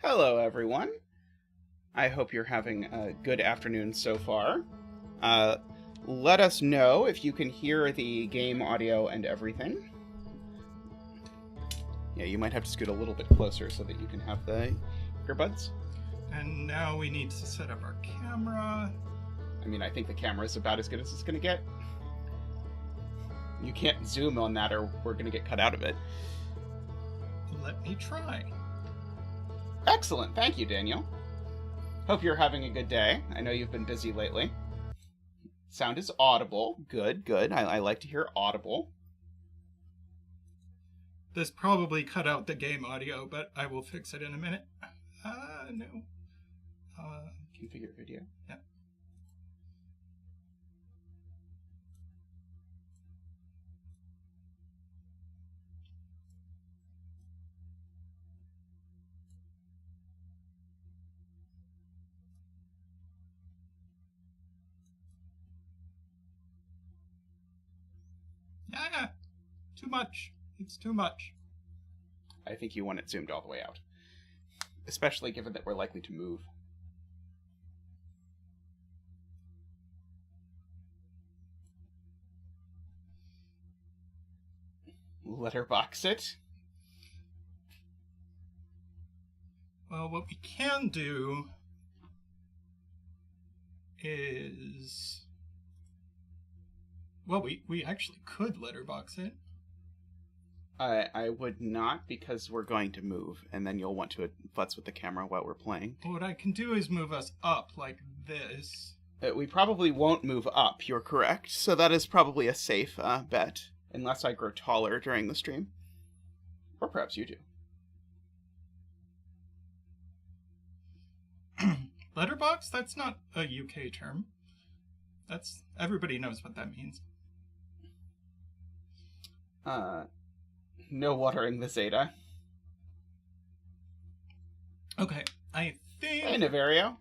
Hello, everyone. I hope you're having a good afternoon so far. Let us know if you can hear the game audio and everything. Yeah, you might have to scoot a little bit closer so that you can have the earbuds. And now we need to set up our camera. I mean, I think the camera is about as good as it's going to get. You can't zoom on that or we're going to get cut out of it. Let me try. Excellent. Thank you, Daniel. Hope you're having a good day. I know you've been busy lately. Sound is audible. Good, good. I like to hear audible. This probably cut out the game audio, but I will fix it in a minute. No. Configure video. Yeah. Yeah, too much. It's too much. I think you want it zoomed all the way out. Especially given that we're likely to move. Letterbox it. Well, what we can do is... Well, we actually could letterbox it. I would not, because we're going to move, and then you'll want to futz with the camera while we're playing. What I can do is move us up like this. We probably won't move up, you're correct, so that is probably a safe bet, unless I grow taller during the stream. Or perhaps you do. Letterbox? That's not a UK term. Everybody knows what that means. No watering the Zeta. Okay, I think... Hey, Naverio.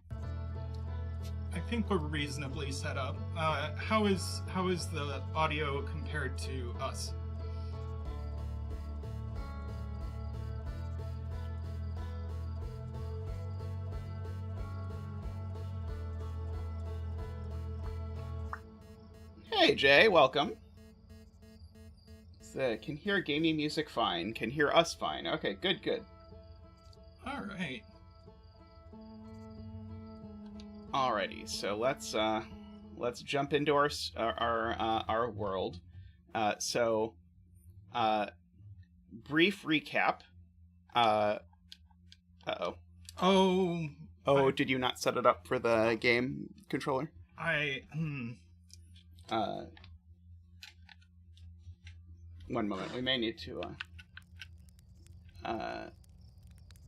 I think we're reasonably set up. How is the audio compared to us? Hey, Jay, welcome. Can hear gaming music fine. Can hear us fine. Okay, good, good. All right. Alrighty, so let's jump into our world. Brief recap. Uh-oh. Oh, did you not set it up for the game controller? One moment. We may need to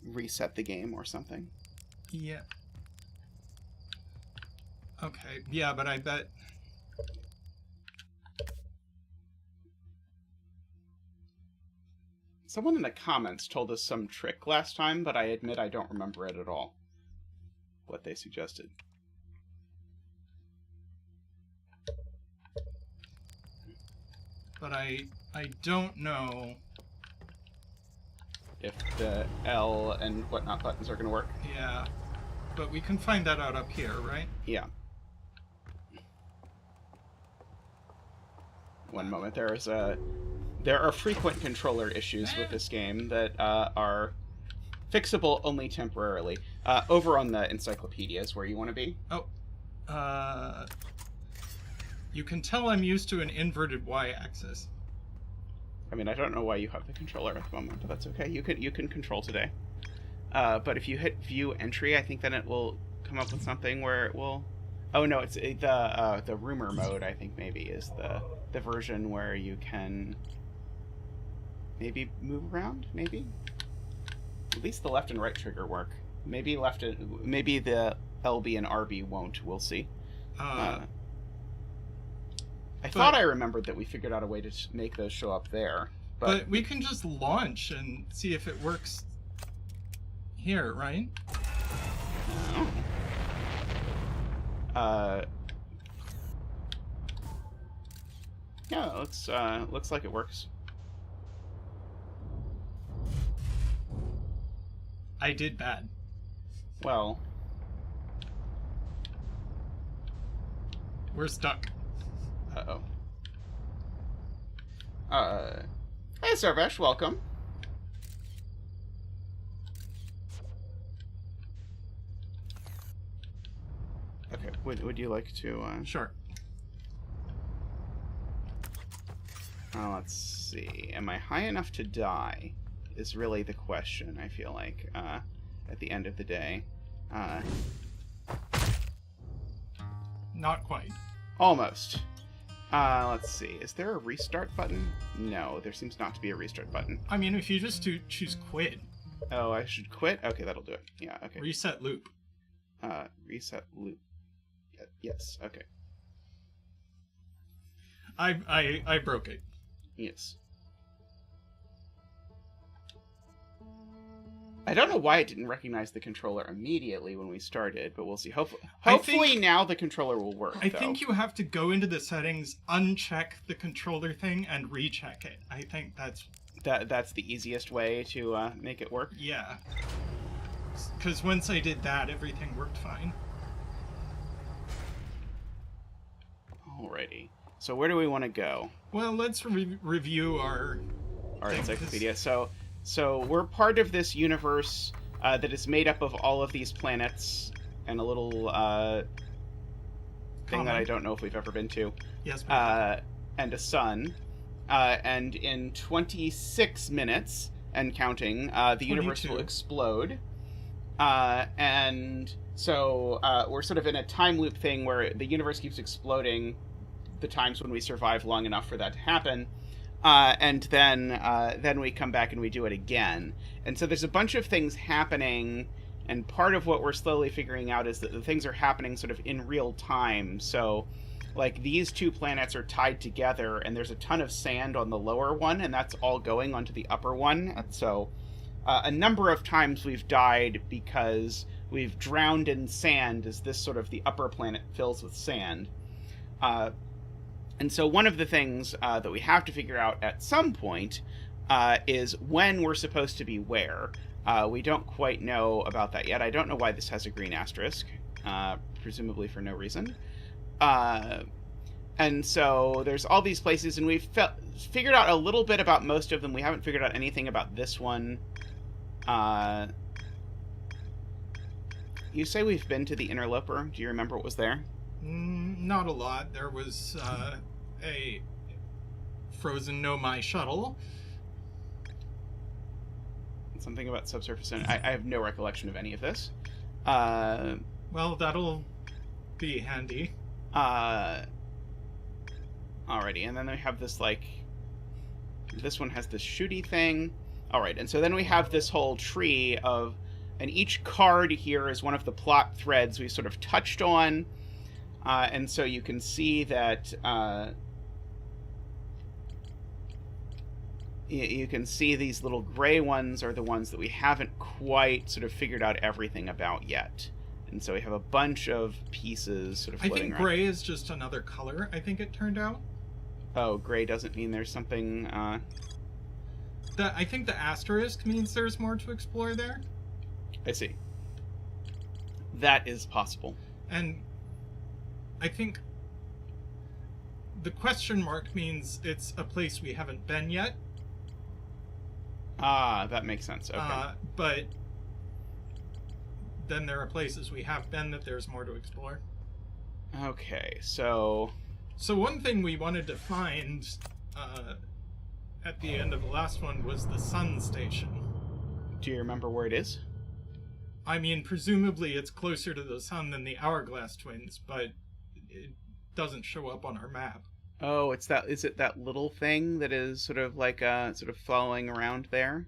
reset the game or something. Yeah. Okay, yeah, but I bet... Someone in the comments told us some trick last time, but I admit I don't remember it at all. What they suggested. But I don't know if the L and whatnot buttons are going to work. Yeah, but we can find that out up here, right? Yeah. One moment. There are frequent controller issues with this game that are fixable only temporarily. Over on the encyclopedia is where you want to be. Oh, you can tell I'm used to an inverted y-axis. I mean, I don't know why you have the controller at the moment, but that's okay. You can control today. But if you hit view entry, I think then it will come up with something where it will... Oh no, it's the rumor mode, I think maybe, is the version where you can maybe move around, maybe? At least the left and right trigger work. Maybe maybe the LB and RB won't, we'll see. I thought I remembered that we figured out a way to make those show up there. But we can just launch and see if it works here, right? Yeah, looks like it works. I did bad. Well, we're stuck. uh-oh. Hey, Sarvesh, welcome. Okay, would you like to, Sure. Let's see. Am I high enough to die? Is really the question, I feel like, at the end of the day. Not quite. Almost. Let's see. Is there a restart button? No, there seems not to be a restart button. I mean, if you just choose quit. Oh, I should quit? Okay, that'll do it. Yeah, okay. Reset loop. Reset loop. Yes, okay. I broke it. Yes. I don't know why it didn't recognize the controller immediately when we started, but we'll see. Hopefully now the controller will work, I think you have to go into the settings, uncheck the controller thing, and recheck it. I think that's the easiest way to make it work. Yeah. Because once I did that, everything worked fine. Alrighty. So where do we want to go? Well, let's review our encyclopedia. So we're part of this universe that is made up of all of these planets and a little thing that I don't know if we've ever been to. Yes. And a sun. And in 26 minutes and counting, the universe will explode. And so we're sort of in a time loop thing where the universe keeps exploding the times when we survive long enough for that to happen. And then we come back and we do it again. And so there's a bunch of things happening, and part of what we're slowly figuring out is that the things are happening sort of in real time. So, like, these two planets are tied together, and there's a ton of sand on the lower one, and that's all going onto the upper one. And so a number of times we've died because we've drowned in sand as this sort of the upper planet fills with sand. And so one of the things that we have to figure out at some point is when we're supposed to be where. We don't quite know about that yet. I don't know why this has a green asterisk, presumably for no reason. And so there's all these places, and we've figured out a little bit about most of them. We haven't figured out anything about this one. You say we've been to the Interloper. Do you remember what was there? Not a lot. There was a frozen Nomai shuttle. Something about subsurface. I have no recollection of any of this. Well, that'll be handy. Alrighty, and then we have this, like... This one has this shooty thing. Alright, and so then we have this whole tree of... And each card here is one of the plot threads we sort of touched on. And so you can see that you can see these little gray ones are the ones that we haven't quite sort of figured out everything about yet. And so we have a bunch of pieces sort of floating around. I think gray is just another color, I think it turned out. Oh, gray doesn't mean there's something... I think the asterisk means there's more to explore there. I see. That is possible. And I think the question mark means it's a place we haven't been yet. Ah, that makes sense. Okay. But then there are places we have been that there's more to explore. Okay, so one thing we wanted to find at the end of the last one was the sun station. Do you remember where it is? I mean, presumably it's closer to the sun than the Hourglass twins, but it doesn't show up on our map. Oh, is it that little thing that is sort of like sort of following around there?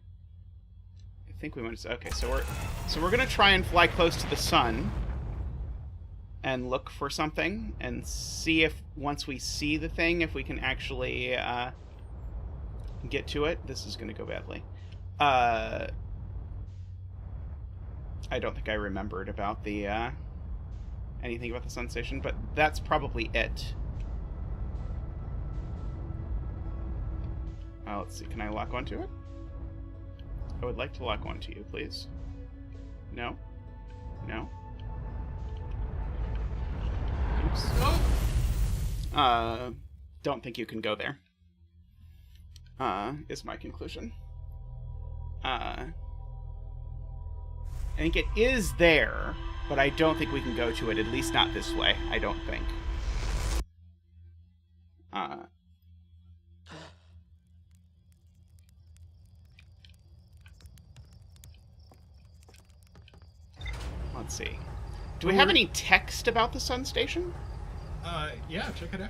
I think we went. Okay, so we're gonna try and fly close to the sun and look for something and see if once we see the thing, if we can actually get to it. This is gonna go badly. I don't think I remembered about the anything about the sun station, but that's probably it. Let's see, can I lock onto it? I would like to lock onto you, please. No? No? Oops. Oh. Don't think you can go there. Is my conclusion. I think it is there, but I don't think we can go to it, at least not this way, I don't think. Let's see. Do we have any text about the sun station? Yeah, check it out.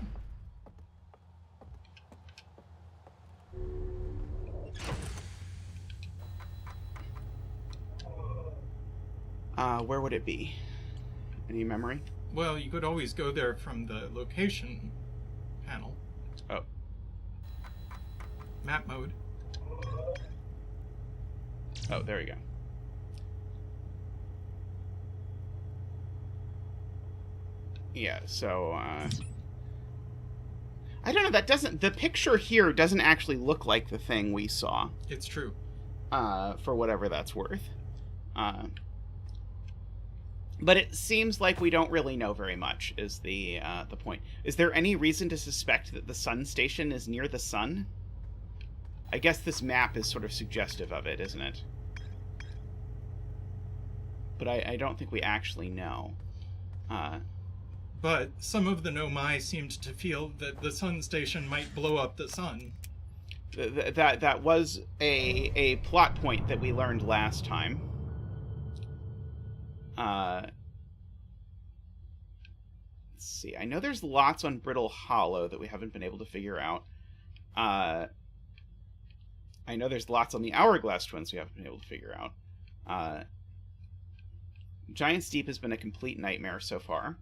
Where would it be? Any memory? Well, you could always go there from the location panel. Oh. Map mode. Oh, there we go. Yeah, so, I don't know, the picture here doesn't actually look like the thing we saw. It's true. For whatever that's worth. But it seems like we don't really know very much, is the point. Is there any reason to suspect that the sun station is near the sun? I guess this map is sort of suggestive of it, isn't it? But I don't think we actually know. But some of the Nomai seemed to feel that the sun station might blow up the sun. That was a plot point that we learned last time. Let's see. I know there's lots on Brittle Hollow that we haven't been able to figure out. I know there's lots on the Hourglass Twins we haven't been able to figure out. Giant's Deep has been a complete nightmare so far.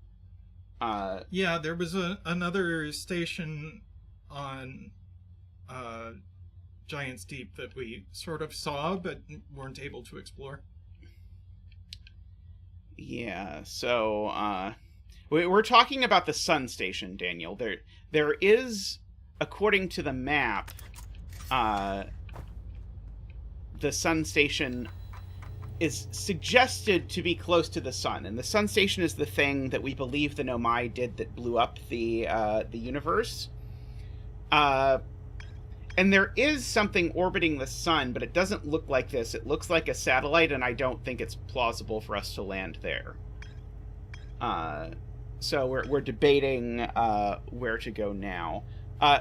Yeah, there was another station on Giant's Deep that we sort of saw but weren't able to explore. Yeah, so we're talking about the sun station, Daniel. There is, according to the map, the sun station is suggested to be close to the sun, and the sun station is the thing that we believe the Nomai did that blew up the universe. And there is something orbiting the sun, but it doesn't look like this. It looks like a satellite, and I don't think it's plausible for us to land there. So we're debating where to go now.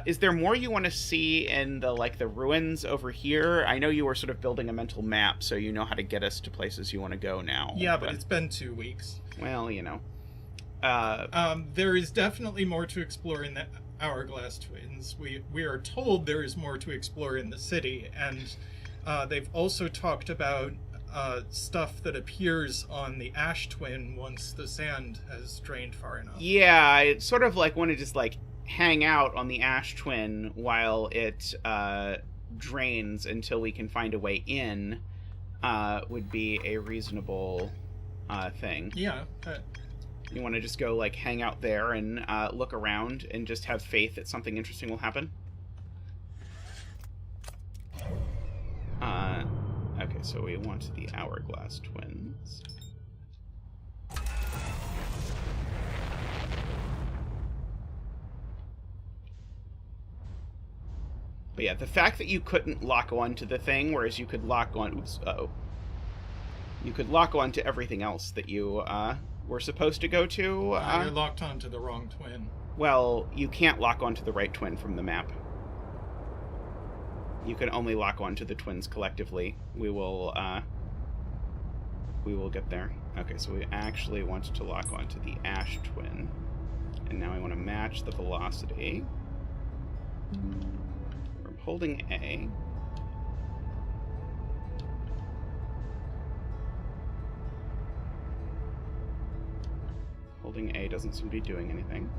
Is there more you want to see in the ruins over here? I know you were sort of building a mental map, so you know how to get us to places you want to go now. Yeah, but it's been 2 weeks. Well, you know. There is definitely more to explore in the Hourglass Twins. We are told there is more to explore in the city, and they've also talked about stuff that appears on the Ash Twin once the sand has drained far enough. Yeah, I sort of want to just hang out on the Ash Twin while it drains until we can find a way in. Would be a reasonable thing. Yeah. You want to just go hang out there and look around and just have faith that something interesting will happen? Okay, so we want the Hourglass Twins. But yeah, the fact that you couldn't lock on to the thing, whereas you could lock on... Oops, uh-oh. You could lock on to everything else that you, were supposed to go to. You're locked onto the wrong twin. Well, you can't lock onto the right twin from the map. You can only lock onto the twins collectively. We will get there. Okay, so we actually want to lock onto the Ash Twin. And now we want to match the velocity. We're holding A. Holding A doesn't seem to be doing anything.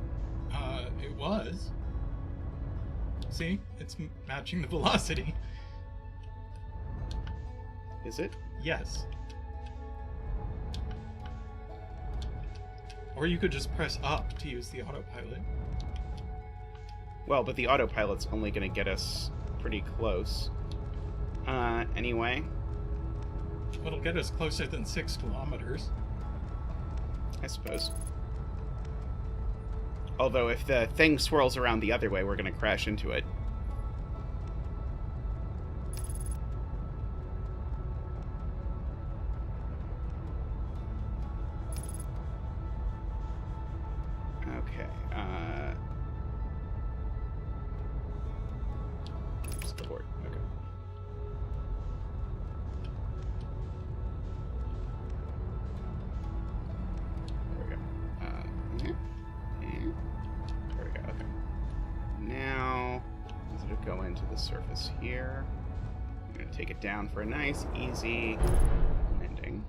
It was. See? It's matching the velocity. Is it? Yes. Or you could just press up to use the autopilot. Well, but the autopilot's only going to get us pretty close. Anyway. It'll get us closer than 6 kilometers. I suppose. Although if the thing swirls around the other way, we're going to crash into it. Okay. It's the board. Okay. There we go. There we go. Okay. Now, let's sort of go into the surface here. I'm going to take it down for a nice, easy landing.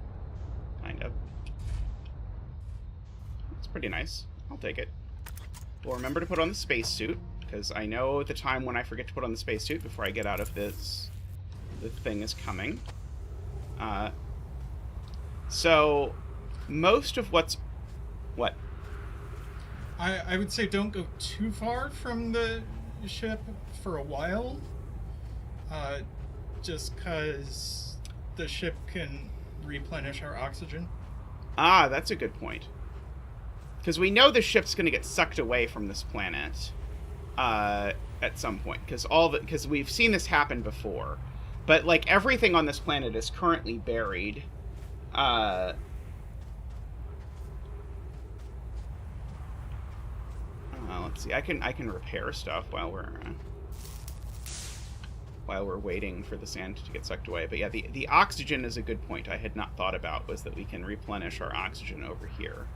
Kind of. It's pretty nice. I'll take it. We'll remember to put on the spacesuit, because I know the time when I forget to put on the spacesuit before I get out of this. The thing is coming. So, most of what's... What? I would say don't go too far from the ship for a while. Just because the ship can replenish our oxygen. Ah, that's a good point. Because we know the ship's going to get sucked away from this planet at some point. Because we've seen this happen before. But, like, everything on this planet is currently buried. Let's see. I can repair stuff while we're waiting for the sand to get sucked away. But yeah, the oxygen is a good point I had not thought about, was that we can replenish our oxygen over here.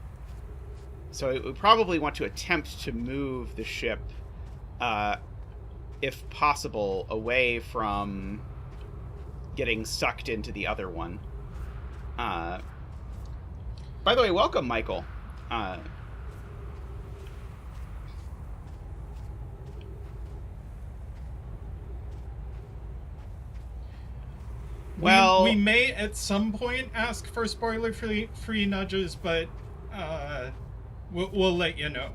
So we probably want to attempt to move the ship, if possible, away from getting sucked into the other one. By the way, welcome, Michael. Well, we may at some point ask for spoiler-free nudges, but we'll let you know.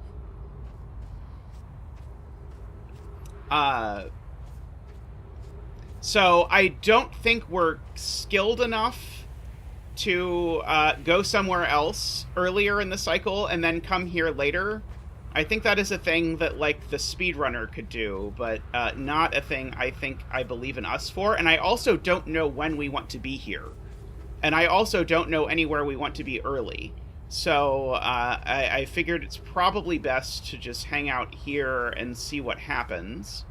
So I don't think we're skilled enough to go somewhere else earlier in the cycle and then come here later. I think that is a thing that, like, the speedrunner could do, but not a thing I believe in us for. And I also don't know when we want to be here. And I also don't know anywhere we want to be early. So I figured it's probably best to just hang out here and see what happens.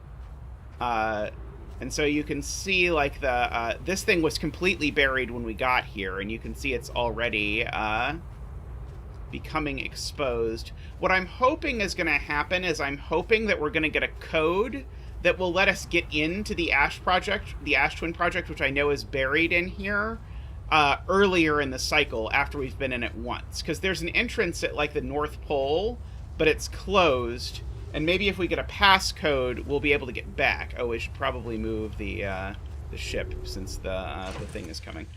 And so you can see, like, this thing was completely buried when we got here, and you can see it's already becoming exposed. What I'm hoping is going to happen is I'm hoping that we're going to get a code that will let us get into the Ash Twin project, which I know is buried in here, earlier in the cycle after we've been in it once. Because there's an entrance at, like, the North Pole, but it's closed. And maybe if we get a passcode, we'll be able to get back. Oh, we should probably move the ship since the thing is coming.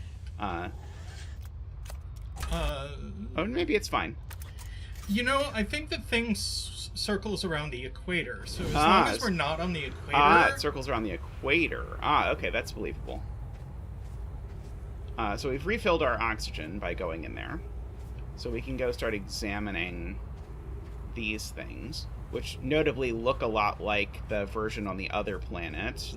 Oh, maybe it's fine. You know, I think the thing circles around the equator. So as long as we're not on the equator... it circles around the equator. Okay, that's believable. So we've refilled our oxygen by going in there. So we can go start examining these things, which notably look a lot like the version on the other planet.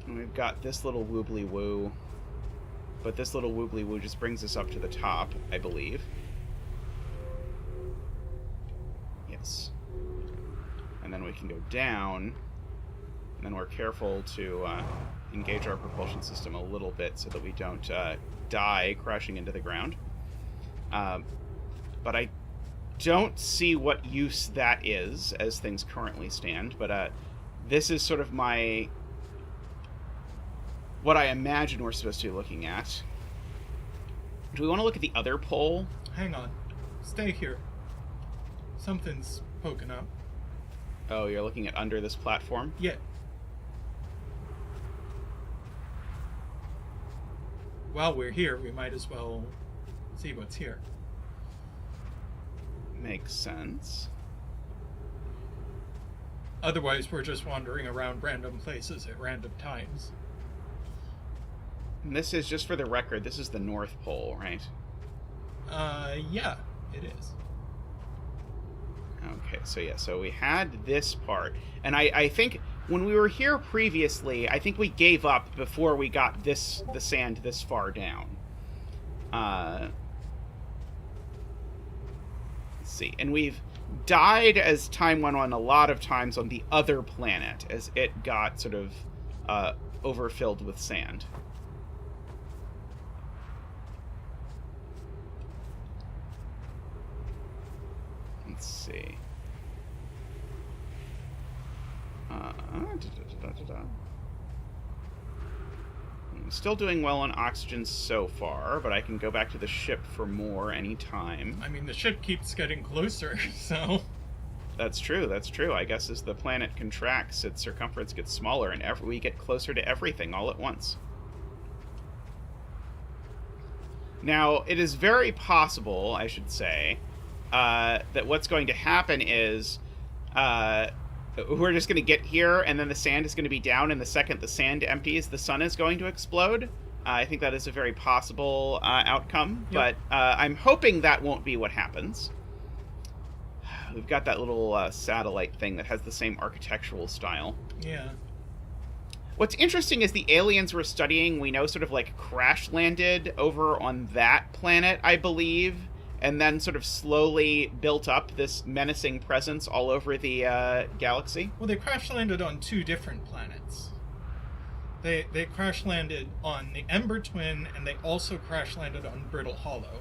We've got this little woobly-woo, but this little woobly-woo just brings us up to the top, I believe. Yes. And then we can go down, and then we're careful to engage our propulsion system a little bit so that we don't die crashing into the ground. But I don't see what use that is as things currently stand, but this is sort of what I imagine we're supposed to be looking at. Do we want to look at the other pole? Hang on. Stay here. Something's poking up. Oh, you're looking at under this platform? Yeah. While we're here, we might as well see what's here. Makes sense. Otherwise, we're just wandering around random places at random times. And this is, just for the record, this is the North Pole, right? Yeah, it is. Okay, so we had this part. And I think when we were here previously, I think we gave up before we got the sand this far down. Let's see. And we've died as time went on a lot of times on the other planet as it got sort of overfilled with sand. Let's see. I'm still doing well on oxygen so far, but I can go back to the ship for more anytime. I mean, the ship keeps getting closer, so... That's true, that's true. I guess as the planet contracts, its circumference gets smaller, and we get closer to everything all at once. Now, it is very possible, I should say, that what's going to happen is we're just going to get here, and then the sand is going to be down, and the second the sand empties, the sun is going to explode. I think that is a very possible outcome, yep. But I'm hoping that won't be what happens. We've got that little satellite thing that has the same architectural style. Yeah. What's interesting is the aliens we're studying, we know sort of like crash landed over on that planet, I believe, and then sort of slowly built up this menacing presence all over the galaxy. Well, they crash landed on 2 different planets. They crash landed on the Ember Twin, and they also crash landed on Brittle Hollow.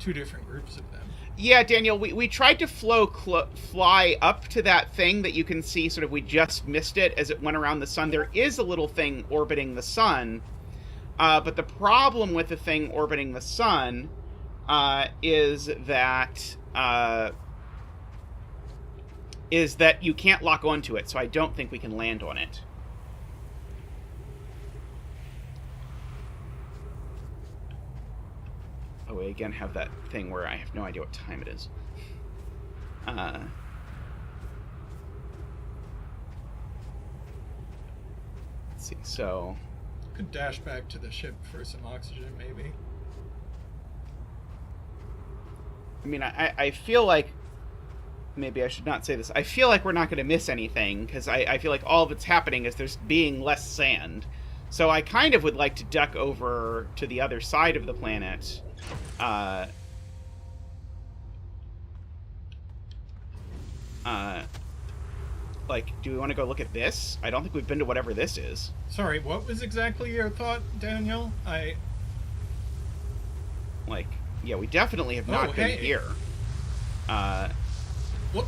2 different groups of them. Yeah, Daniel, we tried to fly up to that thing that you can see, sort of, we just missed it as it went around the sun. There is a little thing orbiting the sun, but the problem with the thing orbiting the sun is that you can't lock onto it, so I don't think we can land on it. Oh, we again have that thing where I have no idea what time it is. Let's see, so... Could dash back to the ship for some oxygen, maybe. I mean, I feel like... Maybe I should not say this. I feel like we're not going to miss anything, because I feel like all that's happening is there's being less sand. So I kind of would like to duck over to the other side of the planet. Like, do we want to go look at this? I don't think we've been to whatever this is. Sorry, what was exactly your thought, Daniel? Like, yeah, we definitely have not been here. What?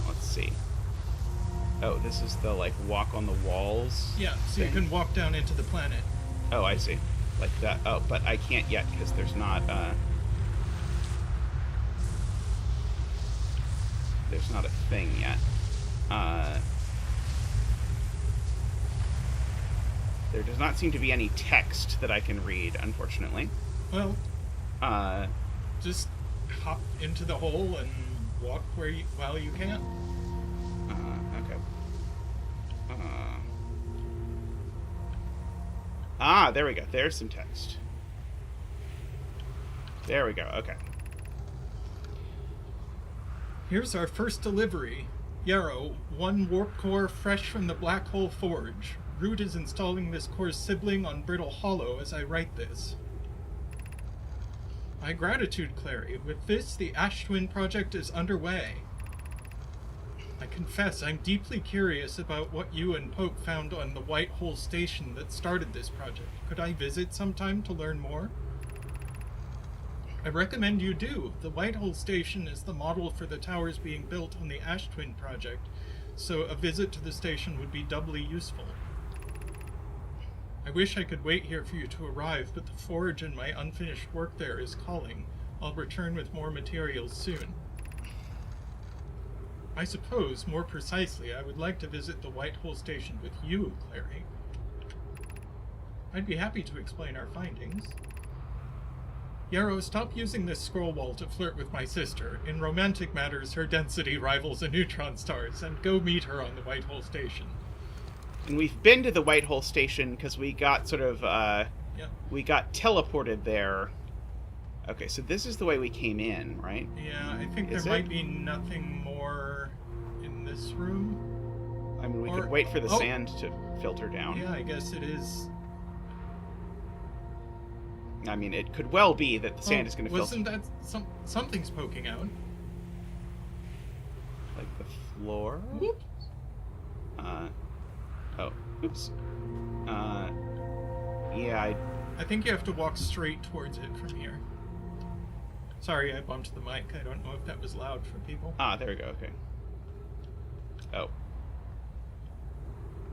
Let's see. Oh, this is the, like, walk on the walls. Yeah, so thing. You can walk down into the planet. Oh, I see. Like that. Oh, but I can't yet because there's not a thing yet. There does not seem to be any text that I can read, unfortunately. Well, just hop into the hole and walk while you can. Okay. Ah, there we go. There's some text. There we go. Okay. Here's our first delivery. Yarrow, 1 warp core fresh from the Black Hole Forge. Root is installing this core's sibling on Brittle Hollow as I write this. My gratitude, Clary. With this, the Ash Twin project is underway. I confess I'm deeply curious about what you and Pope found on the White Hole Station that started this project. Could I visit sometime to learn more? I recommend you do. The White Hole Station is the model for the towers being built on the Ash Twin project, so a visit to the station would be doubly useful. I wish I could wait here for you to arrive, but the forge and my unfinished work there is calling. I'll return with more materials soon. I suppose, more precisely, I would like to visit the White Hole Station with you, Clary. I'd be happy to explain our findings. Yarrow, stop using this scroll wall to flirt with my sister. In romantic matters, her density rivals a neutron star's, and go meet her on the White Hole Station. And we've been to the Whitehall station because we got sort of, Yep. we got teleported there. Okay, so this is the way we came in, right? Yeah, I think Is there it? might be nothing more in this room. I mean, we Or- could wait for the oh. sand to filter down. Yeah, I guess it is. I mean, it could well be that the sand is going to filter. Wasn't that something's poking out? Like the floor? Whoop. Oh, oops. Yeah, I think you have to walk straight towards it from here. Sorry, I bumped the mic. I don't know if that was loud for people. there we go, okay. Oh.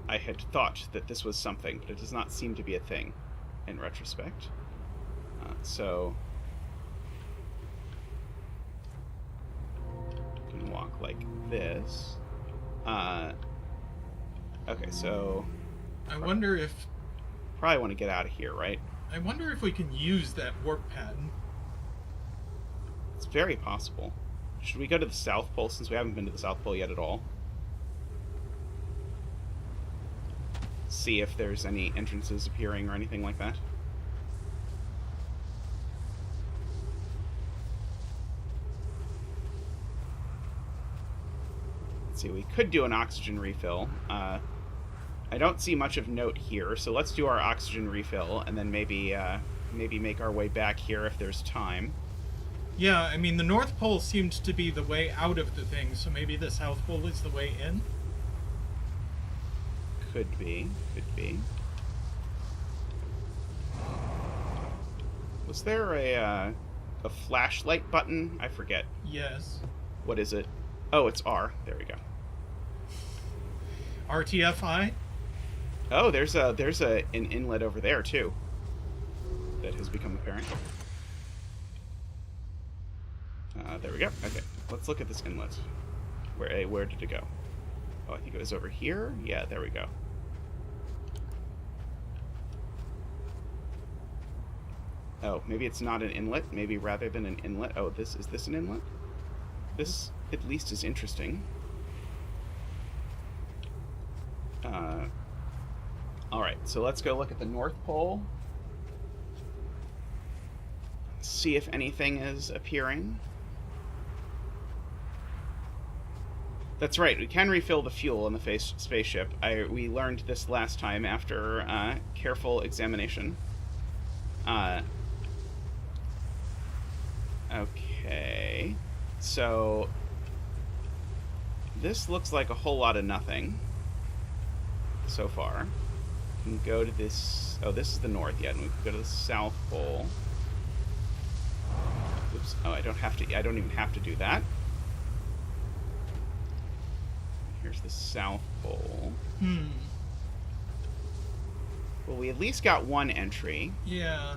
I had thought that this was something, but it does not seem to be a thing in retrospect. So... you can walk like this. Okay, so... I wonder if probably want to get out of here, right? we can use that warp pad. It's very possible. Should we go to the South Pole, since we haven't been to the South Pole yet at all? See if there's any entrances appearing or anything like that. Let's see, we could do an oxygen refill. I don't see much of note here, so let's do our oxygen refill, and then maybe make our way back here if there's time. Yeah, I mean, the North Pole seemed to be the way out of the thing, so maybe the South Pole is the way in? Could be. Was there a flashlight button? I forget. Yes. What is it? Oh, it's R. There we go. RTFI? Oh, there's an inlet over there too. That has become apparent. There we go. Okay, let's look at this inlet. Where did it go? Oh, I think it was over here. Yeah, there we go. Oh, maybe it's not an inlet. Maybe rather than an inlet. Oh, is this an inlet? This at least is interesting. Alright, so let's go look at the North Pole. See if anything is appearing. That's right, we can refill the fuel in the spaceship. We learned this last time after careful examination. Okay. So, this looks like a whole lot of nothing so far. We can go to this... Oh, this is the north, yeah, and we can go to the South Pole. Oops. Oh, I don't even have to do that. Here's the South Pole. Well, we at least got one entry. Yeah.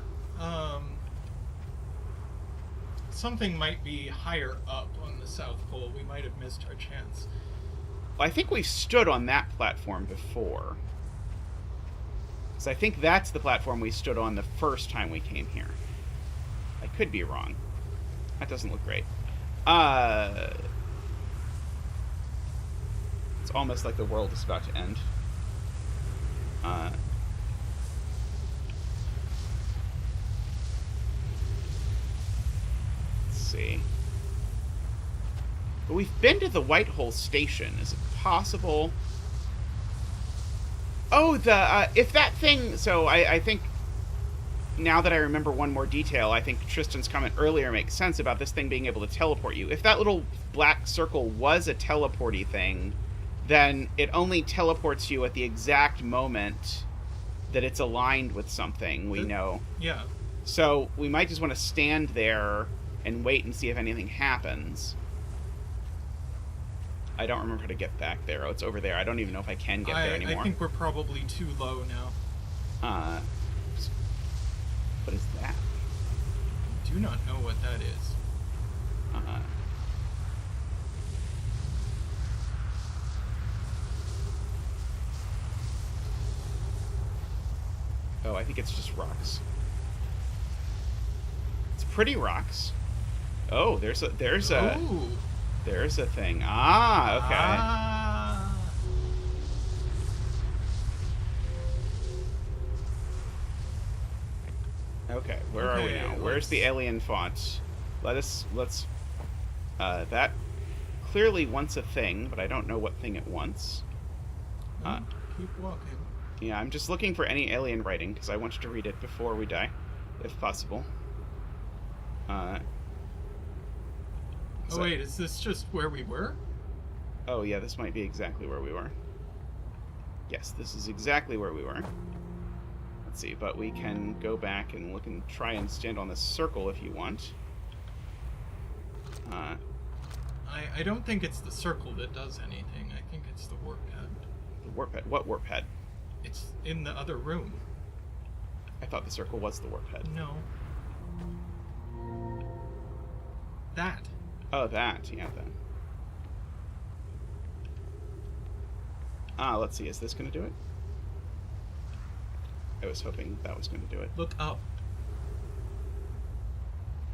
Something might be higher up on the South Pole. We might have missed our chance. I think we stood on that platform before. So I think that's the platform we stood on the first time we came here. I could be wrong. That doesn't look great. It's almost like the world is about to end. Let's see. But we've been to the Whitehall station. Is it possible? Oh, if that thing... So I think, now that I remember one more detail, I think Tristan's comment earlier makes sense about this thing being able to teleport you. If that little black circle was a teleporty thing, then it only teleports you at the exact moment that it's aligned with something, we know. Yeah. So we might just want to stand there and wait and see if anything happens. I don't remember how to get back there. Oh, it's over there. I don't even know if I can get there anymore. I think we're probably too low now. What is that? I do not know what that is. Oh, I think it's just rocks. It's pretty rocks. Oh, there's a thing. Ah, okay. Okay, where are we now? Where's the alien font? Let's that clearly wants a thing, but I don't know what thing it wants. Keep walking. Yeah, I'm just looking for any alien writing because I want you to read it before we die, if possible. Oh wait, is this just where we were? Oh yeah, this might be exactly where we were. Yes, this is exactly where we were. Let's see, but we can go back and look and try and stand on this circle if you want. I don't think it's the circle that does anything. I think it's the warp pad. The warp pad? What warp pad? It's in the other room. I thought the circle was the warp pad. No. That. Oh, that. Yeah, that. Let's see. Is this going to do it? I was hoping that was going to do it. Look up.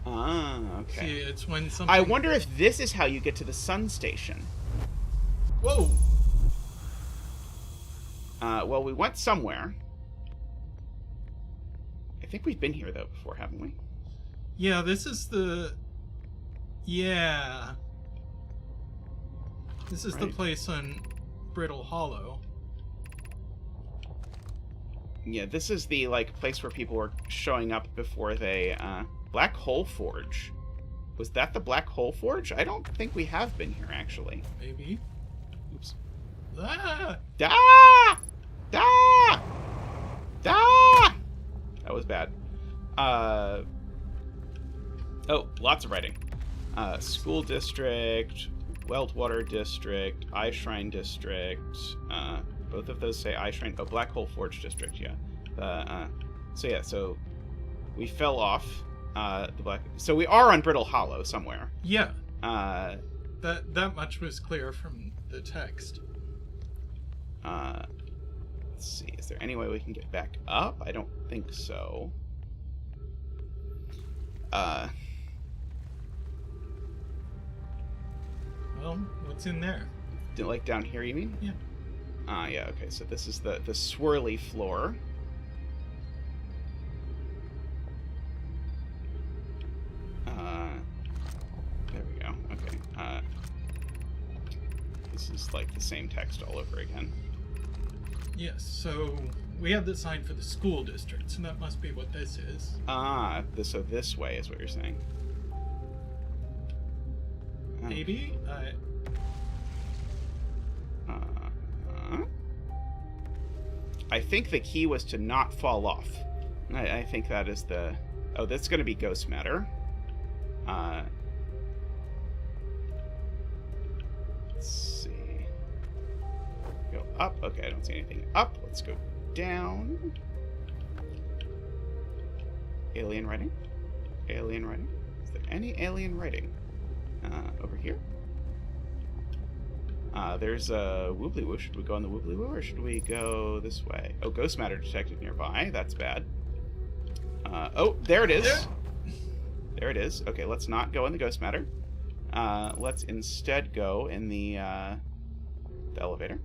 Okay. See, it's when something... I wonder if this is how you get to the sun station. Whoa! Well, we went somewhere. I think we've been here, though, before, haven't we? Yeah, this is the... Yeah. This is the place on Brittle Hollow. Yeah, this is the, like, place where people were showing up before they, Black Hole Forge. Was that the Black Hole Forge? I don't think we have been here, actually. Maybe. Oops. Ah! Da! Da! Da! That was bad. Oh, lots of writing. School District, Weltwater District, Eye Shrine District. Both of those say Eye Shrine. Oh, Black Hole Forge District, yeah. So we fell off the black. So we are on Brittle Hollow somewhere. Yeah. That much was clear from the text. Let's see. Is there any way we can get back up? I don't think so. Well, what's in there? Like down here, you mean? Yeah. Yeah, okay, so this is the swirly floor. There we go, okay. This is like the same text all over again. Yes, so we have the sign for the school district, so that must be what this is. So this way is what you're saying. Maybe? I think the key was to not fall off. I think that is the... Oh, that's going to be ghost matter. Let's see. Go up. Okay, I don't see anything up. Let's go down. Alien writing? Alien writing? Is there any alien writing? Over here? There's a woobly woo. Should we go on the woobly woo or should we go this way? Oh, ghost matter detected nearby. That's bad. Oh, there it is. Yeah. There it is. Okay, let's not go in the ghost matter. Let's instead go in the elevator.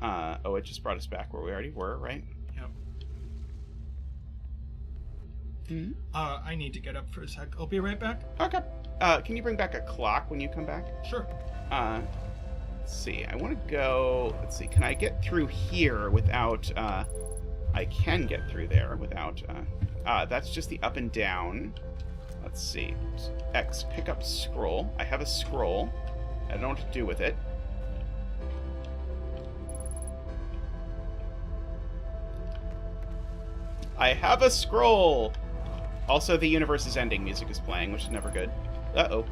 Oh, it just brought us back where we already were, right? Yep. Mm-hmm. I need to get up for a sec. I'll be right back. Okay. Can you bring back a clock when you come back? Sure. Let's see. I want to go... Let's see. Can I get through here without... I can get through there without... that's just the up and down. Let's see. X. Pick up scroll. I have a scroll. I don't know what to do with it. I have a scroll! Also, the universe is ending music is playing, which is never good. Uh-oh.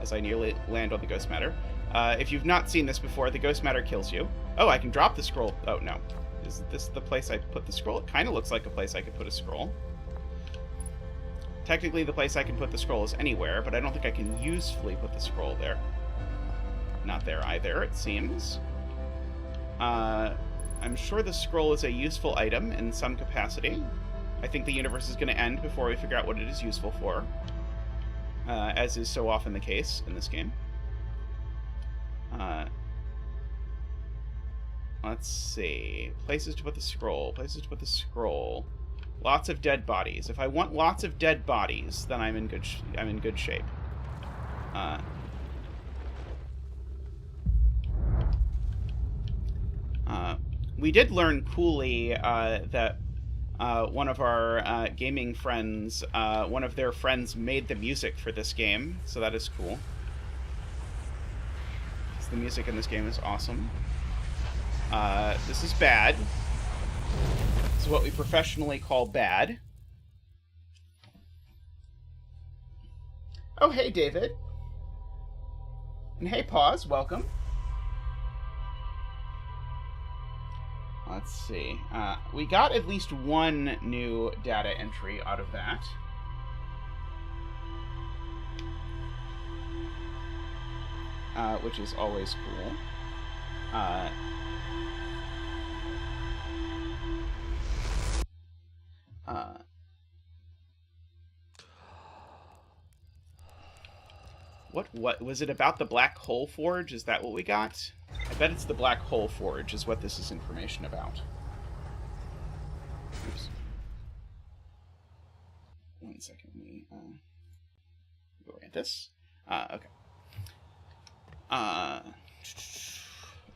As I nearly land on the ghost matter. If you've not seen this before, the ghost matter kills you. Oh, I can drop the scroll. Oh, no. Is this the place I put the scroll? It kind of looks like a place I could put a scroll. Technically, the place I can put the scroll is anywhere, but I don't think I can usefully put the scroll there. Not there either, it seems. I'm sure the scroll is a useful item in some capacity. I think the universe is going to end before we figure out what it is useful for. As is so often the case in this game. Let's see. Places to put the scroll. Places to put the scroll. Lots of dead bodies. If I want lots of dead bodies, then I'm in good shape. We did learn coolly that one of our gaming friends, one of their friends made the music for this game, so that is cool. So the music in this game is awesome. This is bad. This is what we professionally call bad. Oh, hey, David. And hey, Pause, welcome. Let's see. We got at least one new data entry out of that. Which is always cool. What was it about the Black Hole Forge? Is that what we got? I bet it's the Black Hole Forge is what this is information about. Oops. 1 second. Let me go at this. Okay.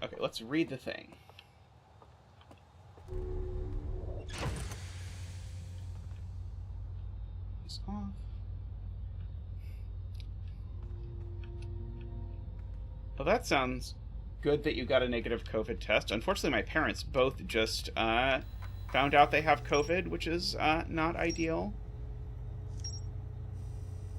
Okay, let's read the thing. This off. Well, that sounds good that you got a negative COVID test. Unfortunately, my parents both just found out they have COVID, which is not ideal.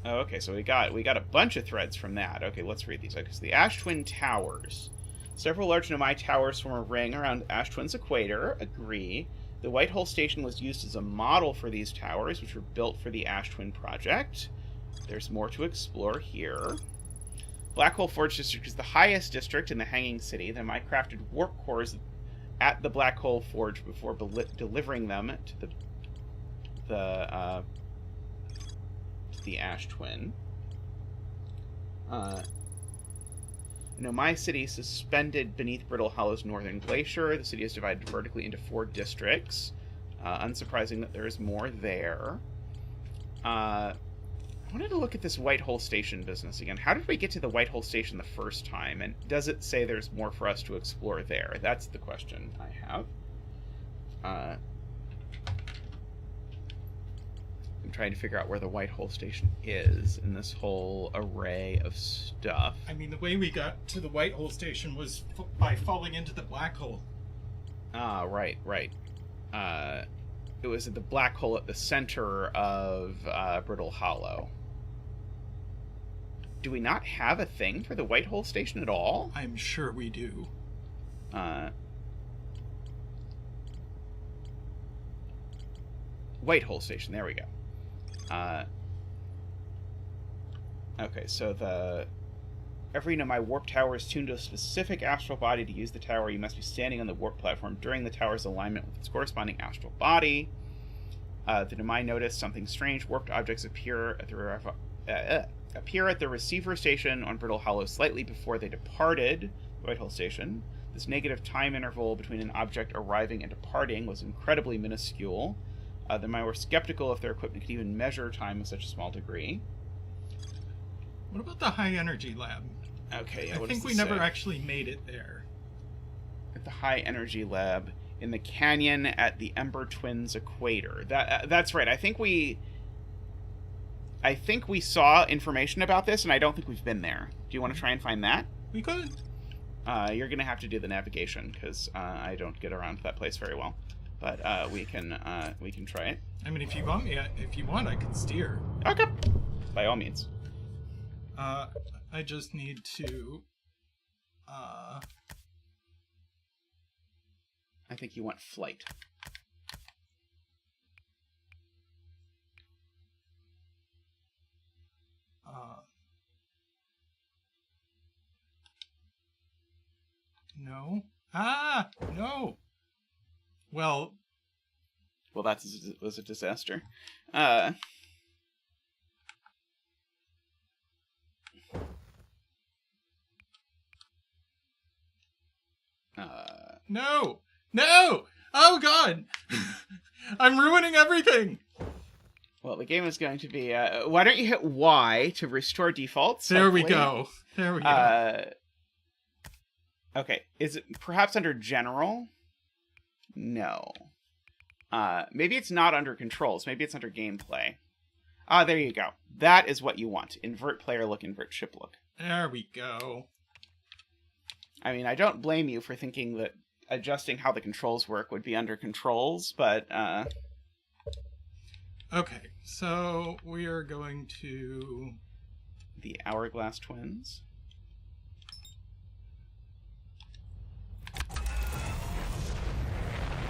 Oh, okay, so we got a bunch of threads from that. Okay, let's read these. Okay, so the Ash Twin Towers. Several large Nomai towers form a ring around Ash Twin's equator. Agree. The White Hole Station was used as a model for these towers, which were built for the Ash Twin project. There's more to explore here. Black Hole Forge District is the highest district in the Hanging City. The Nomai crafted warp cores at the Black Hole Forge before delivering them to the Ash Twin. Nomai City suspended beneath Brittle Hollow's northern glacier. The city is divided vertically into 4 districts. Unsurprising that there is more there. I wanted to look at this White Hole Station business again. How did we get to the White Hole Station the first time? And does it say there's more for us to explore there? That's the question I have. I'm trying to figure out where the White Hole Station is in this whole array of stuff. I mean, the way we got to the White Hole Station was by falling into the black hole. Ah, right. It was at the black hole at the center of Brittle Hollow. Do we not have a thing for the White Hole Station at all? I'm sure we do. White Hole Station, there we go. Okay, so every Nomai warp tower is tuned to a specific astral body. To use the tower, you must be standing on the warp platform during the tower's alignment with its corresponding astral body. The Nomai notice something strange. Warped objects appear at the receiver station on Brittle Hollow slightly before they departed the White Hole Station. This negative time interval between an object arriving and departing was incredibly minuscule. The Nomai were skeptical if their equipment could even measure time in such a small degree. What about the high energy lab? Okay, yeah, I think we never actually made it there. At the high energy lab in the canyon at the Ember Twins equator. That's right. I think we saw information about this, and I don't think we've been there. Do you want to try and find that? We could. You're gonna have to do the navigation because I don't get around to that place very well. But we can try it. I mean, if you want, I can steer. Okay, by all means. I just need to. I think you want flight. No. No. Well, that was a disaster. No! Oh, God! I'm ruining everything! Well, the game is going to be... why don't you hit Y to restore defaults? There hopefully. we go. There we go. Okay. Is it perhaps under General? No. Maybe it's not under Controls. Maybe it's under Gameplay. Ah, there you go. That is what you want. Invert player look, invert ship look. There we go. I mean, I don't blame you for thinking that adjusting how the controls work would be under Controls, but... Okay, so we are going to... The Hourglass Twins.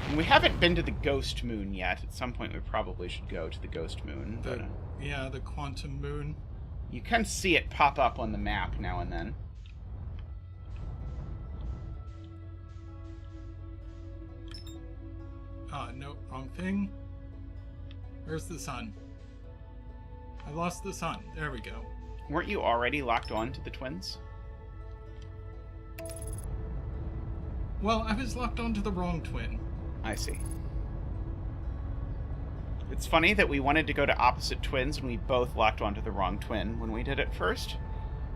And we haven't been to the Ghost Moon yet. At some point we probably should go to the Ghost Moon. Yeah, the Quantum Moon. You can see it pop up on the map now and then. No, wrong thing. Where's the sun? I lost the sun. There we go. Weren't you already locked on to the twins? Well, I was locked onto the wrong twin. I see. It's funny that we wanted to go to opposite twins and we both locked onto the wrong twin when we did it first.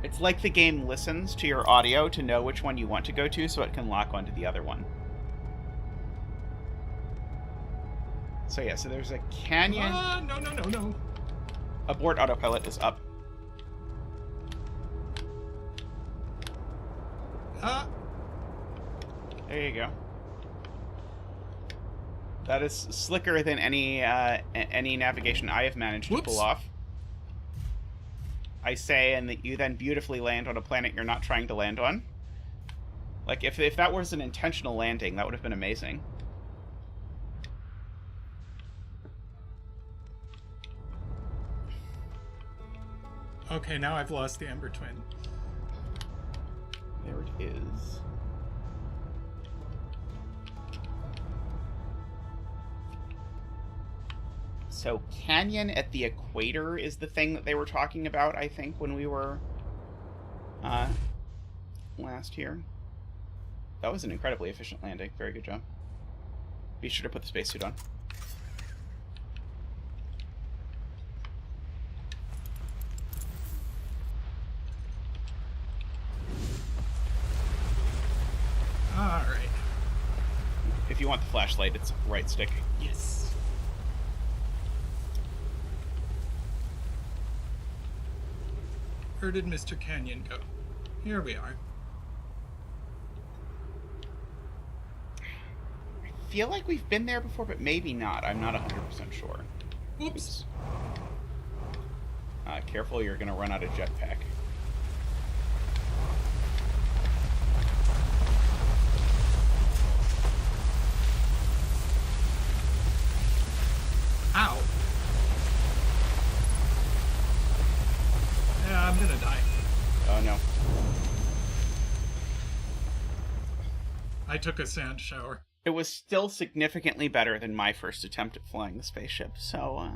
It's like the game listens to your audio to know which one you want to go to so it can lock onto the other one. So yeah, so there's a canyon. No. Abort autopilot is up. There you go. That is slicker than any navigation I have managed to pull off. I say, and that you then beautifully land on a planet you're not trying to land on. Like, if that was an intentional landing, that would have been amazing. Okay, now I've lost the Ember Twin. There it is. So canyon at the equator is the thing that they were talking about, I think, when we were last here. That was an incredibly efficient landing. Very good job. Be sure to put the spacesuit on. Alright. If you want the flashlight, it's right stick. Yes. Where did Mr. Canyon go? Here we are. I feel like we've been there before, but maybe not. I'm not 100% sure. Oops. Careful, you're going to run out of jetpack. Ow. Yeah, I'm gonna die. Oh, no. I took a sand shower. It was still significantly better than my first attempt at flying the spaceship, so,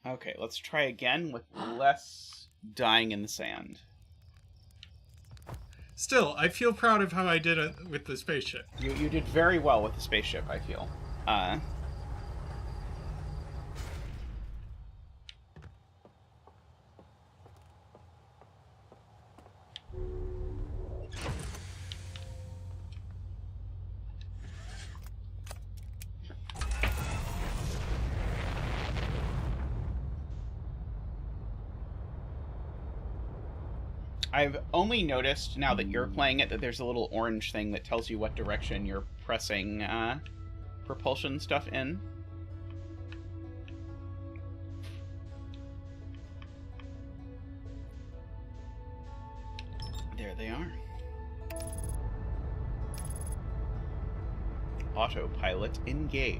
Okay, let's try again with less dying in the sand. Still, I feel proud of how I did it with the spaceship. You did very well with the spaceship, I feel. I've only noticed, now that you're playing it, that there's a little orange thing that tells you what direction you're pressing propulsion stuff in. There they are. Autopilot engage.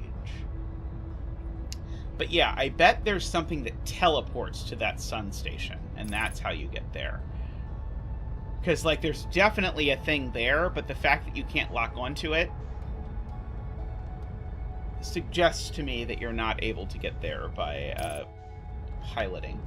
But yeah, I bet there's something that teleports to that sun station, and that's how you get there. Because, like, there's definitely a thing there, but the fact that you can't lock onto it suggests to me that you're not able to get there by piloting.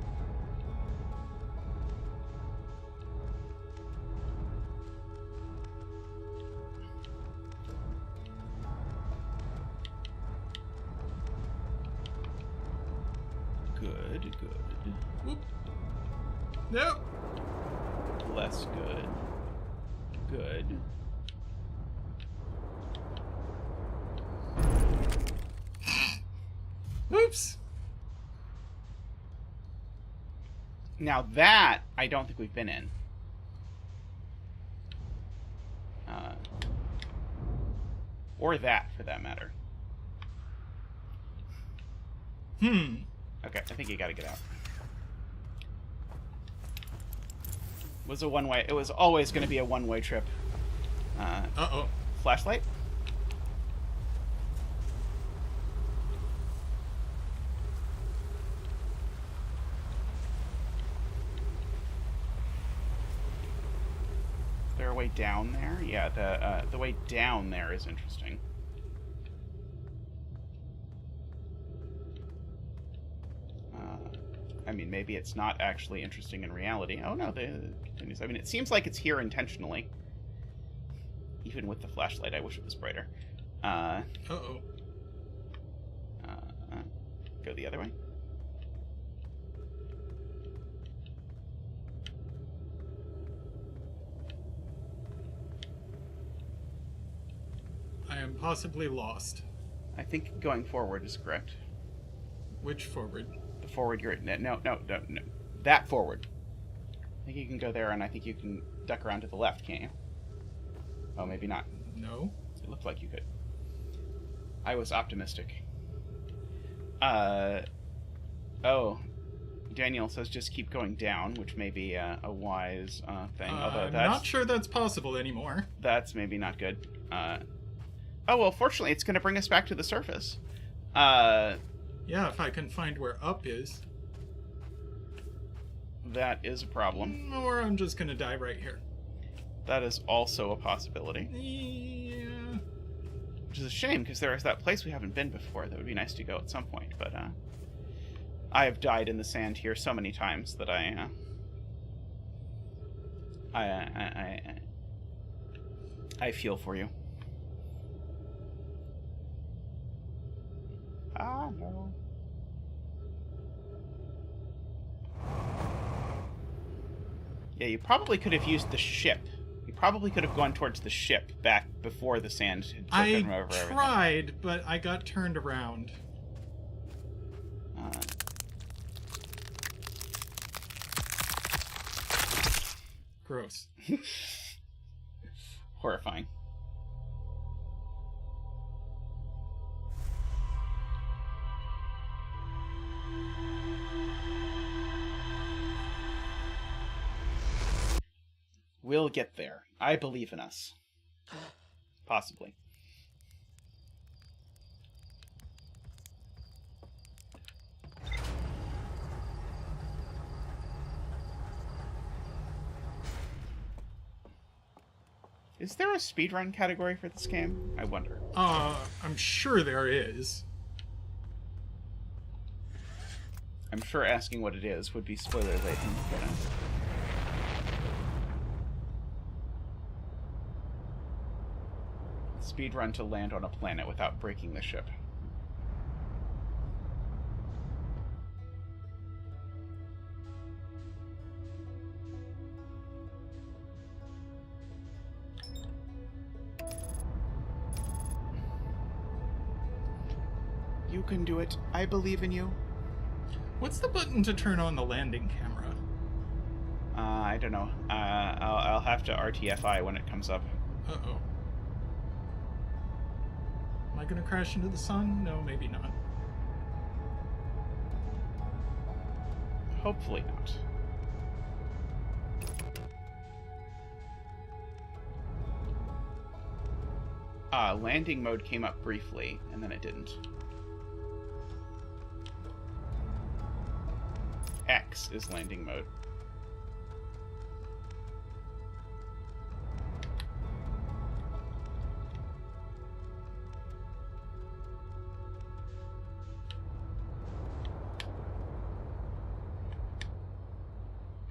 Good, good. Whoop. Nope. Less good. Good. Oops. Now that, I don't think we've been in. Or that, for that matter. Okay, I think you gotta get out. It was a one-way. It was always going to be a one-way trip. Uh-oh. Flashlight? Is there a way down there? Yeah, the way down there is interesting. I mean, maybe it's not actually interesting in reality. Oh, no, it continues. I mean, it seems like it's here intentionally. Even with the flashlight, I wish it was brighter. Uh-oh. Go the other way. I am possibly lost. I think going forward is correct. Which forward? The forward you're... No. That forward. I think you can go there, and I think you can duck around to the left, can't you? Oh, maybe not. No. It looked like you could. I was optimistic. Oh. Daniel says just keep going down, which may be a wise thing. Although I'm not sure that's possible anymore. That's maybe not good. Oh, well, fortunately, it's going to bring us back to the surface. Yeah, if I can find where up is. That is a problem. Or I'm just going to die right here. That is also a possibility. Yeah. Which is a shame, because there is that place we haven't been before that would be nice to go at some point, but I have died in the sand here so many times that I feel for you. Ah, no. Yeah, you probably could have used the ship. You probably could have gone towards the ship back before the sand had taken over everything. I tried, but I got turned around. Gross. Horrifying. We'll get there. I believe in us. Possibly. Is there a speedrun category for this game? I wonder. I'm sure there is. I'm sure asking what it is would be spoilers, I think. But, speedrun to land on a planet without breaking the ship. You can do it. I believe in you. What's the button to turn on the landing camera? I don't know. I'll have to RTFI when it comes up. Uh-oh. Am I gonna crash into the sun? No, maybe not. Hopefully not. Landing mode came up briefly, and then it didn't. X is landing mode.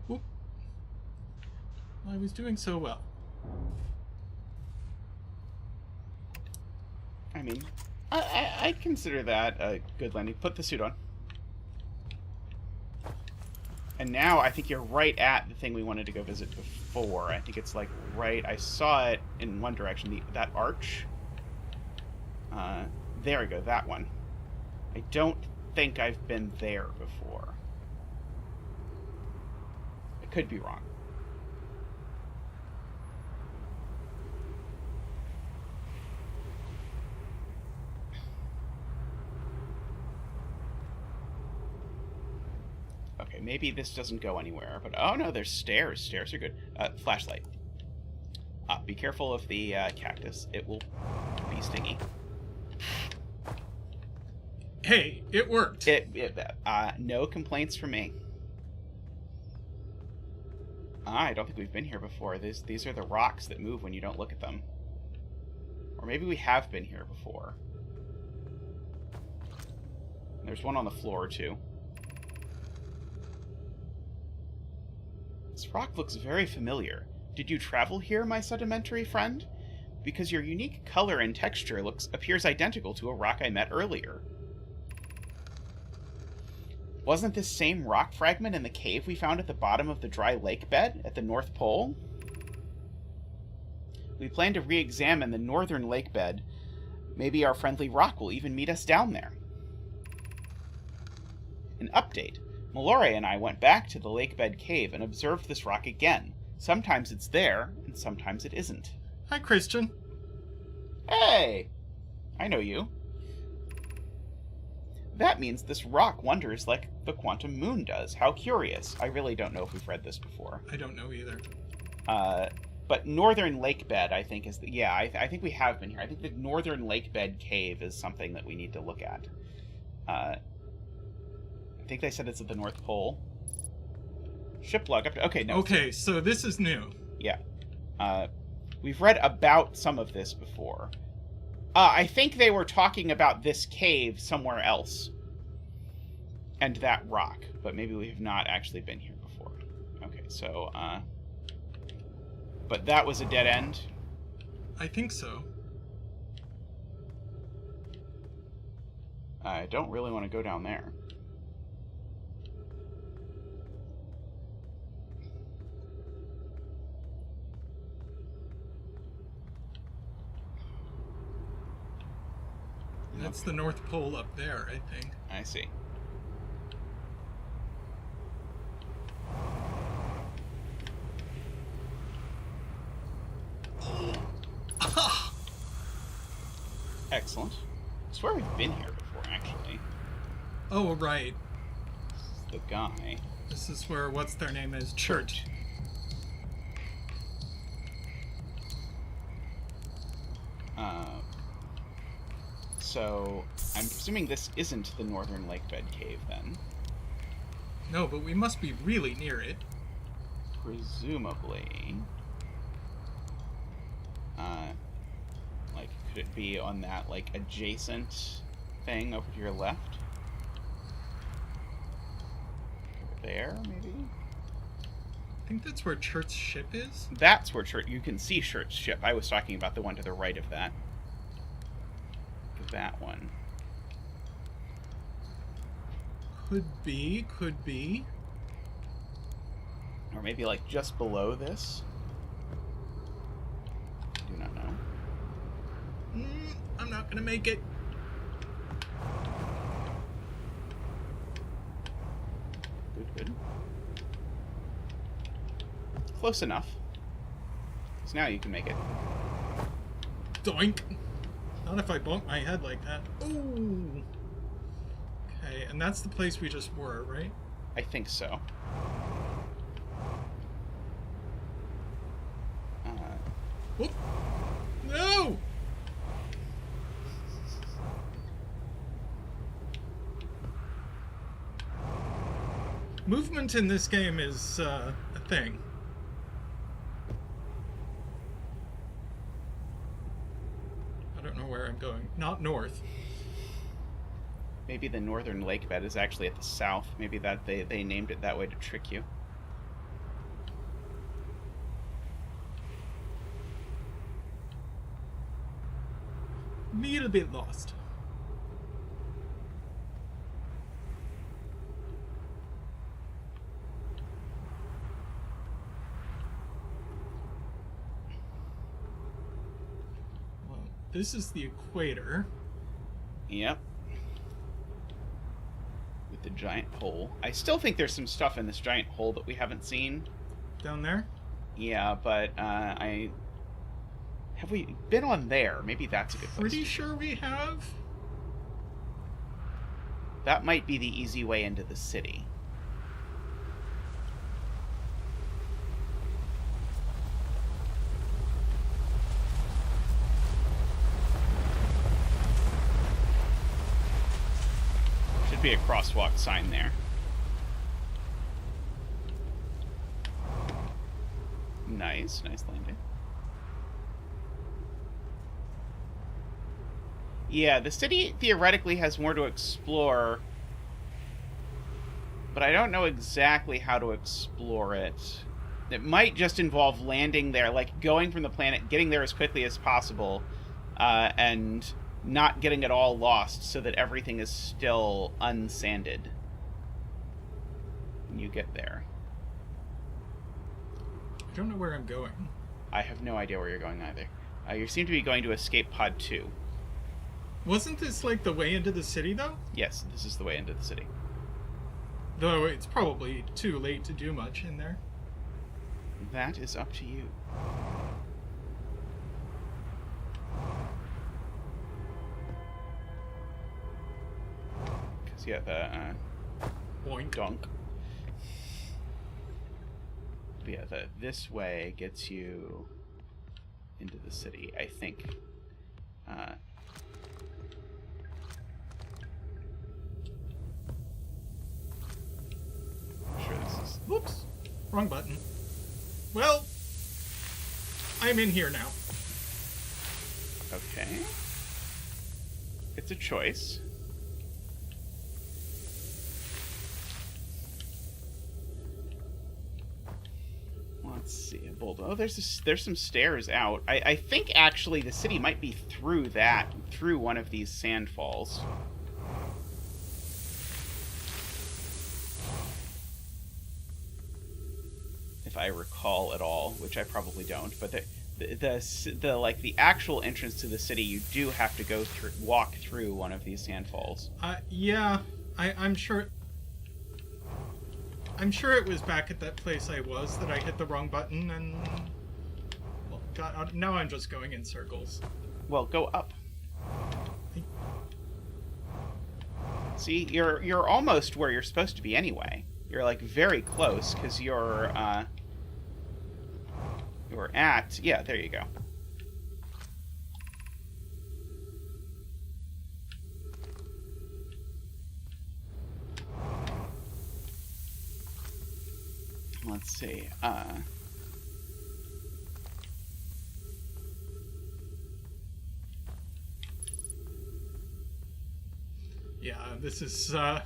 Whoop. I was doing so well. I mean, I'd consider that a good landing. Put the suit on. And now I think you're right at the thing we wanted to go visit before. I think it's like right... I saw it in one direction. That arch. There we go, that one. I don't think I've been there before. I could be wrong. Okay, maybe this doesn't go anywhere, but oh no, there's stairs. Stairs are good. Flashlight. Be careful of the cactus. It will be stingy. Hey, it worked. No complaints from me. I don't think we've been here before. These are the rocks that move when you don't look at them. Or maybe we have been here before. There's one on the floor, too. This rock looks very familiar. Did you travel here, my sedimentary friend? Because your unique color and texture appears identical to a rock I met earlier. Wasn't this same rock fragment in the cave we found at the bottom of the dry lake bed at the North Pole? We plan to re-examine the northern lake bed. Maybe our friendly rock will even meet us down there. An update. Malore and I went back to the lake bed cave and observed this rock again. Sometimes it's there, and sometimes it isn't. Hi, Christian. Hey! I know you. That means this rock wanders like the quantum moon does. How curious. I really don't know if we've read this before. I don't know either. But northern lake bed, I think, is the... Yeah, I think we have been here. I think the northern lake bed cave is something that we need to look at. I think they said it's at the North Pole. Ship log up to... Okay, no. Okay, so this is new. Yeah. We've read about some of this before. I think they were talking about this cave somewhere else. And that rock. But maybe we have not actually been here before. Okay, so, but that was a dead end? I think so. I don't really want to go down there. That's the North Pole up there, I think. I see. Excellent. I swear we've been here before, actually. Oh, right. This is the guy. This is where what's their name is? Church. So, I'm presuming this isn't the northern lake bed cave, then. No, but we must be really near it. Presumably. Like, could it be on that, like, adjacent thing over to your left? Over there, maybe? I think that's where Church's ship is. That's where you can see Church's ship. I was talking about the one to the right of that. That one. Could be, could be. Or maybe like just below this. I do not know. I'm not gonna make it. Good. Close enough. So now you can make it. Doink! Not if I bump my head like that. Ooh! Okay, and that's the place we just were, right? I think so. Whoop! No! Movement in this game is a thing. I don't know where I'm going. Not north. Maybe the northern lake bed is actually at the south. Maybe that they named it that way to trick you. Little bit lost. This is the equator. Yep. With the giant hole. I still think there's some stuff in this giant hole that we haven't seen. Down there? Yeah, but have we been on there? Maybe that's a good place. Pretty sure we have. That might be the easy way into the city. Should be a crosswalk sign there. Nice landing. Yeah, the city theoretically has more to explore, but I don't know exactly how to explore it. It might just involve landing there, like going from the planet, getting there as quickly as possible, and not getting it all lost so that everything is still unsanded when you get there. I don't know where I'm going. I have no idea where you're going either. You seem to be going to Escape Pod 2. Wasn't this like the way into the city, though? Yes, this is the way into the city. Though it's probably too late to do much in there. That is up to you. Because, yeah, the Boink. donk. But yeah, this way gets you into the city, I think. I'm sure this is... Whoops. Wrong button. Well, I'm in here now. Okay. It's a choice. Let's see. Oh, there's some stairs out. I think actually the city might be through one of these sandfalls. If I recall at all, which I probably don't, but the actual entrance to the city, you do have to walk through one of these sandfalls. Yeah, I'm sure. I'm sure it was back at that place I was that I hit the wrong button and... Well, God, now I'm just going in circles. Well, go up. See, you're almost where you're supposed to be anyway. You're like very close because you're at... Yeah, there you go. Let's see. Yeah, this is, Well,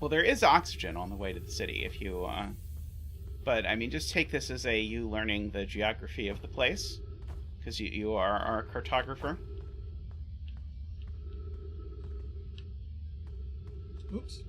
there is oxygen on the way to the city if you, But, I mean, just take this as you learning the geography of the place, because you are our cartographer. Oops.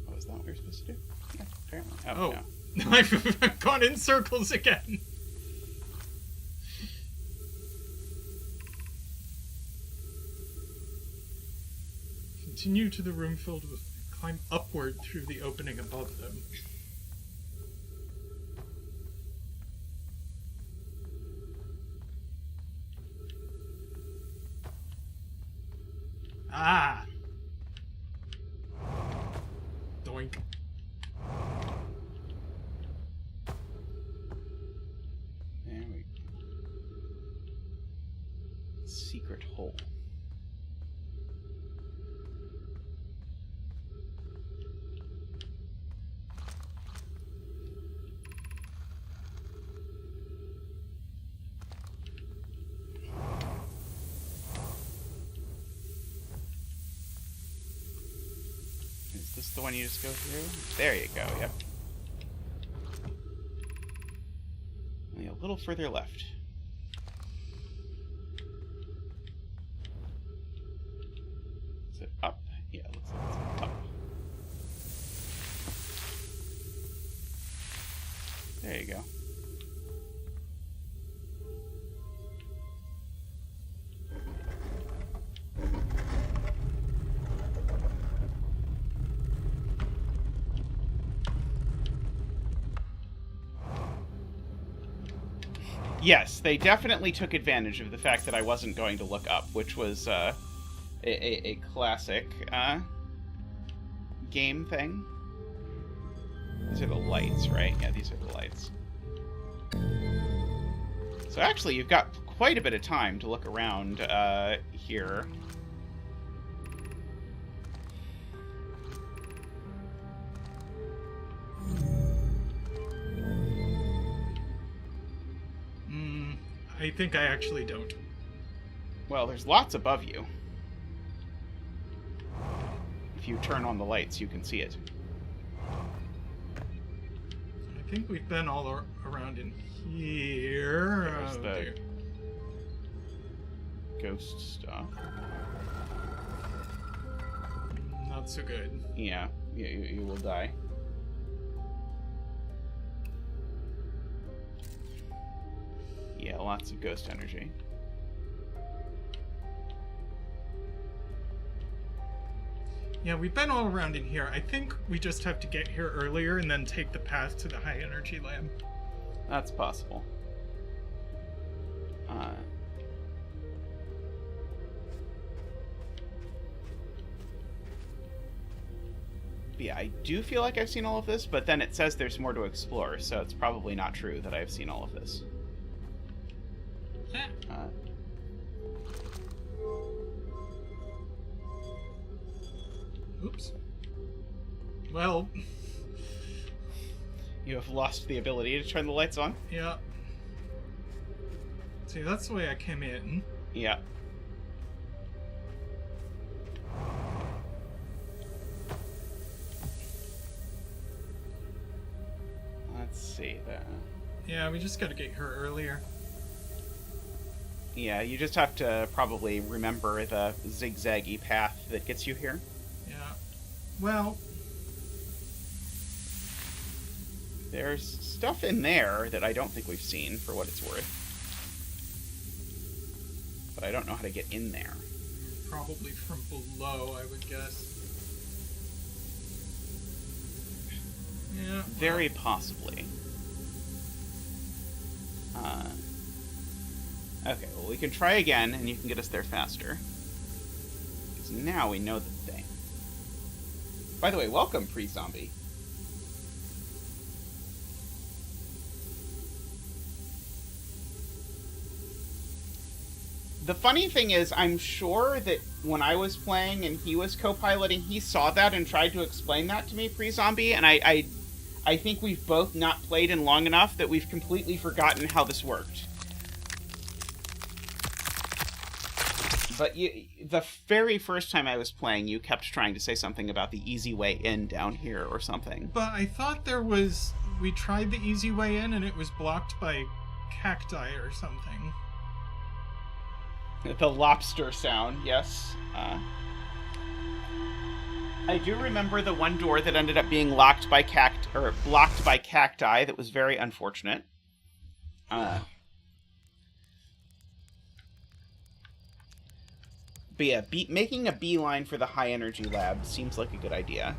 Oh, is that what you're supposed to do? Yeah, apparently. Oh. No. I've gone in circles again. Continue to the room filled with... Climb upward through the opening above them. Ah! Doink. There we go. Secret hole. Is this the one you just go through? There you go, yep. Only a little further left. Is it up? There you go. Yes, they definitely took advantage of the fact that I wasn't going to look up, which was a classic game thing. These are the lights, right? Yeah, these are the lights. So actually, you've got quite a bit of time to look around here. I think I actually don't. Well, there's lots above you. If you turn on the lights, you can see it. I think we've been all around in here. There's the ghost stuff. Not so good. Yeah, you will die. Yeah, lots of ghost energy. Yeah, we've been all around in here. I think we just have to get here earlier and then take the path to the high energy lab. That's possible. Yeah, I do feel like I've seen all of this, but then it says there's more to explore, so it's probably not true that I've seen all of this. Oops. Well... You have lost the ability to turn the lights on? Yeah. See, that's the way I came in. Yeah. Let's see that. Yeah, we just gotta get here earlier. Yeah, you just have to probably remember the zigzaggy path that gets you here. Yeah. Well... There's stuff in there that I don't think we've seen, for what it's worth. But I don't know how to get in there. Probably from below, I would guess. Yeah. Well. Very possibly. Okay, well, we can try again, and you can get us there faster. Because now we know the thing. By the way, welcome, pre-zombie. The funny thing is, I'm sure that when I was playing and he was co-piloting, he saw that and tried to explain that to me pre-zombie, and I think we've both not played in long enough that we've completely forgotten how this worked. But the very first time I was playing, you kept trying to say something about the easy way in down here or something. But I thought there was... We tried the easy way in and it was blocked by cacti or something. The lobster sound, yes. I do remember the one door that ended up being blocked by cacti that was very unfortunate. But yeah, making a beeline for the high energy lab seems like a good idea.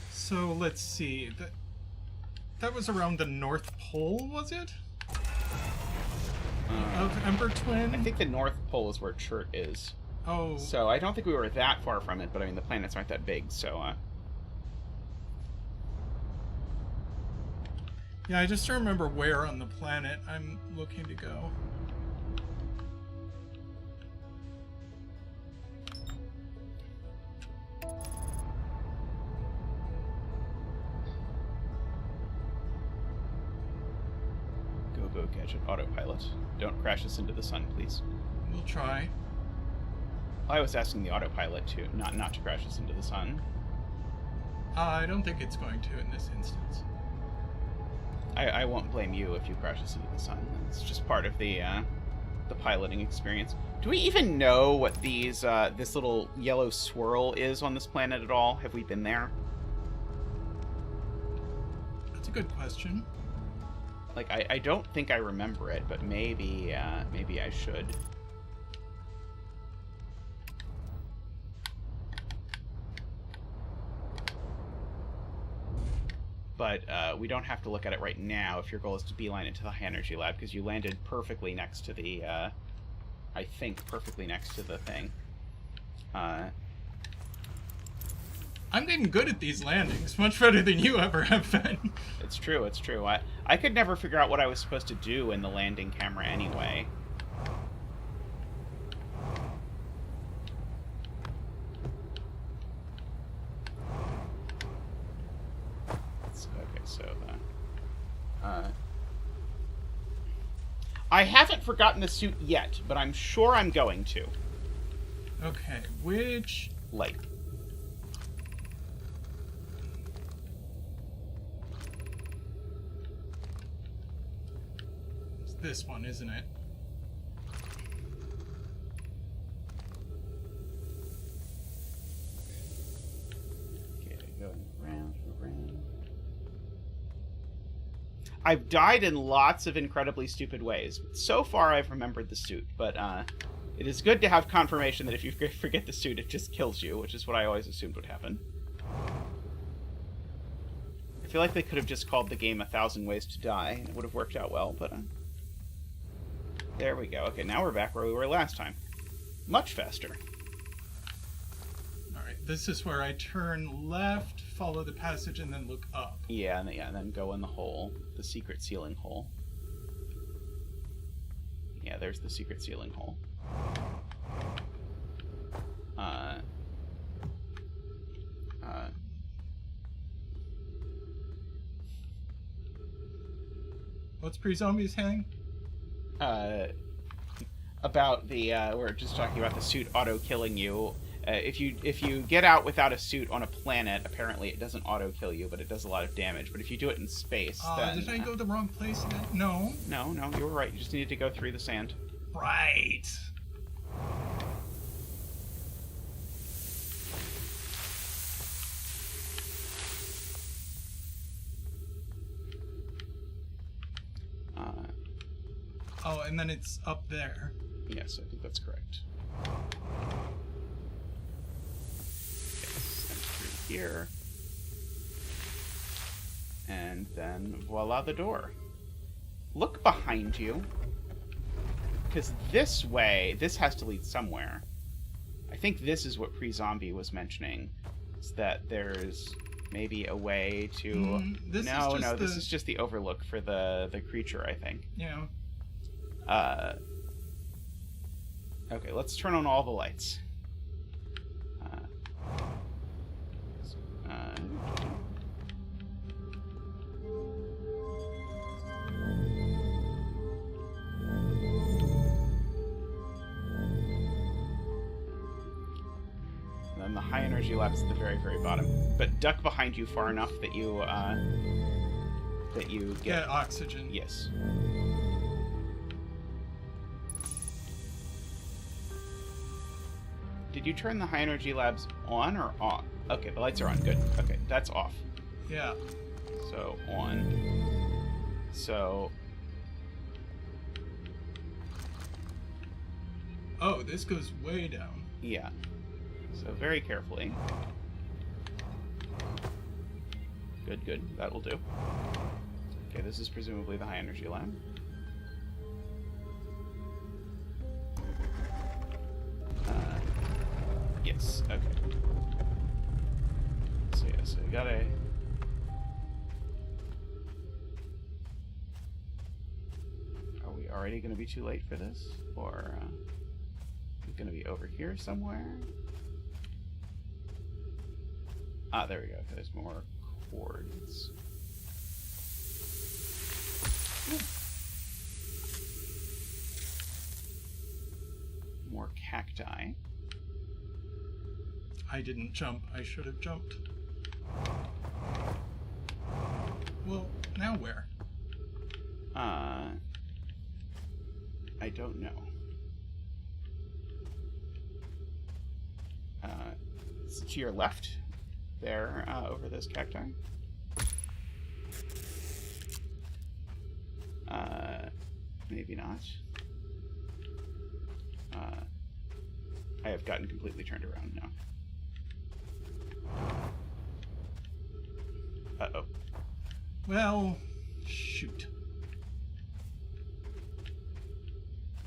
So let's see. That was around the North Pole, was it? Of Ember Twin? I think the North Pole is where Chert is. Oh. So I don't think we were that far from it, but I mean, the planets aren't that big, so... Yeah, I just don't remember where on the planet I'm looking to go. Go, Gadget, autopilot. Don't crash us into the sun, please. We'll try. I was asking the autopilot to not to crash us into the sun. I don't think it's going to in this instance. I won't blame you if you crash us into the sun. It's just part of the the piloting experience. Do we even know what these this little yellow swirl is on this planet at all? Have we been there? That's a good question. Like, I don't think I remember it, but maybe I should. But we don't have to look at it right now if your goal is to beeline it to the high energy lab, because you landed perfectly next to the, I think, perfectly next to the thing. I'm getting good at these landings, much better than you ever have been. It's true, it's true. I could never figure out what I was supposed to do in the landing camera anyway. Okay, so I haven't forgotten the suit yet, but I'm sure I'm going to. Okay, which... Like... It's this one, isn't it? Okay, going around. I've died in lots of incredibly stupid ways. So far, I've remembered the suit, but it is good to have confirmation that if you forget the suit, it just kills you, which is what I always assumed would happen. I feel like they could have just called the game 1,000 Ways to Die, and it would have worked out well, but... there we go. Okay, now we're back where we were last time. Much faster. Alright, this is where I turn left, follow the passage, and then look up. Yeah, and then go in the hole. The secret ceiling hole. Yeah, there's the secret ceiling hole. What's pre-zombie saying? About the we're just talking about the suit auto-killing you. If you get out without a suit on a planet, apparently it doesn't auto-kill you, but it does a lot of damage. But if you do it in space, then... Did I go the wrong place again? No. No, you were right. You just needed to go through the sand. Right. Oh, and then it's up there. Yes, I think that's correct. Yes, and through here. And then, voila, the door. Look behind you. Because this way, this has to lead somewhere. I think this is what Pre-Zombie was mentioning. Is that there's maybe a way to... this is just the overlook for the creature, I think. Yeah. Okay, let's turn on all the lights. And then the high energy lab's at the very, very bottom. But duck behind you far enough that you get oxygen. Yes. Did you turn the high energy labs on or off? Okay, the lights are on. Good. Okay, that's off. Yeah. So, on. So... oh, this goes way down. Yeah. So, very carefully. Good. That will do. Okay, this is presumably the high energy lab. Yes, okay. So you gotta... are we already gonna be too late for this? Or, is it gonna be over here somewhere? Ah, there we go. There's more cords. More cacti. I didn't jump. I should have jumped. Well, now where? I don't know. It's to your left, there, over those cacti. Maybe not. I have gotten completely turned around now. Uh-oh. Well, shoot.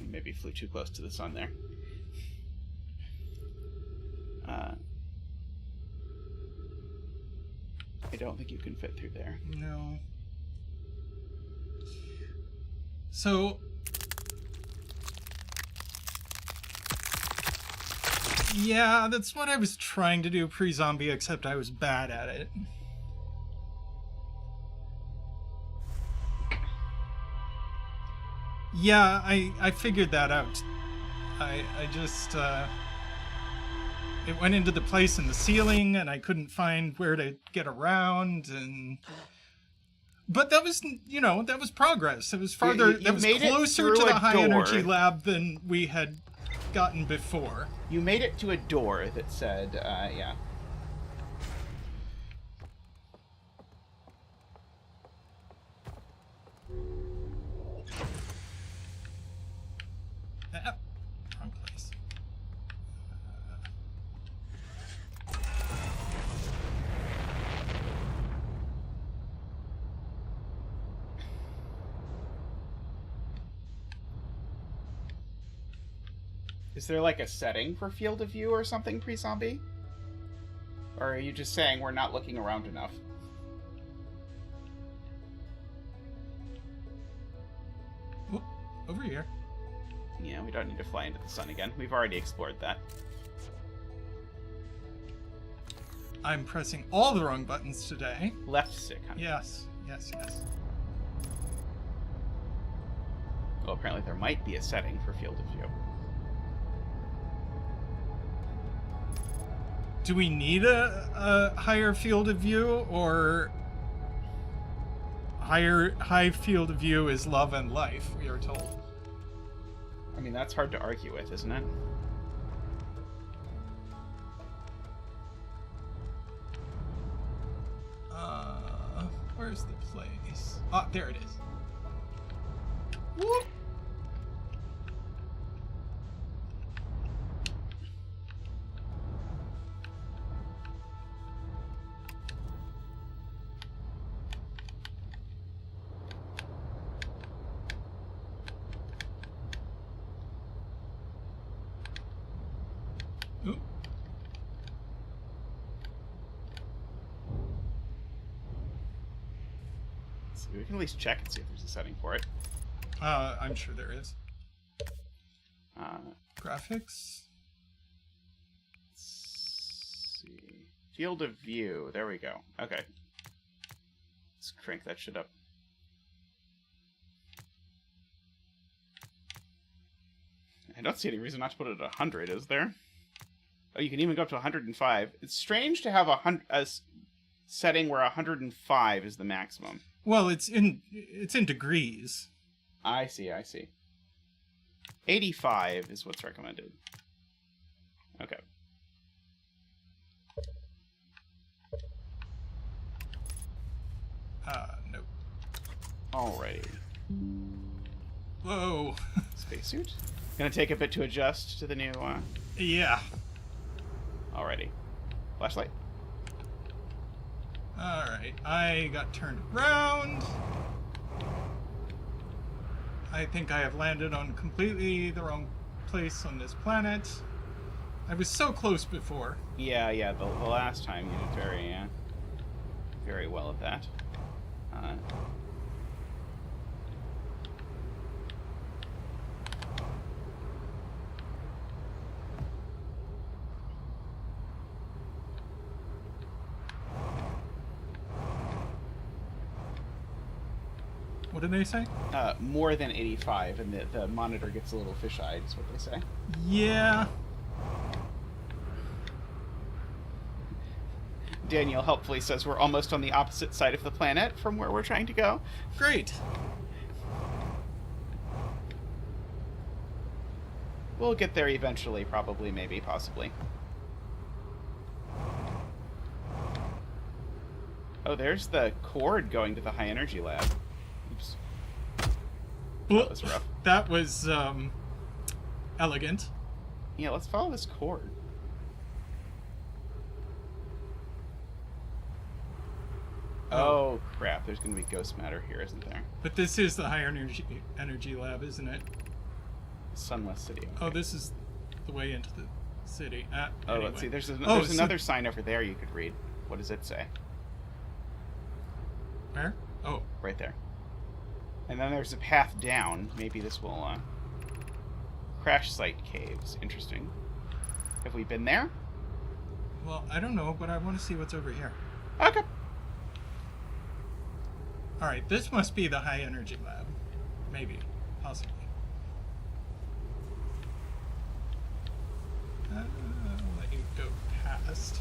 Maybe flew too close to the sun there. I don't think you can fit through there. No. So... yeah, that's what I was trying to do pre-zombie, except I was bad at it. Yeah, I figured that out. I just, it went into the place in the ceiling, and I couldn't find where to get around, and... but that was, you know, that was progress. It was farther, that was closer to the high-energy lab than we had gotten before. You made it to a door that said, yeah. Wrong place. Is there like a setting for field of view or something pre-zombie? Or are you just saying we're not looking around enough? Oop, over here. Yeah, we don't need to fly into the sun again. We've already explored that. I'm pressing all the wrong buttons today. Left stick, huh? Yes, yes, yes. Well, apparently there might be a setting for field of view. Do we need a higher field of view, or high field of view is love and life, we are told? I mean, that's hard to argue with, isn't it? Where's the place? Ah, there it is. Whoop! Oop. So we can at least check and see if there's a setting for it. I'm sure there is. Graphics. Let's see. Field of view. There we go. Okay. Let's crank that shit up. I don't see any reason not to put it at 100, is there? Oh, you can even go up to 105. It's strange to have a setting where 105 is the maximum. Well, it's in degrees. I see, I see. 85 is what's recommended. Okay. Nope. Alrighty. Whoa. Spacesuit. Gonna take a bit to adjust to the new, Yeah. Alrighty. Flashlight. Alright, I got turned around. I think I have landed on completely the wrong place on this planet. I was so close before. Yeah, the last time you did very well at that. What did they say? More than 85, and the monitor gets a little fish-eyed, is what they say. Yeah. Daniel helpfully says we're almost on the opposite side of the planet from where we're trying to go. Great. We'll get there eventually, probably, maybe, possibly. Oh, there's the cord going to the high energy lab. Oops. Well, that was rough. That was elegant. Yeah, let's follow this cord. Oh crap! There's gonna be ghost matter here, isn't there? But this is the high energy lab, isn't it? Sunless City. Okay. Oh, this is the way into the city. Oh, anyway. let's see. There's another sign over there you could read. What does it say? Where? Oh, right there. And then there's a path down. Maybe this will crash site caves. Interesting. Have we been there? Well, I don't know, but I want to see what's over here. Okay. All right, this must be the high energy lab. Maybe, possibly. I'll let you go past.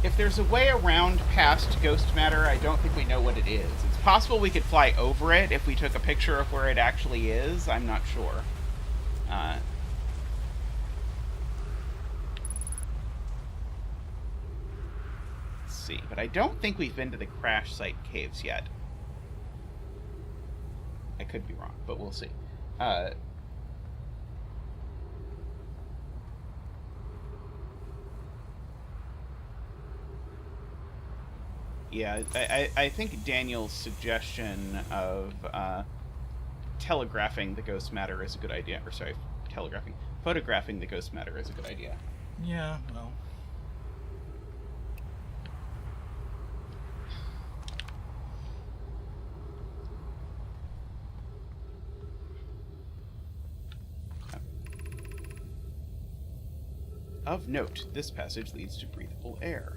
If there's a way around past ghost matter, I don't think we know what it is. It's possible we could fly over it if we took a picture of where it actually is. I'm not sure. Let's see. But I don't think we've been to the crash site caves yet. I could be wrong, but we'll see. Yeah, I think Daniel's suggestion of telegraphing the ghost matter is a good idea. Or sorry, photographing the ghost matter is a good idea. Yeah, well. Of note, this passage leads to breathable air.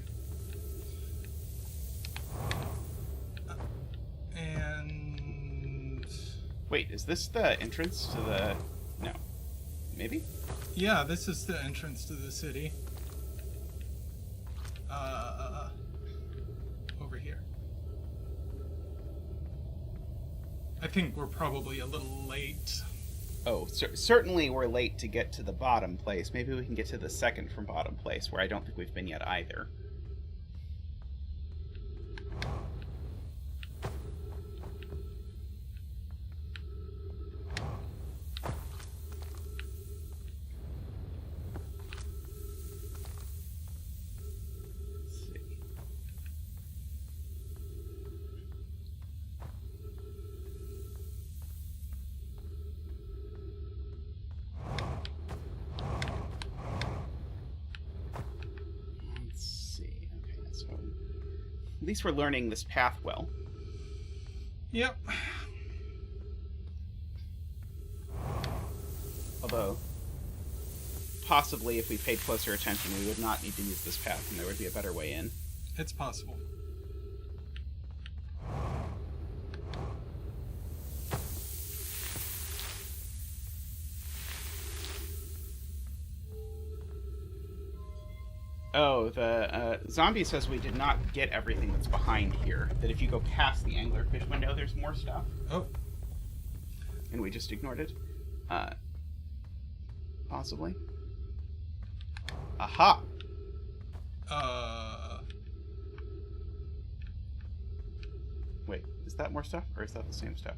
And... Wait, is this the entrance to the... No. Maybe? Yeah, this is the entrance to the city. Over here. I think we're probably a little late. Oh, certainly we're late to get to the bottom place. Maybe we can get to the second from bottom place, where I don't think we've been yet either. At least we're learning this path well. Yep. Although, possibly if we paid closer attention, we would not need to use this path and there would be a better way in. It's possible. Oh, the zombie says we did not get everything that's behind here. That if you go past the anglerfish window, there's more stuff. Oh. And we just ignored it. Possibly. Aha! Wait, is that more stuff? Or is that the same stuff?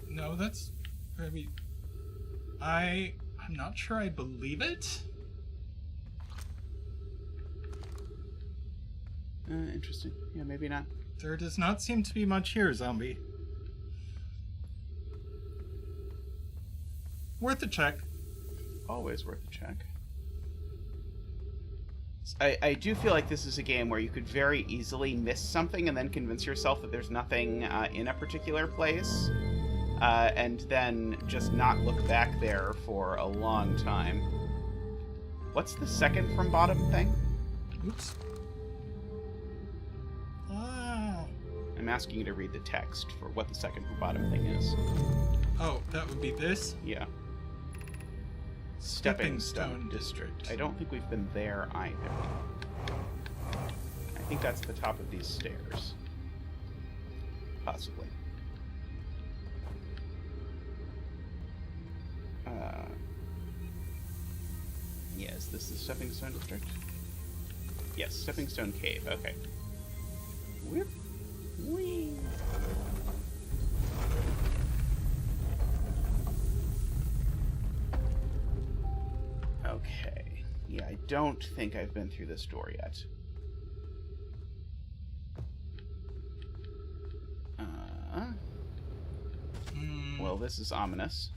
No, that's... I'm not sure I believe it. Interesting. Yeah, maybe not. There does not seem to be much here, zombie. Worth a check. Always worth a check. I do feel like this is a game where you could very easily miss something and then convince yourself that there's nothing in a particular place. And then just not look back there for a long time. What's the second from bottom thing? Oops. I'm asking you to read the text for what the second from bottom thing is. Oh, that would be this? Yeah. Stepping Stone District. I don't think we've been there either. I think that's the top of these stairs. Possibly. this the Stepping Stone District? Yes, Stepping Stone Cave. Okay. Whip. Whee. Okay. Yeah, I don't think I've been through this door yet. Well, this is ominous.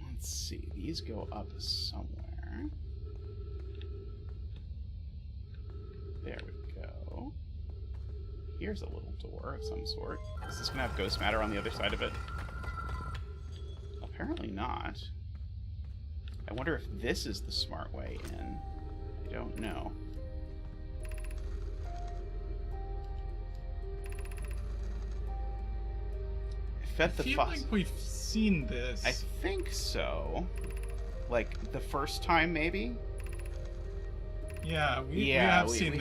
Let's see. These go up somewhere. There we go. Here's a little door of some sort. Is this going to have ghost matter on the other side of it? Apparently not. I wonder if this is the smart way in. I don't know. I feel like we've seen this. I think so. Like the first time, maybe? Yeah, we have seen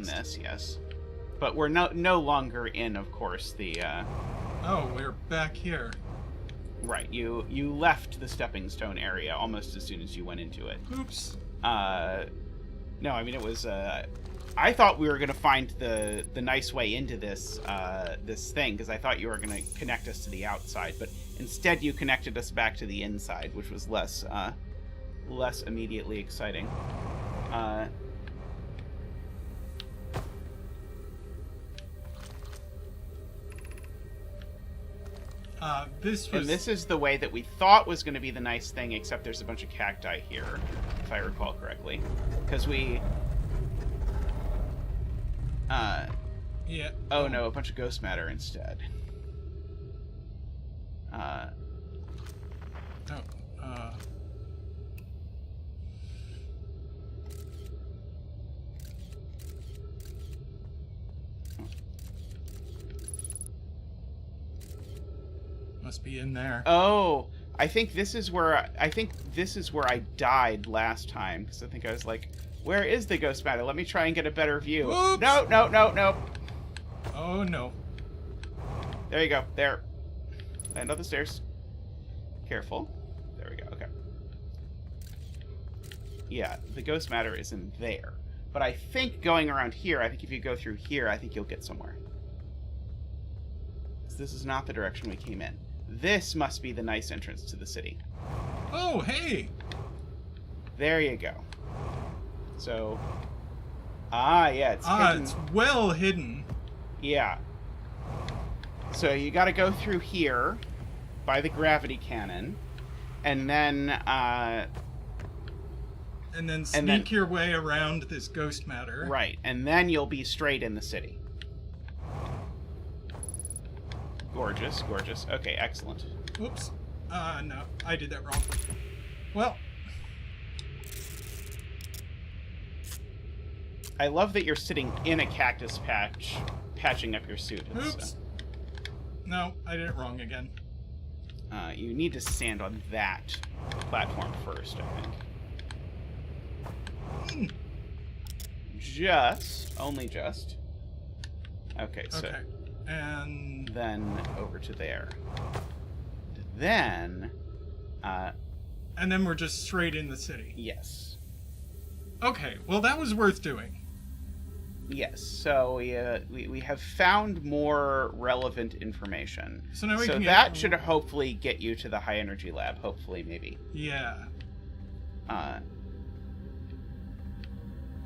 this, yes. But we're no longer in, of course, the... Oh, we're back here. Right, you left the stepping stone area almost as soon as you went into it. Oops. No, I mean, it was, I thought we were going to find the nice way into this, this thing, because I thought you were going to connect us to the outside, but instead you connected us back to the inside, which was less immediately exciting. This is the way that we thought was going to be the nice thing, except there's a bunch of cacti here, if I recall correctly. Because we... yeah. Oh no, a bunch of ghost matter instead. Must be in there. Oh, I think this is where I died last time, because I think I was like, where is the ghost matter? Let me try and get a better view. Oops. No. Oh no. There you go. There. Land on the stairs. Careful. There we go. Okay. Yeah, the ghost matter is in there. But I think going around here, I think if you go through here, I think you'll get somewhere. This is not the direction we came in. This must be the nice entrance to the city. Oh, hey! There you go. So... yeah, it's hidden. It's well hidden. Yeah. So you gotta go through here, by the gravity cannon, and then, And then sneak your way around this ghost matter. Right, and then you'll be straight in the city. Gorgeous, gorgeous. Okay, excellent. Oops. No, I did that wrong. Well. I love that you're sitting in a cactus patch, patching up your suit. Oops. No, I did it wrong again. You need to stand on that platform first, I think. Only just. Okay, so... Okay. And then over to there. Then... and then we're just straight in the city. Yes. Okay, well that was worth doing. Yes, so we have found more relevant information. So now we can that should hopefully get you to the high energy lab, hopefully, maybe. Yeah.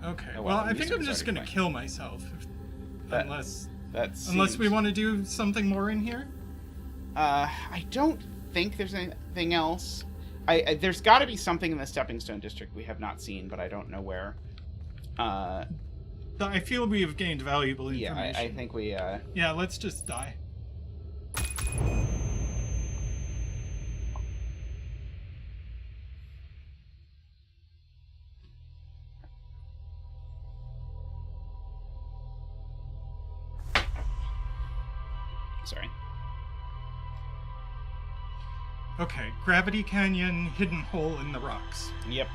Okay, oh, well I think I'm just going to kill myself. Unless we want to do something more in here? I don't think there's anything else. There's got to be something in the Stepping Stone District we have not seen, but I don't know where. I feel we have gained valuable information. Yeah, I think we... Yeah, let's just die. Sorry. Okay, Gravity Canyon, hidden hole in the rocks. Yep.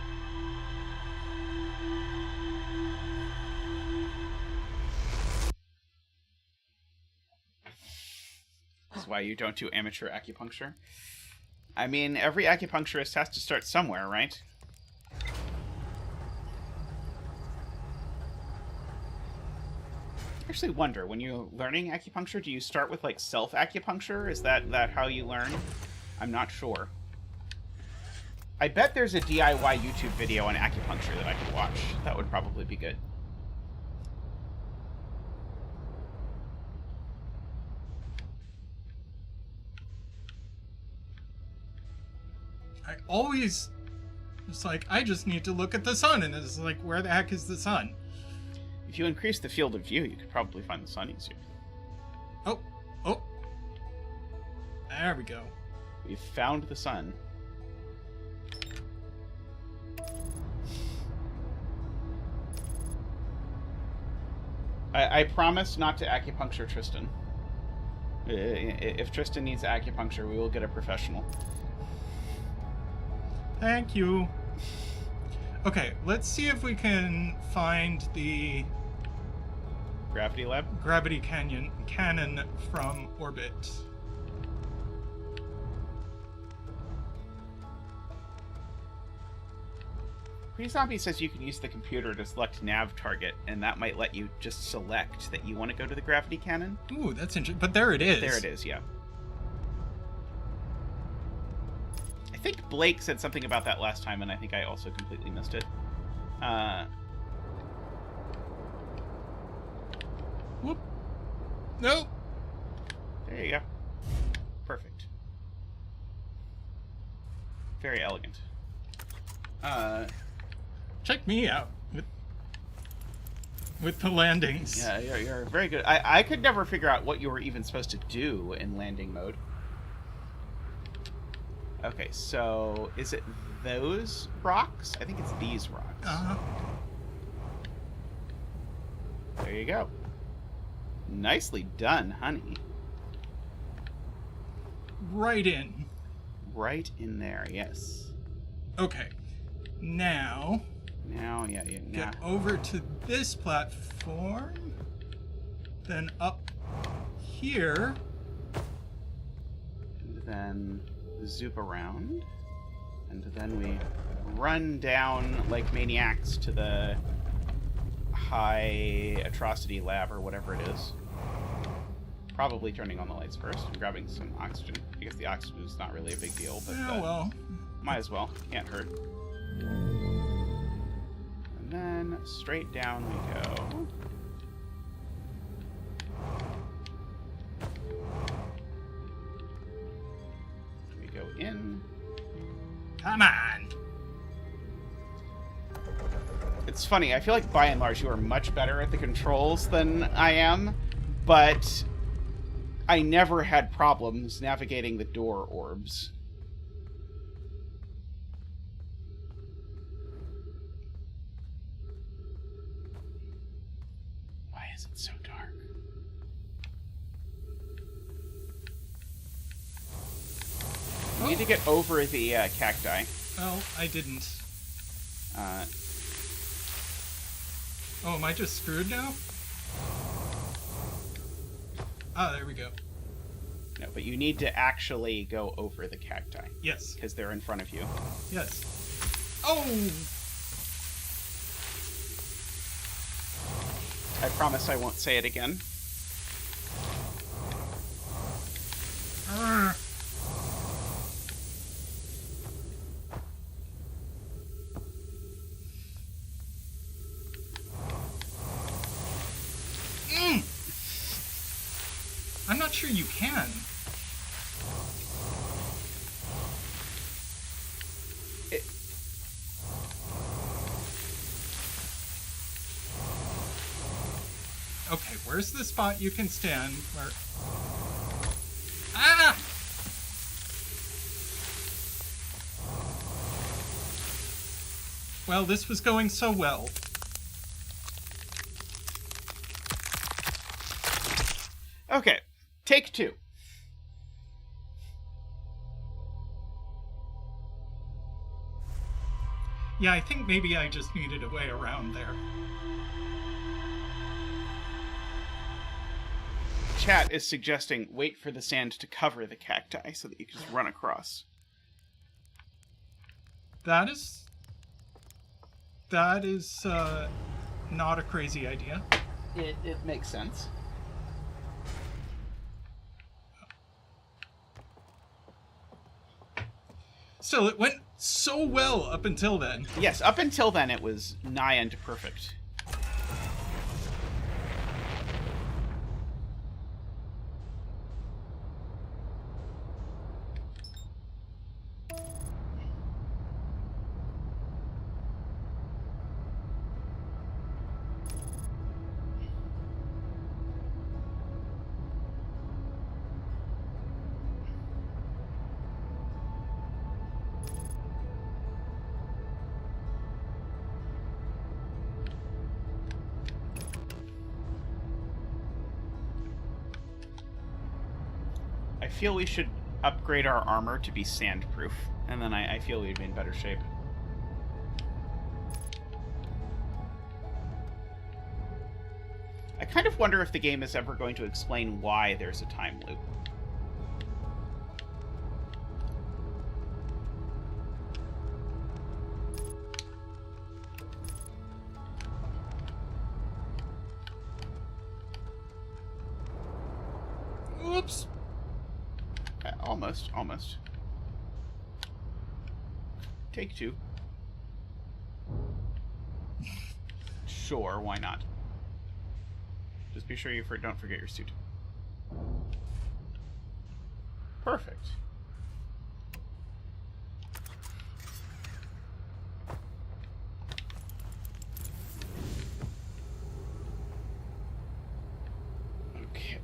why you don't do amateur acupuncture. I mean, every acupuncturist has to start somewhere, right? I actually wonder, when you're learning acupuncture, do you start with, like, self-acupuncture? Is that how you learn? I'm not sure. I bet there's a DIY YouTube video on acupuncture that I could watch. That would probably be good. It's like, I just need to look at the sun, and it's like, where the heck is the sun? If you increase the field of view, you could probably find the sun easier. Oh. There we go. We've found the sun. I promise not to acupuncture Tristan. If Tristan needs acupuncture, we will get a professional. Thank you. Okay, let's see if we can find the Gravity lab? gravity cannon from orbit. Pre-Zombie says you can use the computer to select nav target, and that might let you just select that you want to go to the gravity cannon. Ooh, that's interesting. But there it is. There it is, yeah. I think Blake said something about that last time, and I think I also completely missed it. Whoop. Nope. There you go. Perfect. Very elegant. Check me out with the landings. Yeah, you're very good. I could never figure out what you were even supposed to do in landing mode. Okay, so is it those rocks? I think it's these rocks. Uh-huh. There you go. Nicely done, honey. Right in. Right in there, yes. Okay. Now yeah. get over to this platform. Then up here. And then zoop around. And then we run down like maniacs to the high atrocity lab or whatever it is. Probably turning on the lights first and grabbing some oxygen. I guess the oxygen is not really a big deal, but well. Might as well. Can't hurt. And then straight down we go. We go in. Come on. It's funny, I feel like by and large you are much better at the controls than I am, but I never had problems navigating the door orbs. Why is it so dark? You need to get over the cacti. Well, I didn't. Oh, am I just screwed now? Ah, there we go. No, but you need to actually go over the cacti. Yes. Because they're in front of you. Yes. Oh! I promise I won't say it again. Arrgh. I'm not sure you can. Okay, where's the spot you can stand where... Ah! Well, this was going so well. Okay, take two. Yeah, I think maybe I just needed a way around there. chat is suggesting wait for the sand to cover the cacti so that you can just run across. That is not a crazy idea. It makes sense. Still, it went so well up until then. Yes, up until then it was nigh unto perfect. I feel we should upgrade our armor to be sandproof, and then I feel we'd be in better shape. I kind of wonder if the game is ever going to explain why there's a time loop. Oops. Almost. Take two. Sure, why not? Just be sure you don't forget your suit. Perfect. Okay.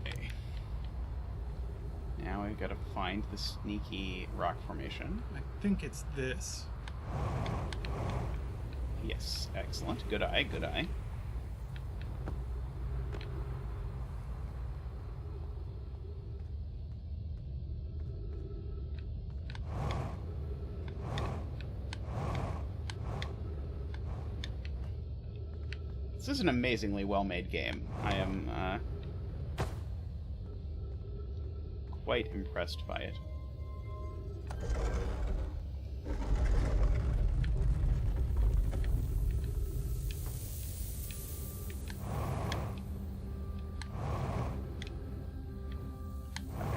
Now we've got to find the sneaky rock formation. I think it's this. Yes, excellent. Good eye, good eye. This is an amazingly well-made game. I am quite impressed by it.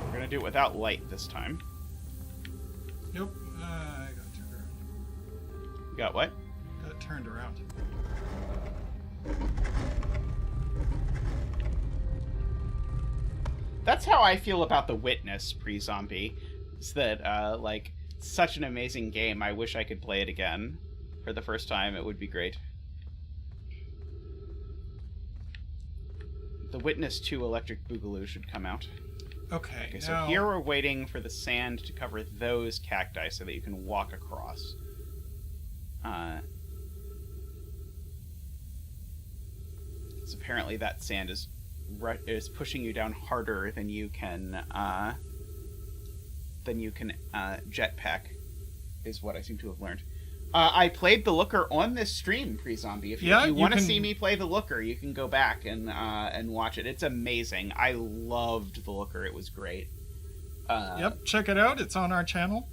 We're gonna do it without light this time. Nope. I got turned around. You got what? Got turned around. That's how I feel about The Witness pre-zombie. It's that, like, such an amazing game. I wish I could play it again for the first time. It would be great. The Witness 2 Electric Boogaloo should come out. Okay, So now... here we're waiting for the sand to cover those cacti so that you can walk across. So apparently that sand is pushing you down harder than you can jetpack, is what I seem to have learned. I played the Looker on this stream pre-zombie. If you want to see me play the Looker, you can go back and watch it. It's amazing. I loved the Looker. It was great. Yep, check it out. It's on our channel.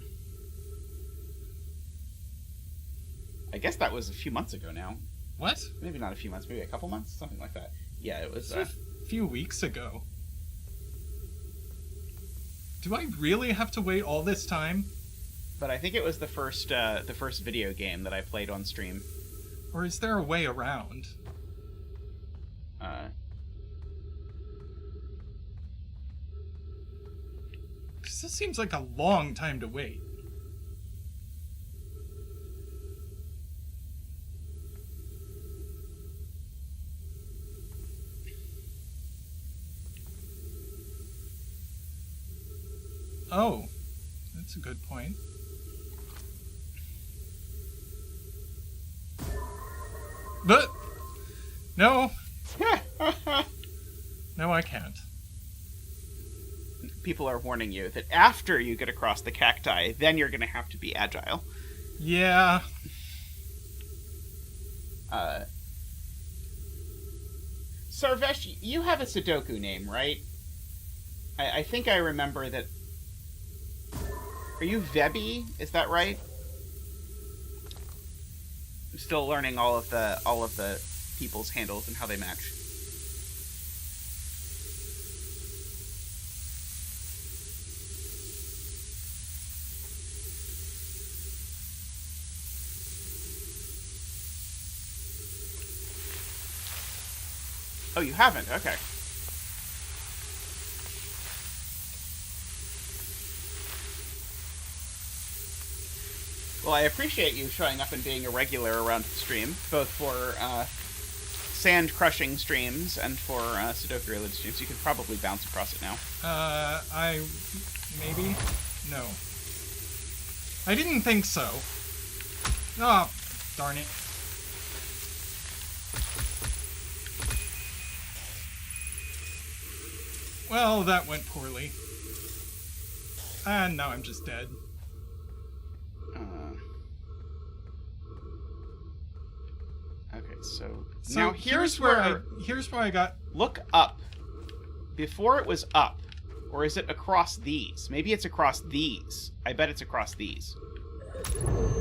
I guess that was a few months ago now. What? Maybe not a few months. Maybe a couple months, something like that. Yeah, it was. A few weeks ago. Do I really have to wait all this time? But I think it was the first video game that I played on stream. Or is there a way around? Because this seems like a long time to wait. Oh, that's a good point. But no. No, I can't. People are warning you that after you get across the cacti, then you're going to have to be agile. Yeah. Sarvesh, you have a Sudoku name, right? I think I remember that... Are you Vebi? Is that right? I'm still learning all of the people's handles and how they match. Oh, you haven't? Okay. Well, I appreciate you showing up and being a regular around the stream, both for sand-crushing streams and for Sudoku-related streams. You can probably bounce across it now. Maybe? No. I didn't think so. Oh, darn it. Well, that went poorly. And now I'm just dead. Okay, so now here's where I got... Look up. Before it was up. Or is it across these? Maybe it's across these. I bet it's across these.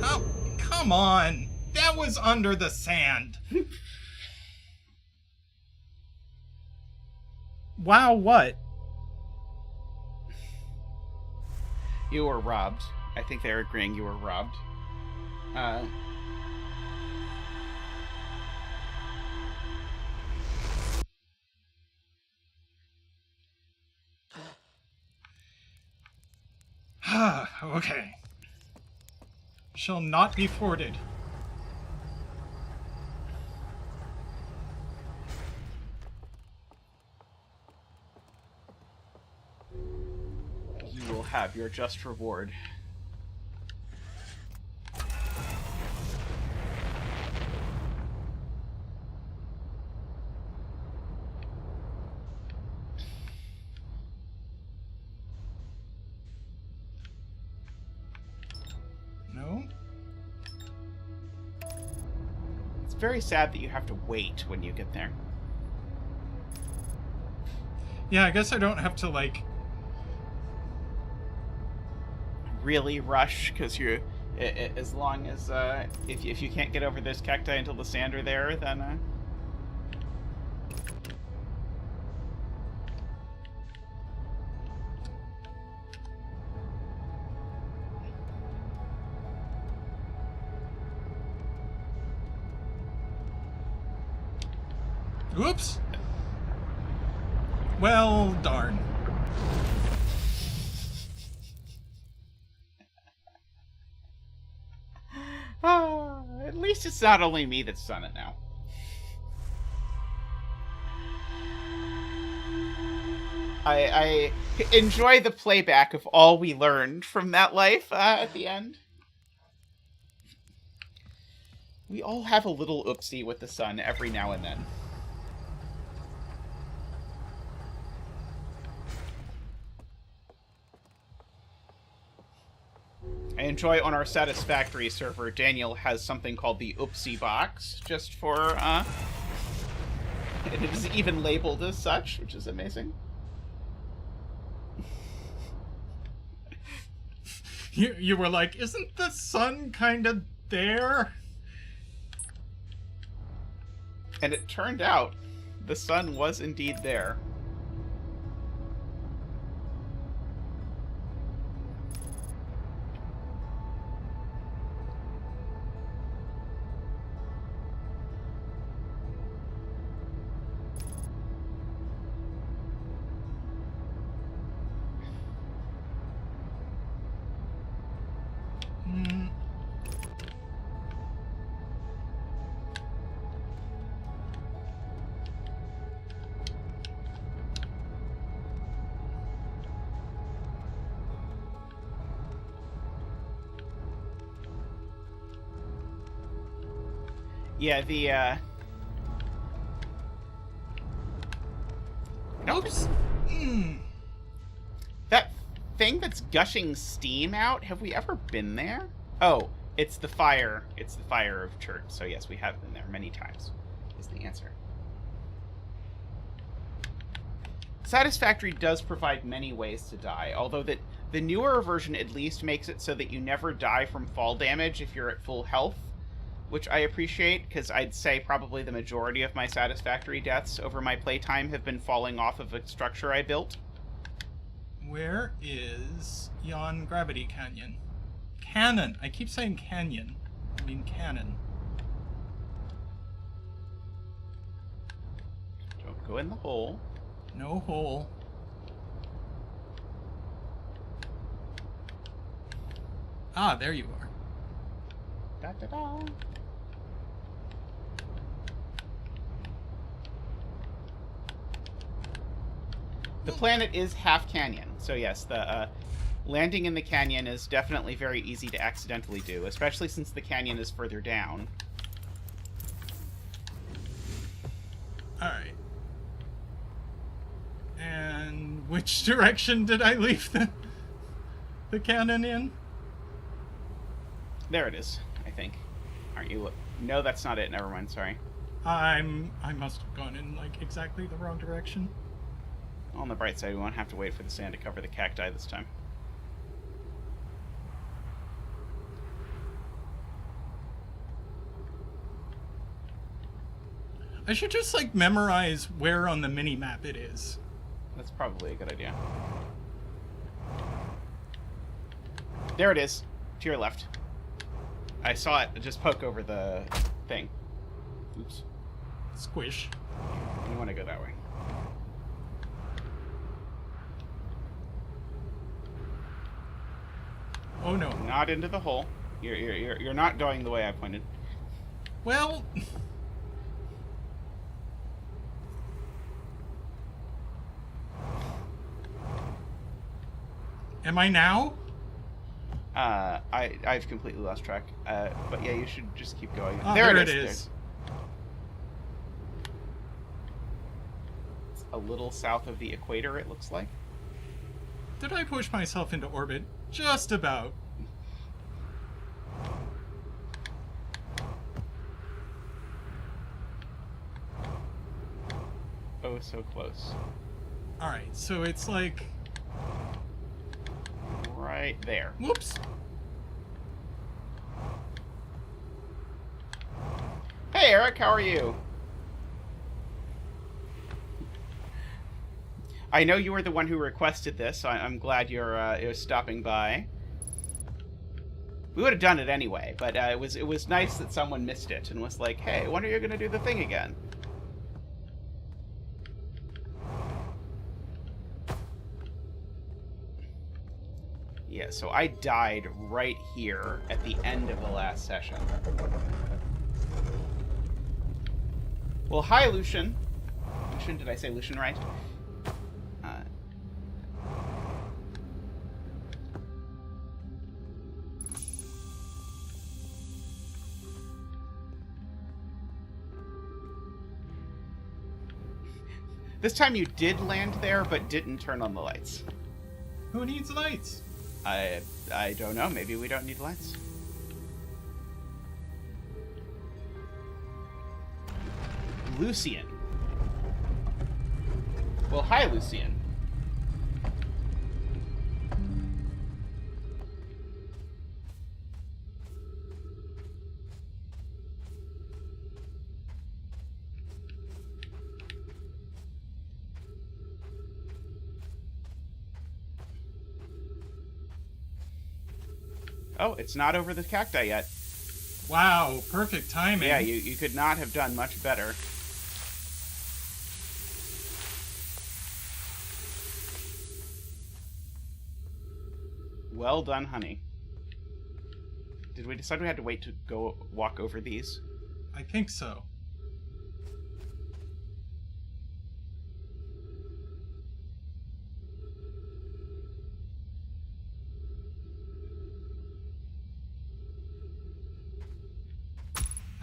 Oh, come on. That was under the sand. Wow, what? You were robbed. I think they're agreeing you were robbed. Okay. Shall not be thwarted. You will have your just reward. No? It's very sad that you have to wait when you get there. Yeah, I guess I don't have to, like... really rush, because you're... as long as, if you can't get over this cacti until the sand are there, then, Oops! Well, darn. At least it's not only me that's done it now. I enjoy the playback of all we learned from that life at the end. We all have a little oopsie with the sun every now and then. I enjoy on our Satisfactory server, Daniel has something called the Oopsie Box, just for, it is even labeled as such, which is amazing. You were like, isn't the sun kind of there? And it turned out the sun was indeed there. Yeah, Oops. That thing that's gushing steam out, have we ever been there? Oh, it's the fire. It's the fire of church. So yes, we have been there many times, is the answer. Satisfactory does provide many ways to die, although the newer version at least makes it so that you never die from fall damage if you're at full health, which I appreciate, because I'd say probably the majority of my Satisfactory deaths over my playtime have been falling off of a structure I built. Where is yon gravity canyon? Cannon. I keep saying canyon. I mean cannon. Don't go in the hole. No hole. Ah, there you are. Da da da. The planet is half canyon, so yes, the landing in the canyon is definitely very easy to accidentally do, especially since the canyon is further down. Alright. And which direction did I leave the cannon in? There it is, I think. Aren't you? No, that's not it. Never mind, sorry. I must have gone in, like, exactly the wrong direction. On the bright side, we won't have to wait for the sand to cover the cacti this time. I should just, like, memorize where on the mini-map it is. That's probably a good idea. There it is, to your left. I saw it just poke over the thing. Oops. Squish. You want to go that way. Oh no. Not into the hole. You're not going the way I pointed. Well... Am I now? I've completely lost track. But yeah, you should just keep going. Oh, there it is. It's a little south of the equator, it looks like. Did I push myself into orbit? Just about. Oh, so close. Alright, so it's like... Right there. Whoops. Hey, Eric, how are you? I know you were the one who requested this, so I'm glad you're stopping by. We would have done it anyway, but it was nice that someone missed it and was like, "Hey, when are you going to do the thing again?" Yeah, so I died right here at the end of the last session. Well, hi, Lucian. Lucian, did I say Lucian right? This time you did land there, but didn't turn on the lights. Who needs lights? I don't know. Maybe we don't need lights. Lucian. Well, hi, Lucian. Oh, it's not over the cacti yet. Wow, perfect timing. Yeah, you could not have done much better. Well done, honey. Did we decide we had to wait to go walk over these? I think so.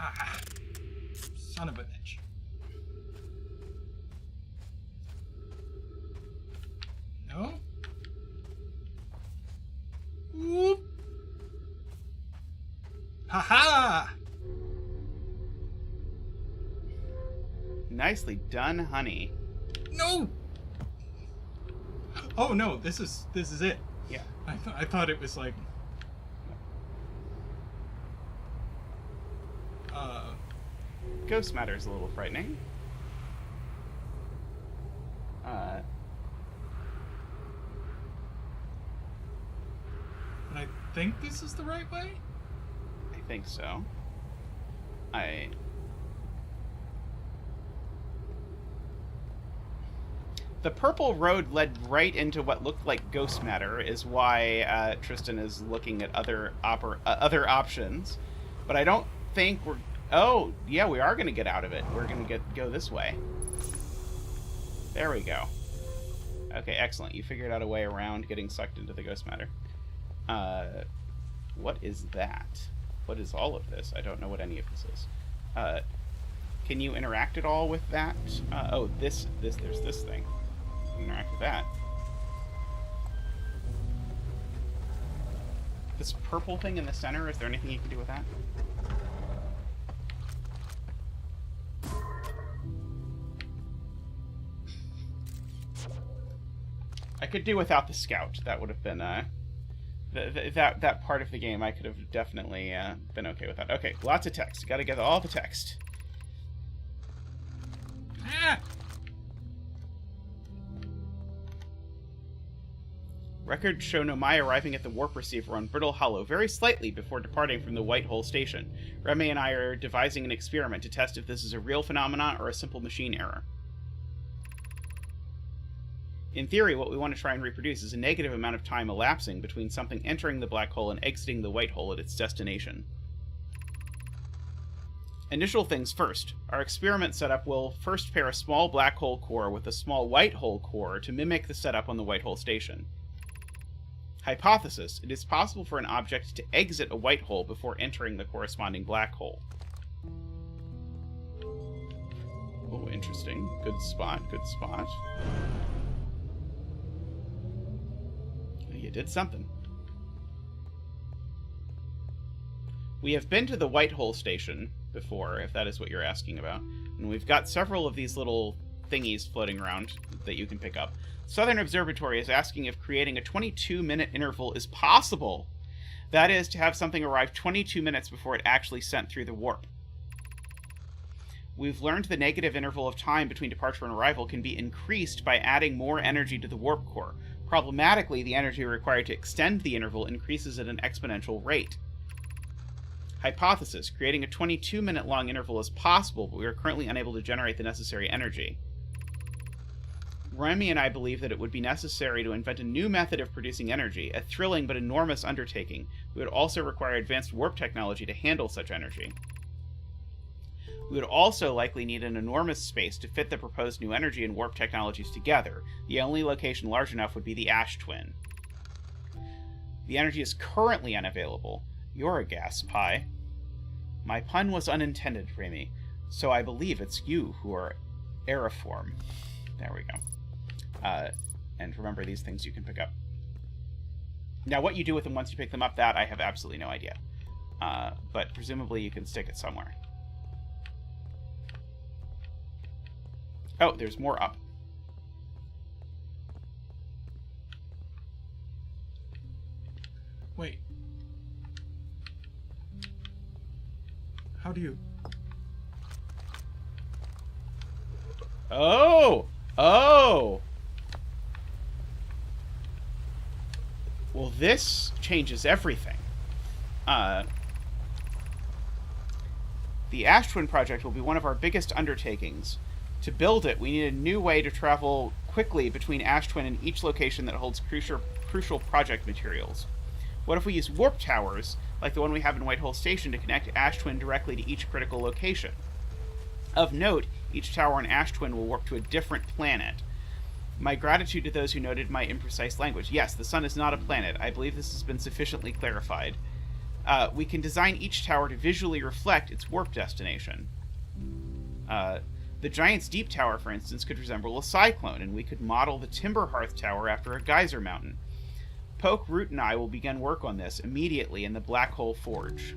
Ah, son of a bitch. No? Whoop. Ha-ha! Nicely done, honey. No! Oh no, this is it. Yeah. I thought it was like. Ghost matter is a little frightening. But I think this is the right way? I think so. The purple road led right into what looked like ghost matter, is why Tristan is looking at other options. But I don't think we're... Oh, yeah, we are going to get out of it. We're going to go this way. There we go. Okay, excellent. You figured out a way around getting sucked into the ghost matter. What is that? What is all of this? I don't know what any of this is. Can you interact at all with that? Oh, there's this thing. Interact with that. This purple thing in the center, is there anything you can do with that? I could do without the scout. That would have been that part of the game I could have definitely been okay with that. Okay, lots of text. Gotta get all the text. Ah! Records show Nomai arriving at the warp receiver on Brittle Hollow very slightly before departing from the Whitehole station. Remy and I are devising an experiment to test if this is a real phenomenon or a simple machine error. In theory, what we want to try and reproduce is a negative amount of time elapsing between something entering the black hole and exiting the white hole at its destination. Initial things first. Our experiment setup will first pair a small black hole core with a small white hole core to mimic the setup on the White Hole station. Hypothesis: it is possible for an object to exit a white hole before entering the corresponding black hole. Oh, interesting. Good spot, good spot. You did something. We have been to the White Hole station before, if that is what you're asking about. And we've got several of these little thingies floating around that you can pick up. Southern Observatory is asking if creating a 22-minute interval is possible. That is, to have something arrive 22 minutes before it actually sent through the warp. We've learned the negative interval of time between departure and arrival can be increased by adding more energy to the warp core. Problematically, the energy required to extend the interval increases at an exponential rate. Hypothesis: creating a 22-minute long interval is possible, but we are currently unable to generate the necessary energy. Remy and I believe that it would be necessary to invent a new method of producing energy, a thrilling but enormous undertaking. We would also require advanced warp technology to handle such energy. We would also likely need an enormous space to fit the proposed new energy and warp technologies together. The only location large enough would be the Ash Twin. The energy is currently unavailable. You're a gas pie. My pun was unintended, Remy, so I believe it's you who are aeriform. There we go. And remember, these things you can pick up. Now, what you do with them once you pick them up, that I have absolutely no idea. But presumably you can stick it somewhere. Oh, there's more up. Wait. How do you... Oh! Oh! Well, this changes everything. The Ash Twin project will be one of our biggest undertakings. To build it, we need a new way to travel quickly between Ash Twin and each location that holds crucial project materials. What if we use warp towers, like the one we have in White Hole Station, to connect Ash Twin directly to each critical location? Of note, each tower on Ash Twin will warp to a different planet. My gratitude to those who noted my imprecise language. Yes, the sun is not a planet. I believe this has been sufficiently clarified. We can design each tower to visually reflect its warp destination. The Giant's Deep Tower, for instance, could resemble a cyclone, and we could model the Timber Hearth Tower after a geyser mountain. Poke, Root, and I will begin work on this immediately in the Black Hole Forge.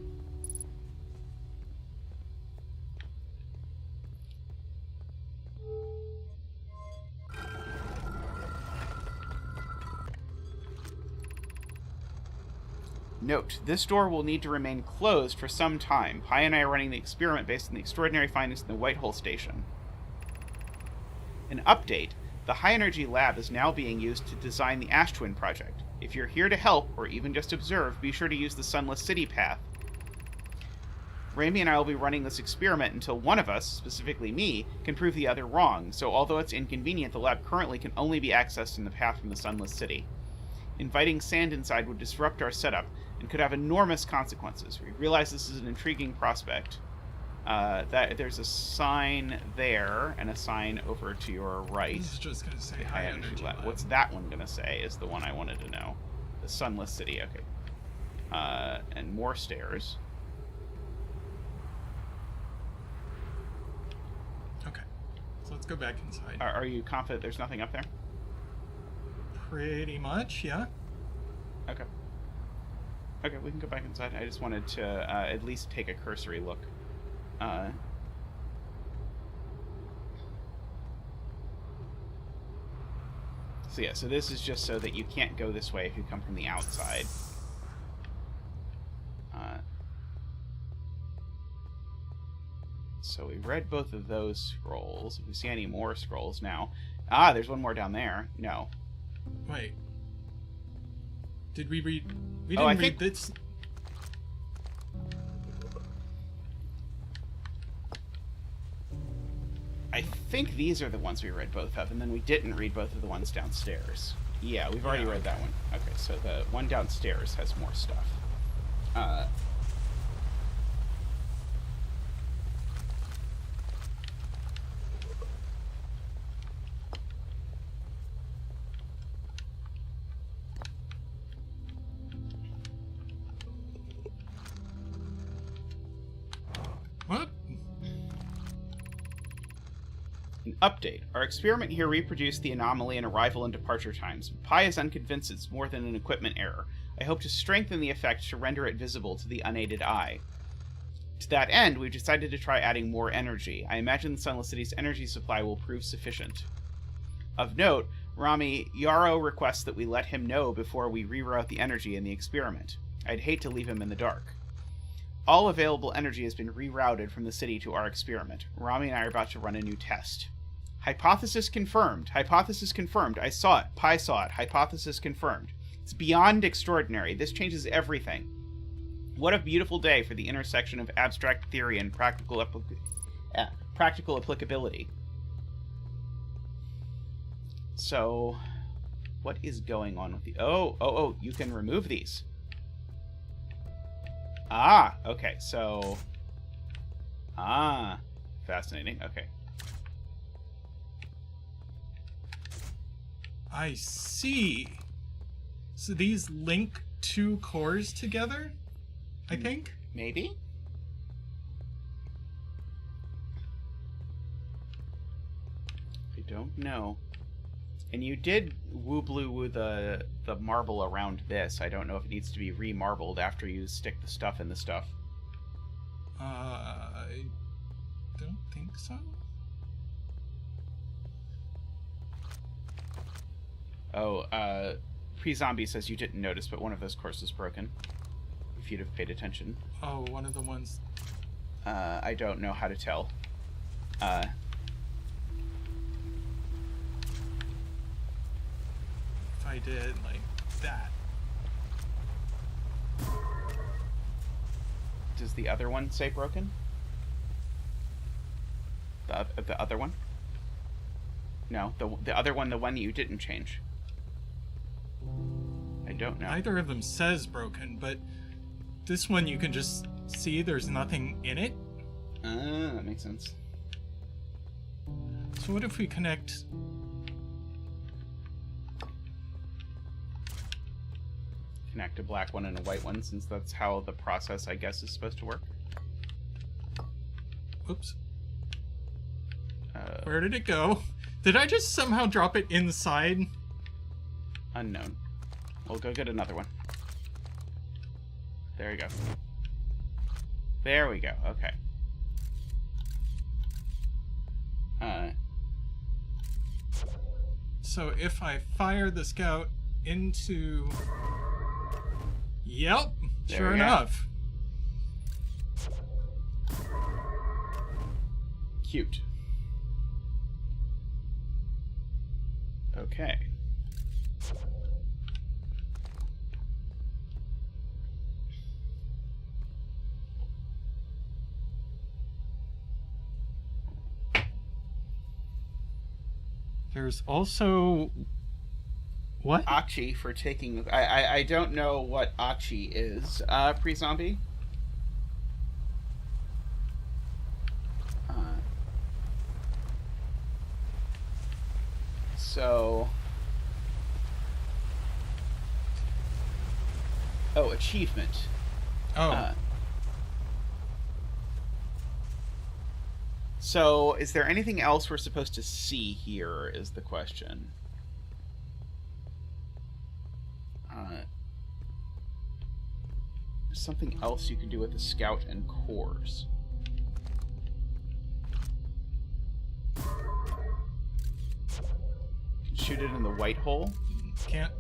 Note, this door will need to remain closed for some time. Pi and I are running the experiment based on the extraordinary findings in the Whitehall station. An update. The high-energy lab is now being used to design the Ash Twin project. If you're here to help, or even just observe, be sure to use the Sunless City path. Raimi and I will be running this experiment until one of us, specifically me, can prove the other wrong, so although it's inconvenient, the lab currently can only be accessed in the path from the Sunless City. Inviting sand inside would disrupt our setup and could have enormous consequences. We realize this is an intriguing prospect. That there's a sign there and a sign over to your right. This is just going to say high energy lab. What's that one going to say is the one I wanted to know. The Sunless City, okay. And more stairs. Okay, so let's go back inside. Are you confident there's nothing up there? Pretty much, yeah. Okay. Okay, we can go back inside. I just wanted to at least take a cursory look. So yeah, so this is just so that you can't go this way if you come from the outside. So we read both of those scrolls. If we see any more scrolls now. Ah, there's one more down there. No. Wait. Did we read... We didn't read this... I think these are the ones we read both of, and then we didn't read both of the ones downstairs. Yeah, we've already read that one. Okay, so the one downstairs has more stuff. What? An update. Our experiment here reproduced the anomaly in arrival and departure times. Pi is unconvinced it's more than an equipment error. I hope to strengthen the effect to render it visible to the unaided eye. To that end, we've decided to try adding more energy. I imagine the Sunless City's energy supply will prove sufficient. Of note, Rami Yarrow requests that we let him know before we reroute the energy in the experiment. I'd hate to leave him in the dark. All available energy has been rerouted from the city to our experiment. Rami and I are about to run a new test. Hypothesis confirmed. Hypothesis confirmed. I saw it. Pi saw it. Hypothesis confirmed. It's beyond extraordinary. This changes everything. What a beautiful day for the intersection of abstract theory and practical applicability. So, what is going on with the... Oh, you can remove these. Ah, okay, so... Ah, fascinating, okay. I see. So these link two cores together, I think? Maybe? I don't know. And you did woo-blue the marble around this. I don't know if it needs to be re-marbled after you stick the stuff in the stuff. I don't think so. Oh, Pre-Zombie says you didn't notice, but one of those cores is broken. If you'd have paid attention. Oh, one of the ones... I don't know how to tell. If I did, like, that. Does the other one say broken? The other one? No, the other one, the one that you didn't change. I don't know. Neither of them says broken, but this one you can just see there's nothing in it. That makes sense. So what if we connect... Connect a black one and a white one, since that's how the process, I guess, is supposed to work. Oops. Where did it go? Did I just somehow drop it inside? Unknown. We'll go get another one. There you go. There we go. Okay. So if I fire the scout into... Yep. Sure enough. Cute. Okay. There's also... What? Achi for taking... I don't know what Achi is, pre-zombie. So... Oh, achievement. Oh. So, is there anything else we're supposed to see here, is the question. There's something else you can do with the scout and cores. You can shoot it in the white hole. Can't.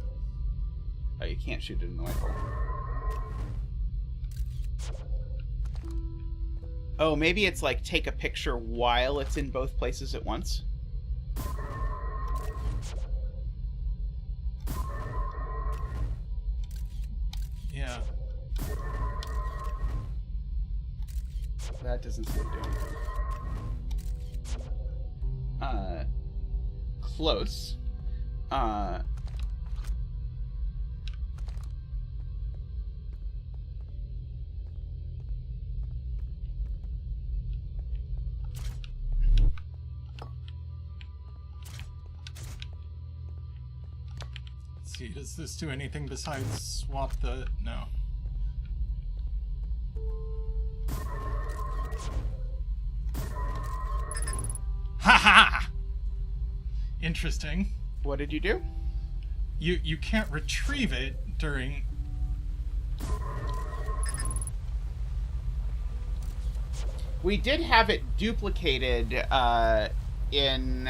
Oh, you can't shoot it in the white hole. Oh, maybe it's like take a picture while it's in both places at once? Yeah. That doesn't seem to do anything. Close. Let's see, does this do anything besides swap the... No. Ha-ha! Interesting. What did you do? You can't retrieve it during... We did have it duplicated in...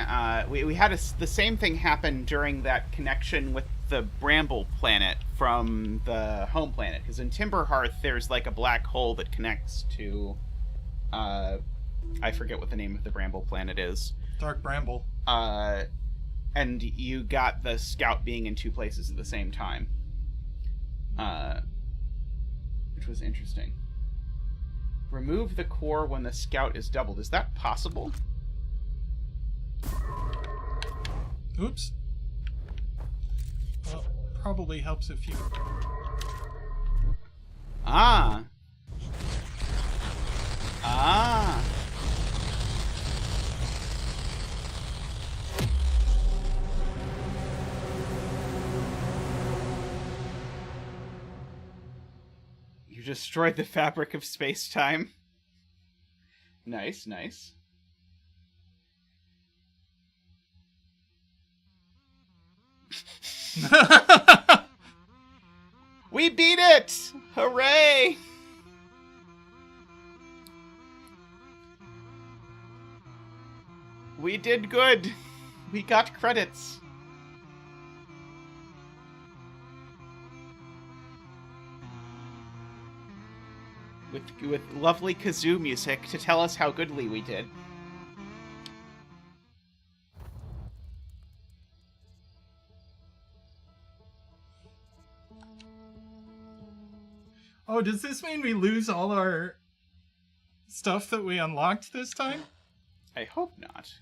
we had the same thing happen during that connection with the Bramble planet from the home planet. Because in Timberhearth, there's like a black hole that connects to... I forget what the name of the Bramble planet is. Dark Bramble. And you got the scout being in two places at the same time. Which was interesting. Remove the core when the scout is doubled. Is that possible? Oops. Well, probably helps if you... Ah. Ah. You destroyed the fabric of space-time. Nice, nice. We beat it! Hooray! We did good. We got credits. With lovely kazoo music to tell us how goodly we did. Oh, does this mean we lose all our stuff that we unlocked this time? I hope not.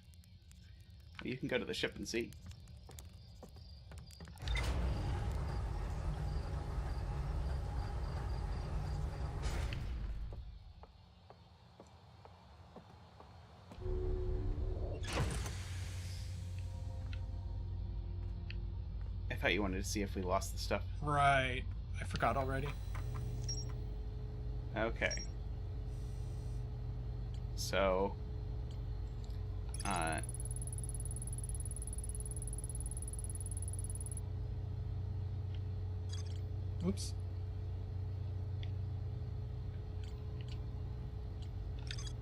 You can go to the ship and see. I thought you wanted to see if we lost the stuff. Right. I forgot already. Okay. So... Oops.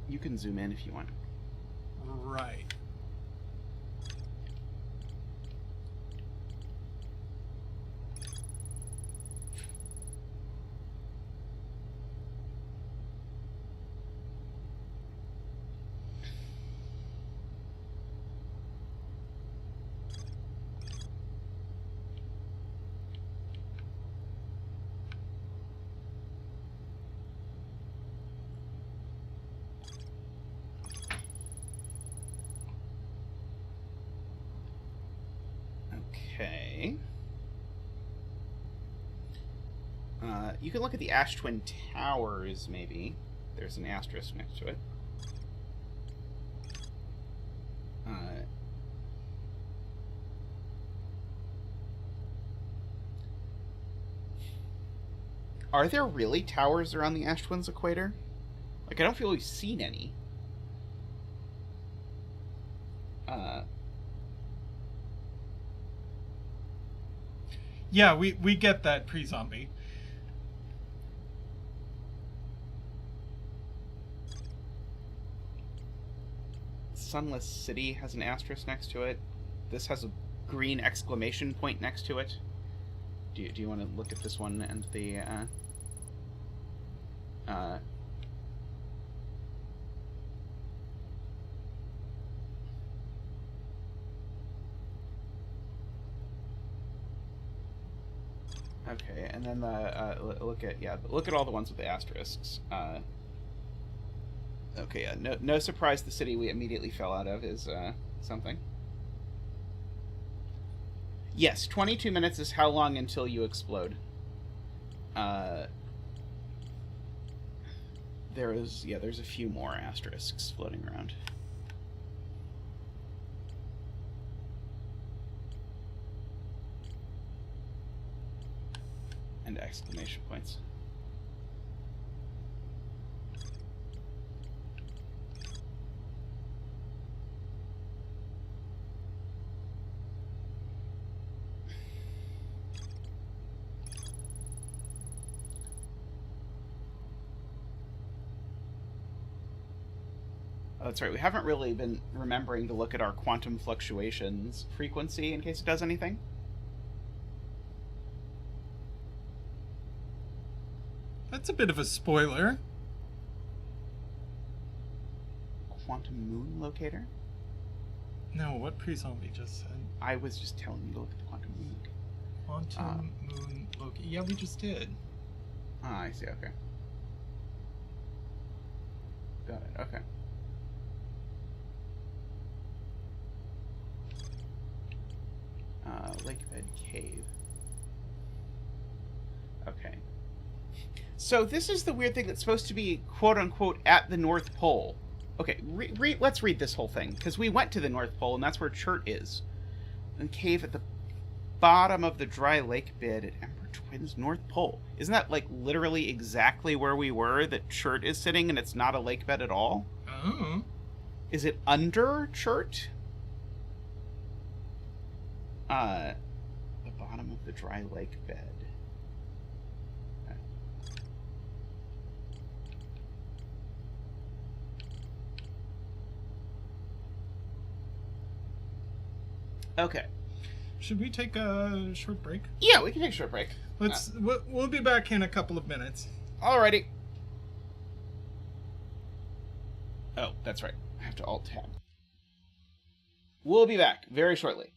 You can zoom in if you want. Right. Okay. You can look at the Ash Twin Towers, maybe. There's an asterisk next to it. Are there really towers around the Ash Twins equator? Like, I don't feel we've seen any. Yeah, we get that pre-zombie. Sunless City has an asterisk next to it. This has a green exclamation point next to it. Do you want to look at this one and the okay, and then look at all the ones with the asterisks. Okay, yeah, no surprise the city we immediately fell out of is something. Yes, 22 minutes is how long until you explode. There's a few more asterisks floating around. And exclamation points. Oh, that's right. We haven't really been remembering to look at our quantum fluctuations frequency in case it does anything. That's a bit of a spoiler. Quantum moon locator? No, what pre-zombie just said? I was just telling you to look at the quantum moon. Quantum moon locator. Yeah, we just did. Ah, I see. Okay. Got it. Okay. Lakebed Cave. Okay. So this is the weird thing that's supposed to be quote-unquote at the North Pole. Okay, let's read this whole thing, because we went to the North Pole, and that's where Chert is. And cave at the bottom of the dry lake bed at Emperor Twin's North Pole. Isn't that, like, literally exactly where we were, that Chert is sitting, and it's not a lake bed at all? Oh. Is it under Chert? The bottom of the dry lake bed. Okay. Should we take a short break? Yeah, we can take a short break. We'll be back in a couple of minutes. Alrighty. Oh, that's right. I have to Alt-Tab. We'll be back very shortly.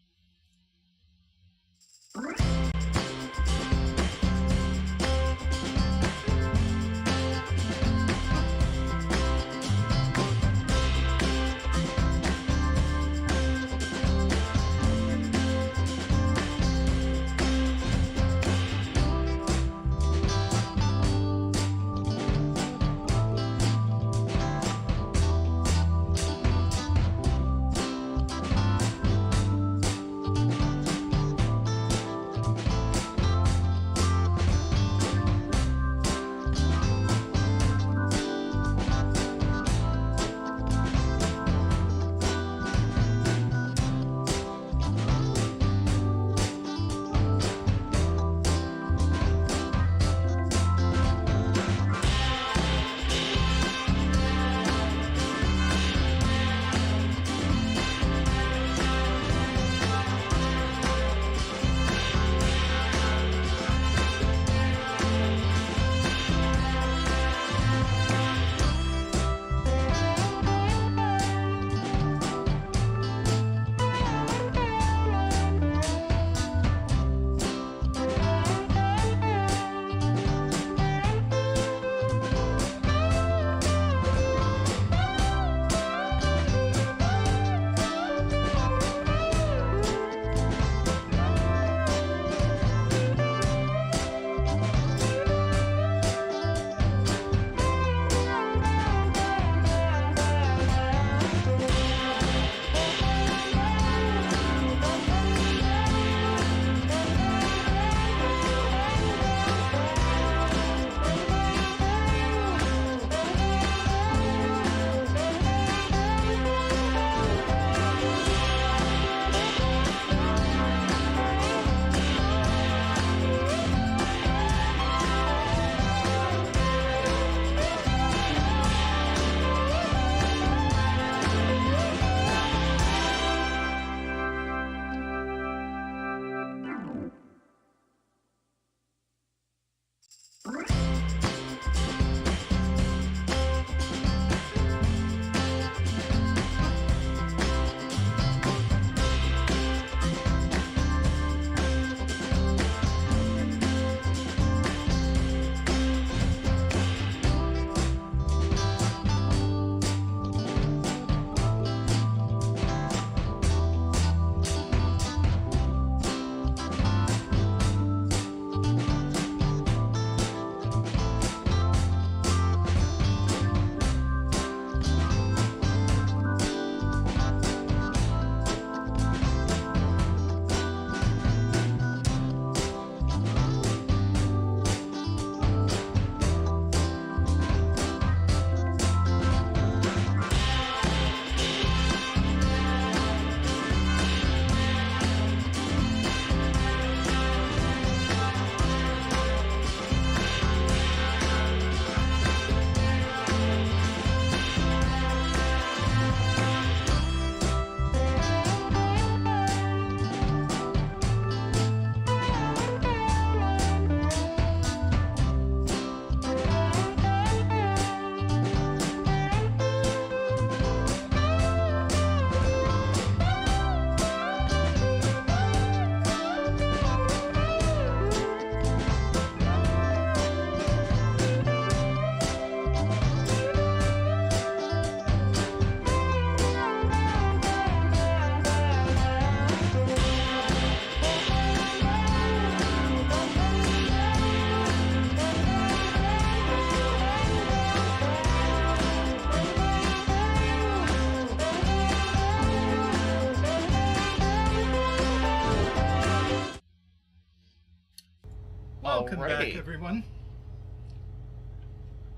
Welcome back, Alrighty. everyone.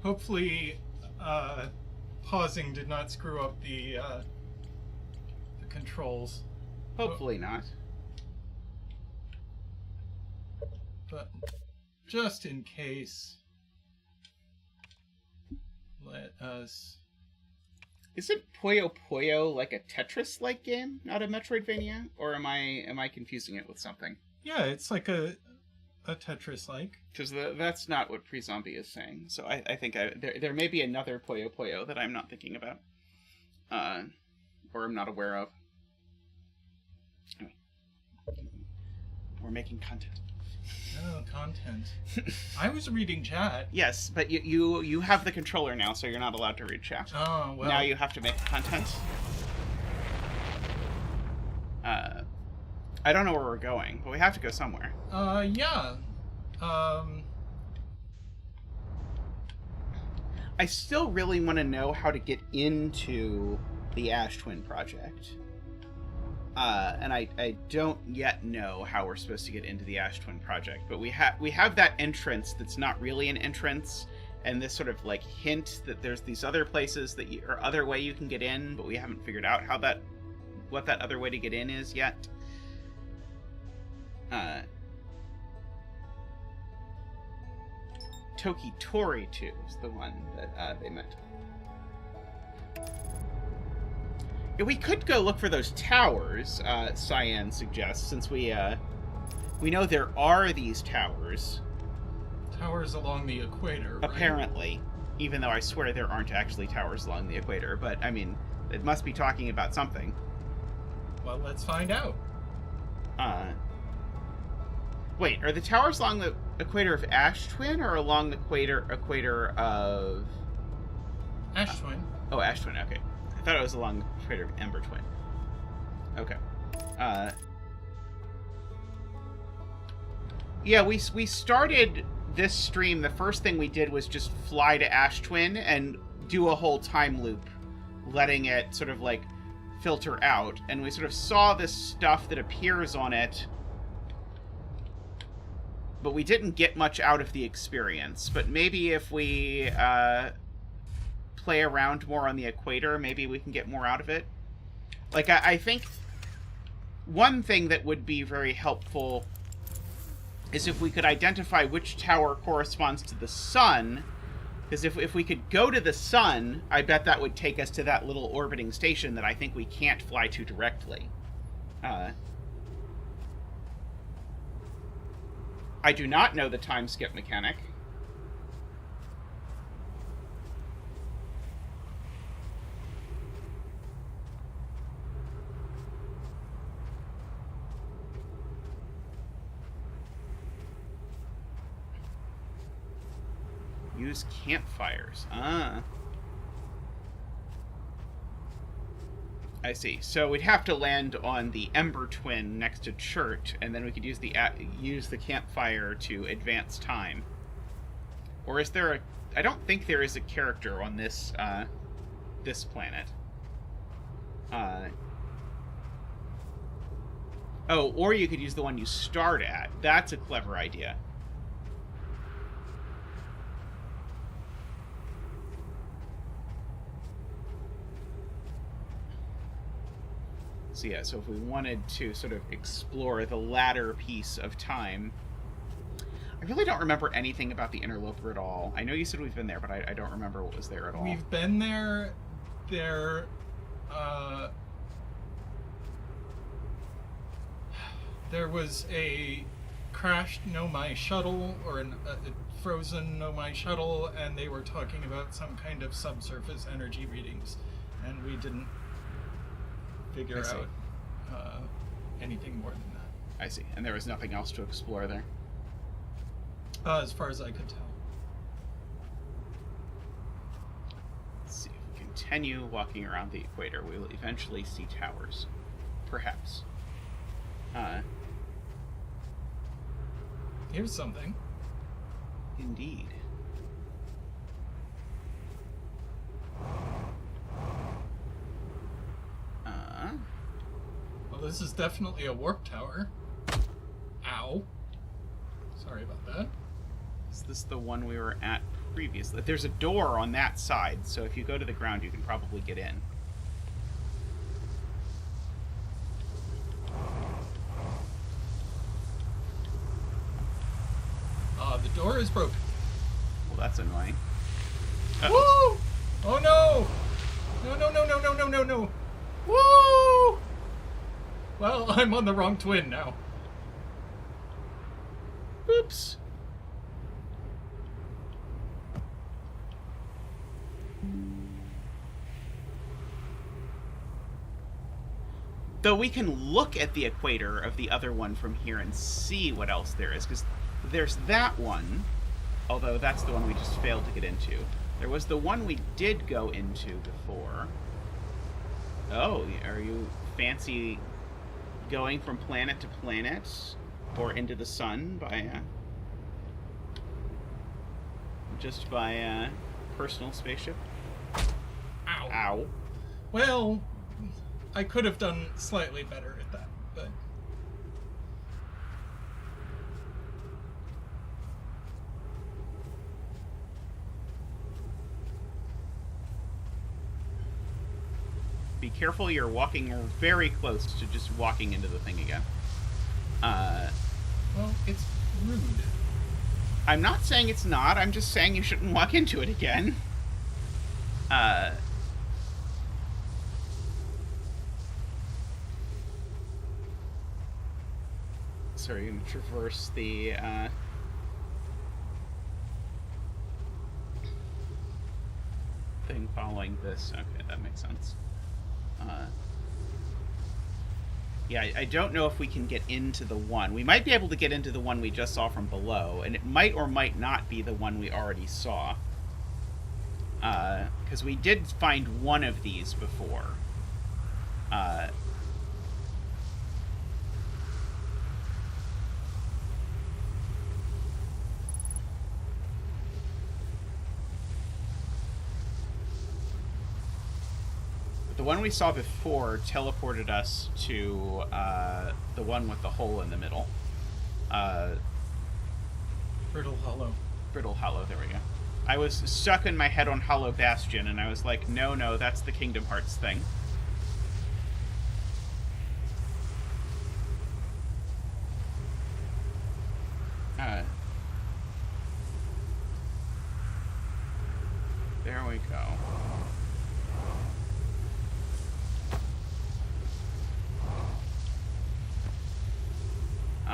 Hopefully, pausing did not screw up the controls. Hopefully not. But just in case, let us... Isn't Puyo Puyo like a Tetris-like game, not a Metroidvania? Or am I confusing it with something? Yeah, it's like a Tetris-like. Because that's not what Pre-Zombie is saying. So I think there may be another Puyo Puyo that I'm not thinking about. Or I'm not aware of. Anyway. We're making content. Oh, content. I was reading chat. Yes, but you have the controller now, so you're not allowed to read chat. Oh, well. Now you have to make content. I don't know where we're going, but we have to go somewhere. Yeah. I still really want to know how to get into the Ash Twin project. And I don't yet know how we're supposed to get into the Ash Twin project, but we have that entrance that's not really an entrance, and this sort of like hint that there's these other places that or other way you can get in, but we haven't figured out what that other way to get in is yet. Tokitori 2 is the one that they meant. Yeah, we could go look for those towers, Cyan suggests, since we know there are these towers. Towers along the equator, right? Apparently. Even though I swear there aren't actually towers along the equator, but, I mean, it must be talking about something. Well, let's find out. Wait, are the towers along the equator of Ash Twin, or along the equator of... Ash Twin. Oh, Ash Twin, okay. I thought it was along the equator of Ember Twin. Okay. Yeah, we started this stream, the first thing we did was just fly to Ash Twin and do a whole time loop, letting it sort of, like, filter out. And we sort of saw this stuff that appears on it, but we didn't get much out of the experience. But maybe if we play around more on the equator, maybe we can get more out of it. Like, I think one thing that would be very helpful is if we could identify which tower corresponds to the sun, because if we could go to the sun, I bet that would take us to that little orbiting station that I think we can't fly to directly. I do not know the time skip mechanic. Use campfires. I see. So we'd have to land on the Ember Twin next to Chert, and then we could use the campfire to advance time. Or is there a... I don't think there is a character on this this planet. Oh, or you could use the one you start at. That's a clever idea. So yeah, so if we wanted to sort of explore the latter piece of time... I really don't remember anything about the Interloper at all. I know you said we've been there, but I don't remember what was there at all. We've been there. There was a crashed Nomai shuttle, or a frozen Nomai shuttle, and they were talking about some kind of subsurface energy readings, and we didn't figure out anything more than that. I see. And there was nothing else to explore there? As far as I could tell. Let's see. If we continue walking around the equator, we will eventually see towers. Perhaps. Here's something. Indeed. Well, this is definitely a warp tower. Ow. Sorry about that. Is this the one we were at previously? There's a door on that side, so if you go to the ground, you can probably get in. The door is broken. Well, that's annoying. Woo! Oh no! No. Woo! Well, I'm on the wrong twin now. Oops. Though we can look at the equator of the other one from here and see what else there is, because there's that one, although that's the one we just failed to get into. There was the one we did go into before. Oh, are you fancy going from planet to planet or into the sun by just by personal spaceship? Ow. Ow. Well, I could have done slightly better at that, but... Be careful, you're walking very close to just walking into the thing again. Well, it's rude. I'm not saying it's not, I'm just saying you shouldn't walk into it again. Sorry, I'm gonna traverse the, thing following this. Okay, that makes sense. Yeah, I don't know if we can get into the one. We might be able to get into the one we just saw from below, and it might or might not be the one we already saw. Because we did find one of these before. The one we saw before teleported us to the one with the hole in the middle. Brittle Hollow. Brittle Hollow, there we go. I was stuck in my head on Hollow Bastion, and I was like, no, that's the Kingdom Hearts thing. There we go.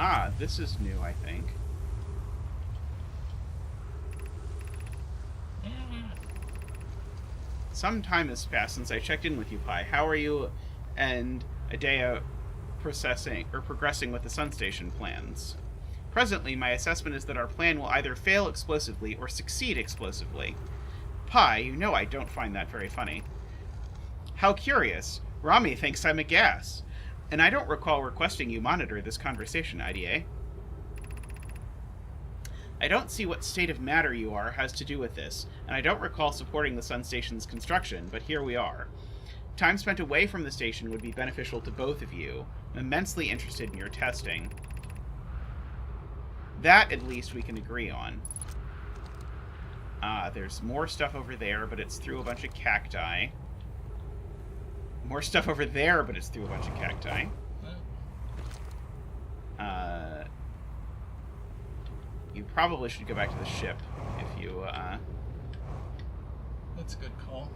Ah, this is new, I think. Some time has passed since I checked in with you, Pi. How are you and Adea progressing with the Sun Station plans? Presently, my assessment is that our plan will either fail explosively or succeed explosively. Pi, you know I don't find that very funny. How curious. Rami thinks I'm a gas. And I don't recall requesting you monitor this conversation, IDA. I don't see what state of matter you are has to do with this, and I don't recall supporting the Sun Station's construction, but here we are. Time spent away from the station would be beneficial to both of you. I'm immensely interested in your testing. That, at least, we can agree on. There's more stuff over there, but it's through a bunch of cacti. More stuff over there, but it's through a bunch of cacti. You probably should go back to the ship if you, That's a good call.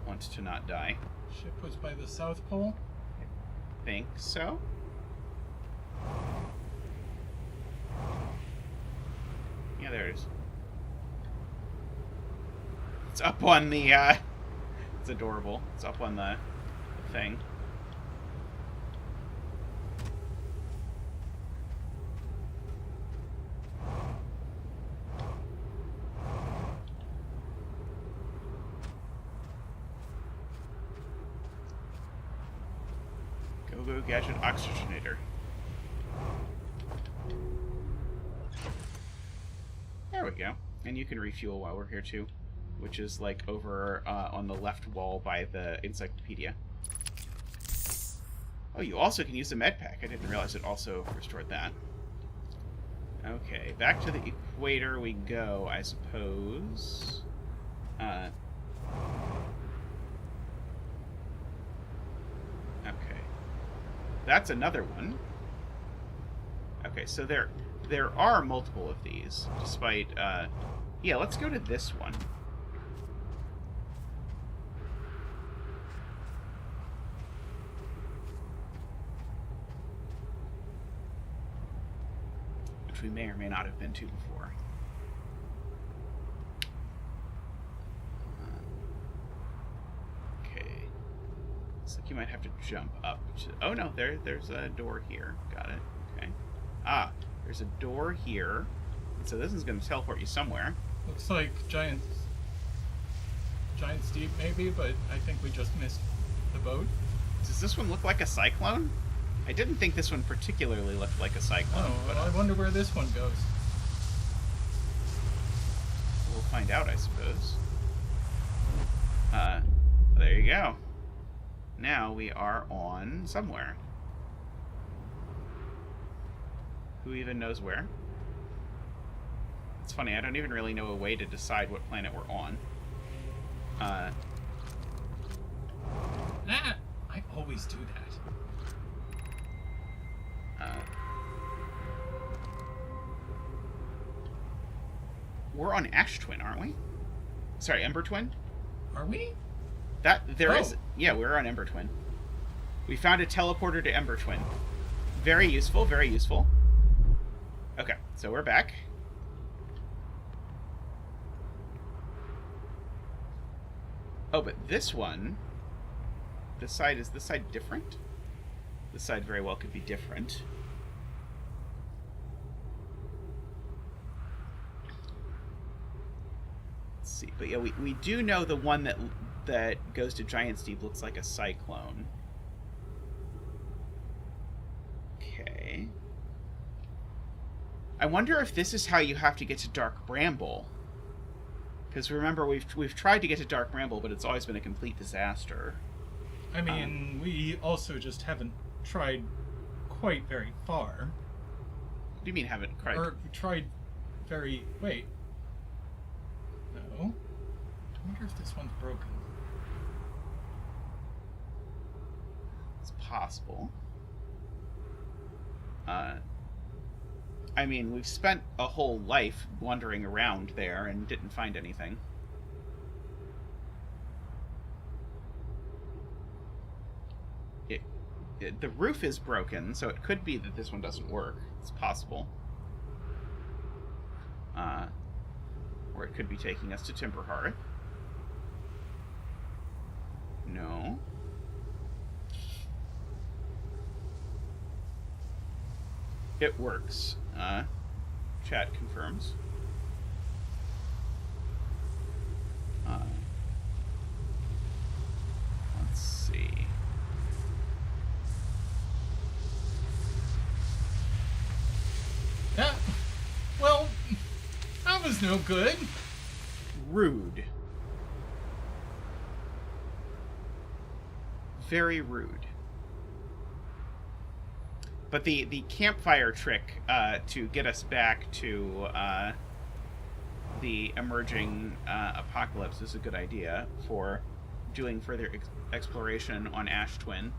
want to not die. Ship was by the South Pole? I think so. Yeah, there it is. It's up on the, it's adorable. It's up on the thing. Go gadget oxygenator. There we go. And you can refuel while we're here too, which is like over on the left wall by the encyclopedia. Oh, you also can use the med pack. I didn't realize it also restored that. Okay, back to the equator we go, I suppose. Okay. That's another one. Okay, so there are multiple of these, despite, yeah, let's go to this one. Which we may or may not have been to before. Okay. Looks like you might have to jump up to... Oh, no, there's a door here. Got it. Okay. Ah, there's a door here. So this is going to teleport you somewhere. Looks like Giant Steep, maybe, but I think we just missed the boat. Does this one look like a cyclone? I didn't think this one particularly looked like a cyclone. Oh, but well, I wonder where this one goes. We'll find out, I suppose. There you go. Now we are on somewhere. Who even knows where? It's funny, I don't even really know a way to decide what planet we're on. I always do that. We're on Ash Twin, aren't we? Sorry, Ember Twin? Are we? There is. Yeah, we're on Ember Twin. We found a teleporter to Ember Twin. Very useful, very useful. Okay, so we're back. Oh, but this one... Is this side different? This side very well could be different. Let's see. But yeah, we do know the one that goes to Giant Steep looks like a cyclone. Okay. I wonder if this is how you have to get to Dark Bramble. Because remember, we've tried to get to Dark Bramble, but it's always been a complete disaster. I mean, we also just haven't tried quite very far. What do you mean haven't tried? Or tried very... Wait. No. I wonder if this one's broken. It's possible. I mean, we've spent a whole life wandering around there and didn't find anything. The roof is broken, so it could be that this one doesn't work. It's possible. Or it could be taking us to Timberhearth. No. It works. Chat confirms. Let's see. Yeah. Well, that was no good. Rude. Very rude. But the campfire trick to get us back to the emerging apocalypse is a good idea for doing further exploration on Ash Twin.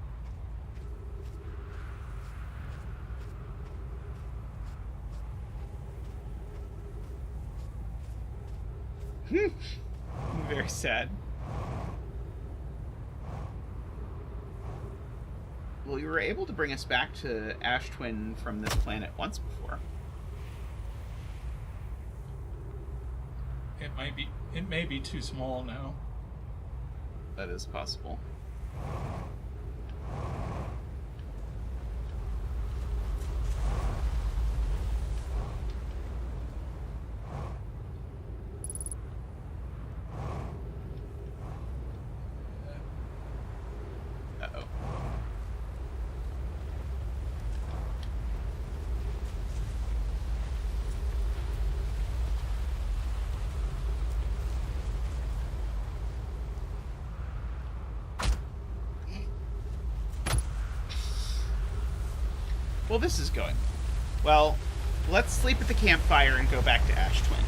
Very sad. Well, you were able to bring us back to Ash Twin from this planet once before. It may be too small now. That is possible. Uh-oh. Well, this is going well. Let's sleep at the campfire and go back to Ash Twin.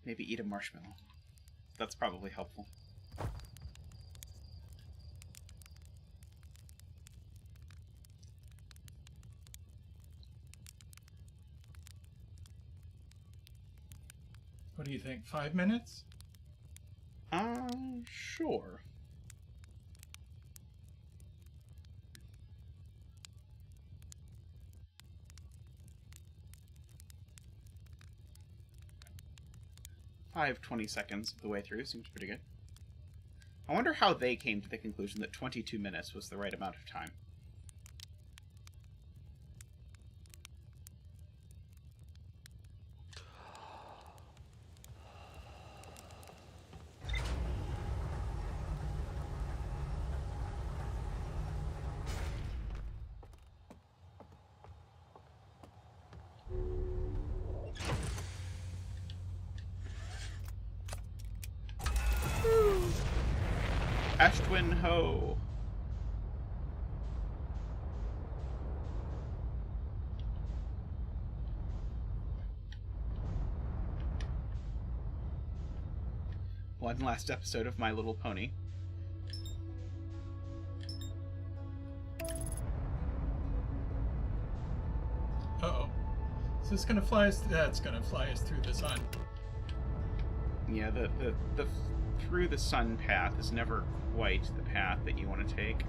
Maybe eat a marshmallow. That's probably helpful. What do you think? 5 minutes? Sure. Five 20 seconds of the way through seems pretty good. I wonder how they came to the conclusion that 22 minutes was the right amount of time. Ashtwin Ho. One last episode of My Little Pony. Uh-oh. Is this gonna fly us? That's gonna fly us through the sun. Yeah, the through the sun path is never quite the path that you want to take.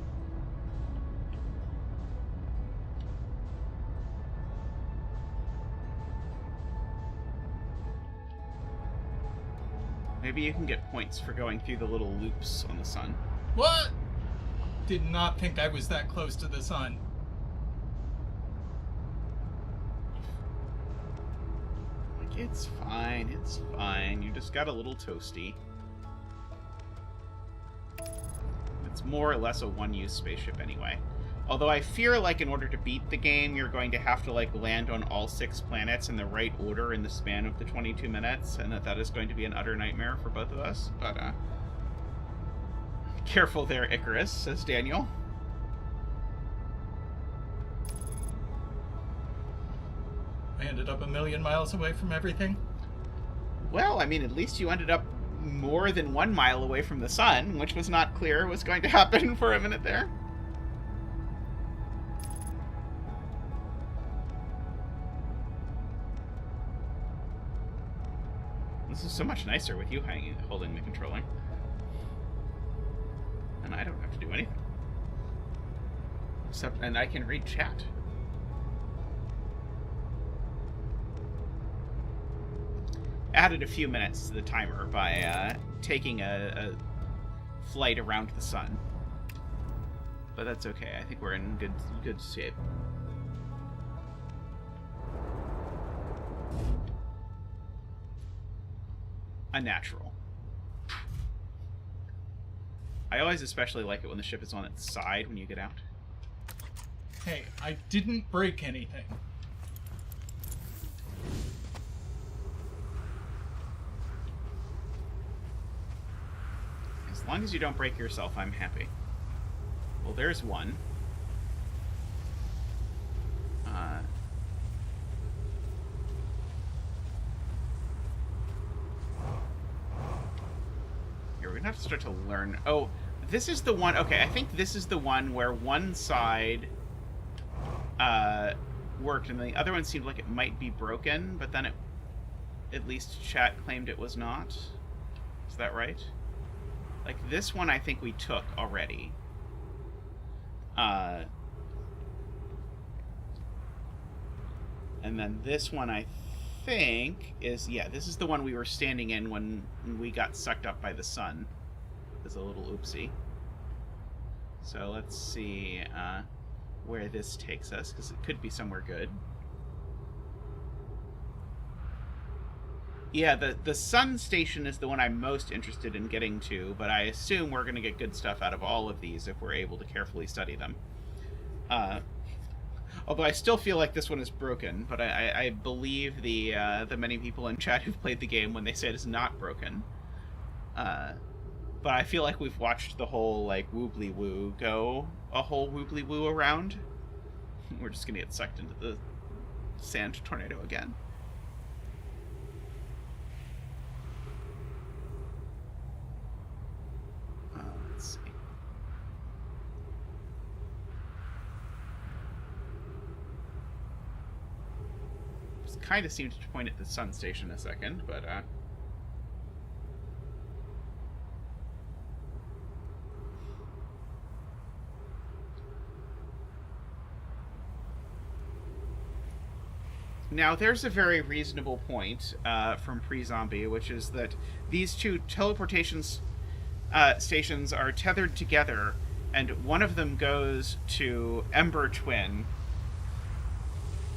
Maybe you can get points for going through the little loops on the sun. What? Did not think I was that close to the sun. Like, it's fine, it's fine. You just got a little toasty. It's more or less a one-use spaceship anyway. Although I fear, like, in order to beat the game, you're going to have to, like, land on all 6 planets in the right order in the span of the 22 minutes, and that is going to be an utter nightmare for both of us. But, careful there, Icarus, says Daniel. I ended up 1,000,000 miles away from everything. Well, I mean, at least you ended up more than 1 mile away from the sun, which was not clear was going to happen for a minute there. This is so much nicer with you holding the controller. And I don't have to do anything. And I can read chat. Added a few minutes to the timer by taking a flight around the sun. But that's okay. I think we're in good shape. Unnatural. I always especially like it when the ship is on its side when you get out. Hey, I didn't break anything. As long as you don't break yourself, I'm happy. Well, there's one. Here, we're gonna have to start to learn. Oh, this is the one. Okay, I think this is the one where one side worked and the other one seemed like it might be broken, but then at least chat claimed it was not. Is that right? Like, this one I think we took already. And then this one I think is, yeah, this is the one we were standing in when we got sucked up by the sun. It's a little oopsie. So let's see where this takes us, because it could be somewhere good. Yeah, the sun station is the one I'm most interested in getting to, but I assume we're going to get good stuff out of all of these if we're able to carefully study them. Although I still feel like this one is broken, but I believe the many people in chat who've played the game when they say it is not broken. But I feel like we've watched the whole, like, woobly woo go a whole woobly woo around. We're just gonna get sucked into the sand tornado again. Let's see. Just kind of seemed to point at the sun station a second, but now, there's a very reasonable point from Pre-Zombie, which is that these two teleportation stations are tethered together, and one of them goes to Ember Twin.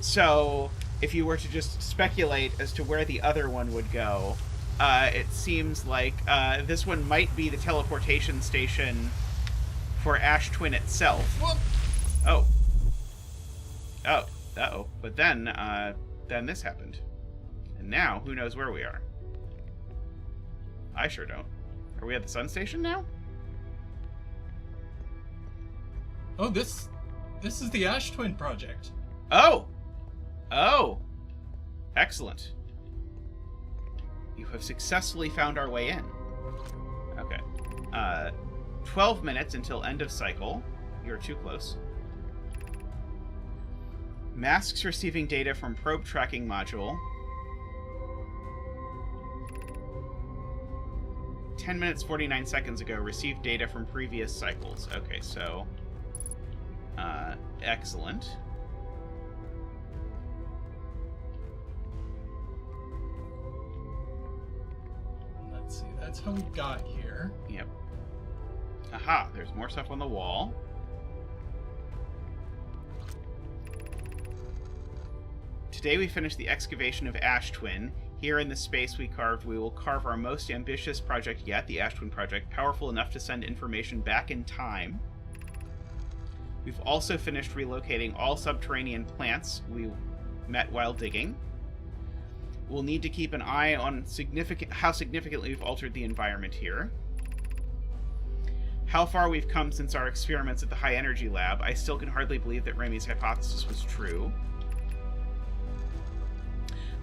So, if you were to just speculate as to where the other one would go, it seems like this one might be the teleportation station for Ash Twin itself. Whoop. Oh. Oh. Uh-oh. But then this happened. And now, who knows where we are? I sure don't. Are we at the sun station now? Oh, this is the Ash Twin project. Oh! Oh! Excellent. You have successfully found our way in. Okay. 12 minutes until end of cycle. You're too close. Masks receiving data from probe tracking module. 10 minutes 49 seconds ago, received data from previous cycles. Okay, so excellent. Let's see, that's how we got here. Yep. Aha, there's more stuff on the wall. Today we finished the excavation of Ash Twin. Here in the space we carved, we will carve our most ambitious project yet, the Ash Twin project, powerful enough to send information back in time. We've also finished relocating all subterranean plants we met while digging. We'll need to keep an eye on how significantly we've altered the environment here. How far we've come since our experiments at the high energy lab. I still can hardly believe that Remy's hypothesis was true.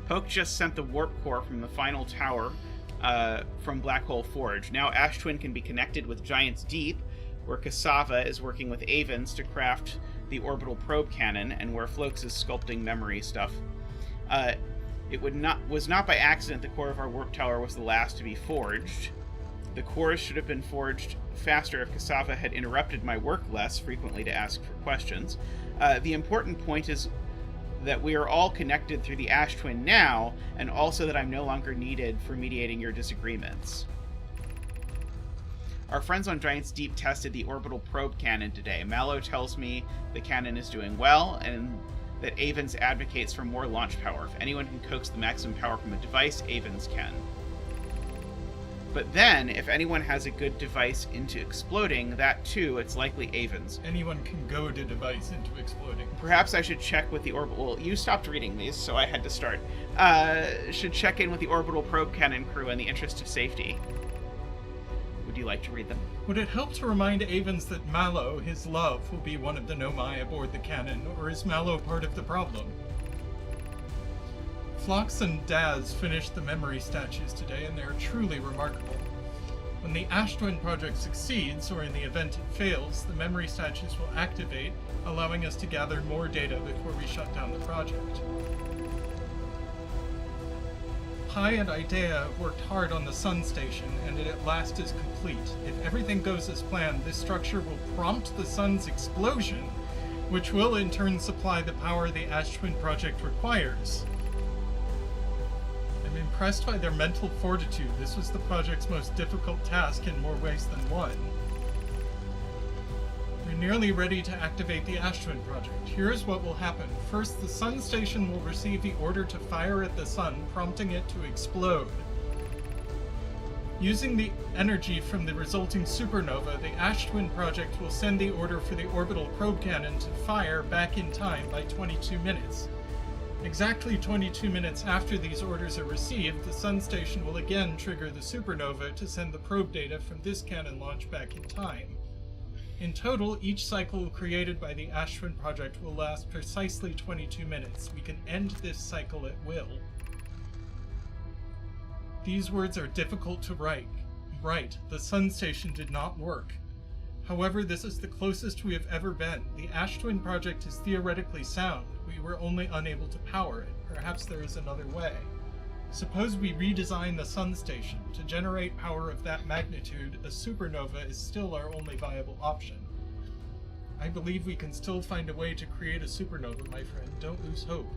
Poke just sent the warp core from the final tower from Black Hole Forge. Now Ash Twin can be connected with Giant's Deep, where Cassava is working with Avens to craft the orbital probe cannon, and where Floaks is sculpting memory stuff. It was not by accident the core of our warp tower was the last to be forged. The cores should have been forged faster if Cassava had interrupted my work less frequently to ask for questions. The important point is that we are all connected through the Ash Twin now, and also that I'm no longer needed for mediating your disagreements. Our friends on Giant's Deep tested the orbital probe cannon today. Mallow tells me the cannon is doing well, and that Avens advocates for more launch power. If anyone can coax the maximum power from a device, Avens can. But then, if anyone has a good device into exploding, that too, it's likely Avens. Anyone can goad a device into exploding. Perhaps I should check with the orbital... Well, you stopped reading these, so I had to start. Should check in with the orbital probe cannon crew in the interest of safety. Would you like to read them? Would it help to remind Avens that Mallow, his love, will be one of the Nomai aboard the cannon, or is Mallow part of the problem? Phlox and Daz finished the memory statues today, and they are truly remarkable. When the Ash Twin project succeeds, or in the event it fails, the memory statues will activate, allowing us to gather more data before we shut down the project. Pi and Idea worked hard on the Sun Station, and it at last is complete. If everything goes as planned, this structure will prompt the Sun's explosion, which will in turn supply the power the Ash Twin project requires. I'm impressed by their mental fortitude. This was the project's most difficult task in more ways than one. We're nearly ready to activate the Ash Twin project. Here's what will happen. First, the Sun Station will receive the order to fire at the Sun, prompting it to explode. Using the energy from the resulting supernova, the Ash Twin project will send the order for the orbital probe cannon to fire back in time by 22 minutes. Exactly 22 minutes after these orders are received, the Sun Station will again trigger the supernova to send the probe data from this cannon launch back in time. In total, each cycle created by the Ash Twin project will last precisely 22 minutes. We can end this cycle at will. These words are difficult to write. The Sun Station did not work. However, this is the closest we have ever been. The Ash Twin project is theoretically sound. We were only unable to power it. Perhaps there is another way. Suppose we redesign the Sun Station. To generate power of that magnitude, a supernova is still our only viable option. I believe we can still find a way to create a supernova, my friend. Don't lose hope.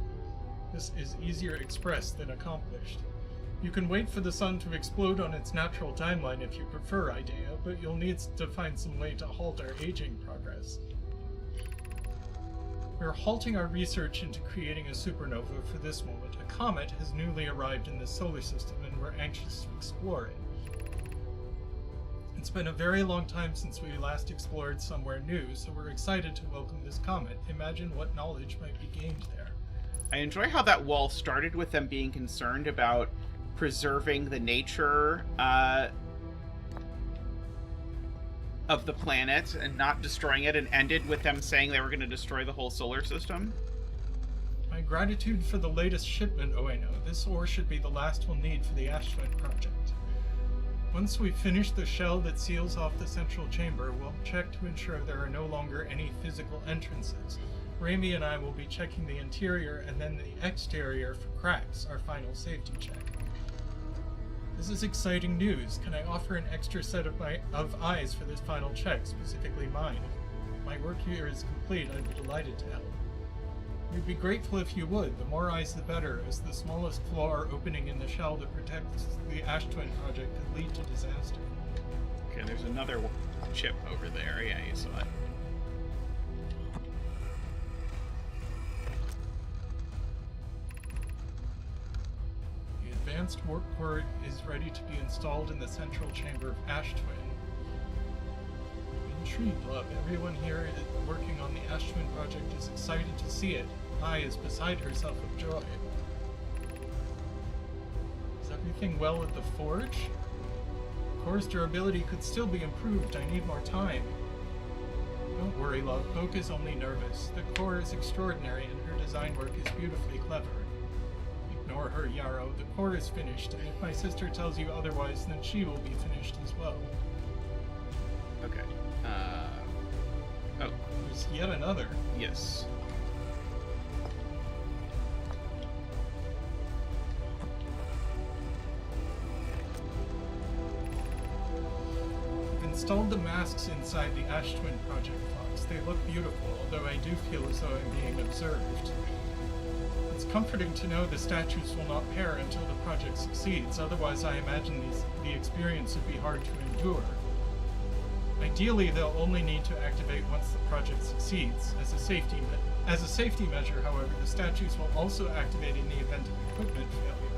This is easier expressed than accomplished. You can wait for the Sun to explode on its natural timeline if you prefer, Idea, but you'll need to find some way to halt our aging progress. We're halting our research into creating a supernova for this moment. A comet has newly arrived in the solar system, and we're anxious to explore it. It's been a very long time since we last explored somewhere new, so we're excited to welcome this comet. Imagine what knowledge might be gained there. I enjoy how that wall started with them being concerned about preserving the nature of the planet and not destroying it, and ended with them saying they were going to destroy the whole solar system. My gratitude for the latest shipment, Ueno. This ore should be the last we'll need for the Ash Twin project. Once we've finished the shell that seals off the central chamber, we'll check to ensure there are no longer any physical entrances. Raimi and I will be checking the interior and then the exterior for cracks, our final safety check. This is exciting news. Can I offer an extra set of eyes for this final check, specifically mine? If my work here is complete, I'd be delighted to help. We'd be grateful if you would. The more eyes the better, as the smallest flaw or opening in the shell that protects the Ash Twin project could lead to disaster. Okay, there's another chip over there. Yeah, you saw it. The advanced warp core is ready to be installed in the central chamber of Ash Twin. Intrigued, love. Everyone here working on the Ash Twin project is excited to see it. Ai is beside herself with joy. Is everything well at the forge? The core's durability could still be improved. I need more time. Don't worry, love. Poke is only nervous. The core is extraordinary, and her design work is beautifully clever. Ignore her, Yarrow. The core is finished, and if my sister tells you otherwise, then she will be finished as well. Okay. Oh. There's yet another. Yes. I've installed the masks inside the Ash Twin project box. They look beautiful, although I do feel as though I'm being observed. It's comforting to know the statues will not pair until the project succeeds, otherwise I imagine the experience would be hard to endure. Ideally, they'll only need to activate once the project succeeds. As a safety measure, however, the statues will also activate in the event of equipment failure.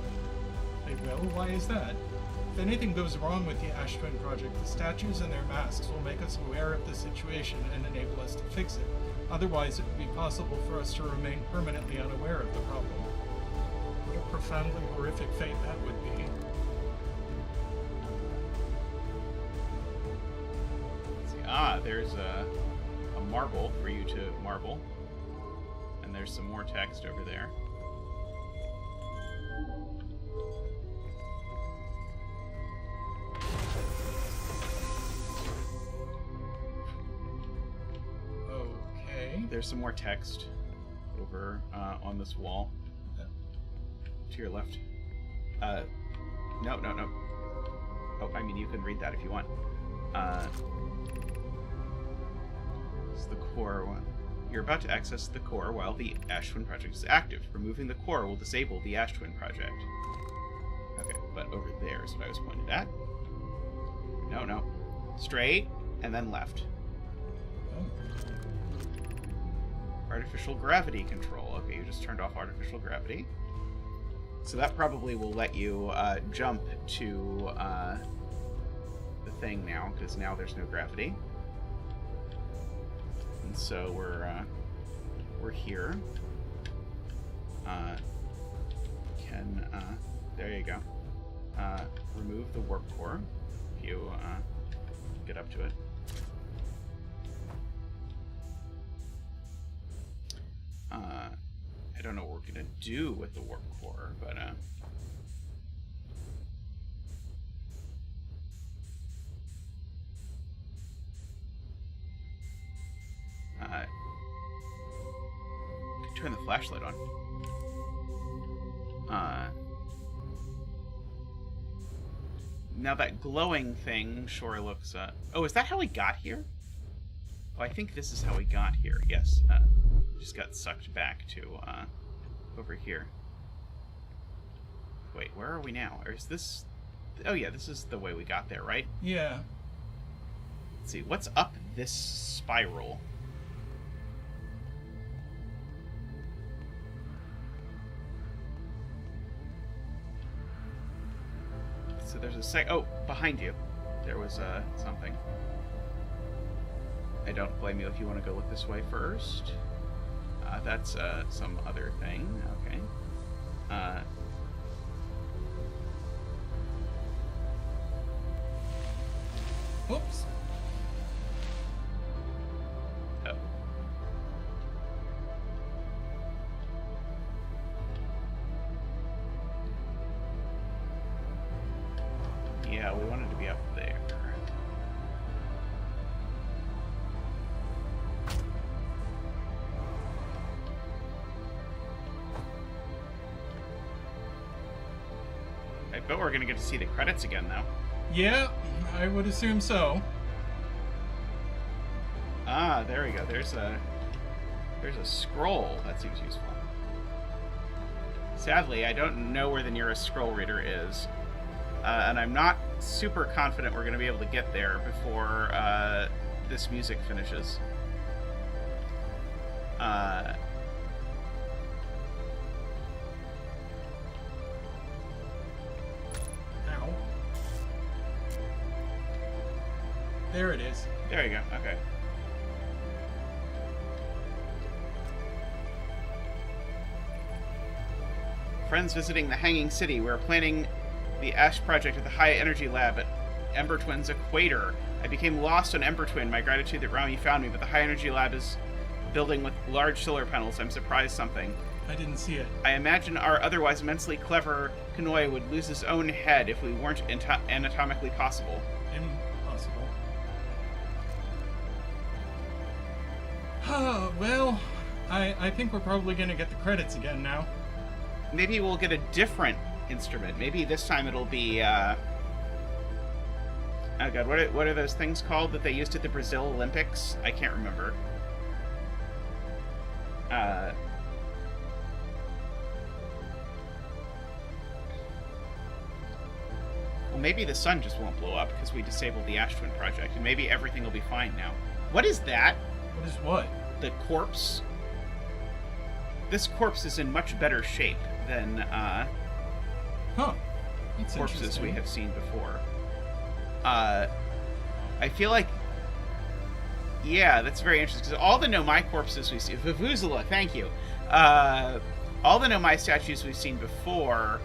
They will? Why is that? If anything goes wrong with the Ash Twin project, the statues and their masks will make us aware of the situation and enable us to fix it. Otherwise, it would be possible for us to remain permanently unaware of the problem. What a profoundly horrific fate that would be. There's a marble for you to marble. And there's some more text over there. Okay. There's some more text over on this wall. To your left. No. Oh, I mean, you can read that if you want. It's the core one. You're about to access the core while the Ash Twin project is active. Removing the core will disable the Ash Twin project. Okay, but over there is what I was pointed at. No. Straight, and then left. Artificial gravity control. Okay, you just turned off artificial gravity. So that probably will let you jump to the thing now, because now there's no gravity. And so we're here. There you go. Remove the warp core if you get up to it. I don't know what we're gonna do with the warp core, but turn the flashlight on. Now that glowing thing sure looks... Oh, is that how we got here? Oh, I think this is how we got here, yes. Just got sucked back to, over here. Wait, where are we now? Or is this... Oh, yeah, this is the way we got there, right? Yeah. Let's see, what's up this spiral? So there's a oh, behind you. There was something. I don't blame you if you want to go look this way first. That's some other thing. Okay. Whoops. Oh. Yeah, we wanted to be up there. I bet we're gonna get to see the credits again, though. Yeah, I would assume so. Ah, there we go. There's a scroll. That seems useful. Sadly, I don't know where the nearest scroll reader is. And I'm not super confident we're going to be able to get there before this music finishes. Ow. There it is. There you go. Okay. Friends visiting the Hanging City. We're planning the Ash project at the High Energy Lab at Ember Twin's Equator. I became lost on Ember Twin. My gratitude that Rami found me, but the High Energy Lab is building with large solar panels. I'm surprised something. I didn't see it. I imagine our otherwise immensely clever Kanoi would lose his own head if we weren't anatomically possible. Impossible. Well, I think we're probably going to get the credits again now. Maybe we'll get a different instrument. Maybe this time it'll be oh god, what are those things called that they used at the Brazil Olympics? I can't remember. Well, maybe the sun just won't blow up because we disabled the Ash Twin project, and maybe everything will be fine now. What is that? What is what? The corpse. This corpse is in much better shape than Huh. That's corpses we have seen before. I feel like, yeah, that's very interesting, because all the Nomai corpses we see, Vuvuzela, thank you, all the Nomai statues we've seen before,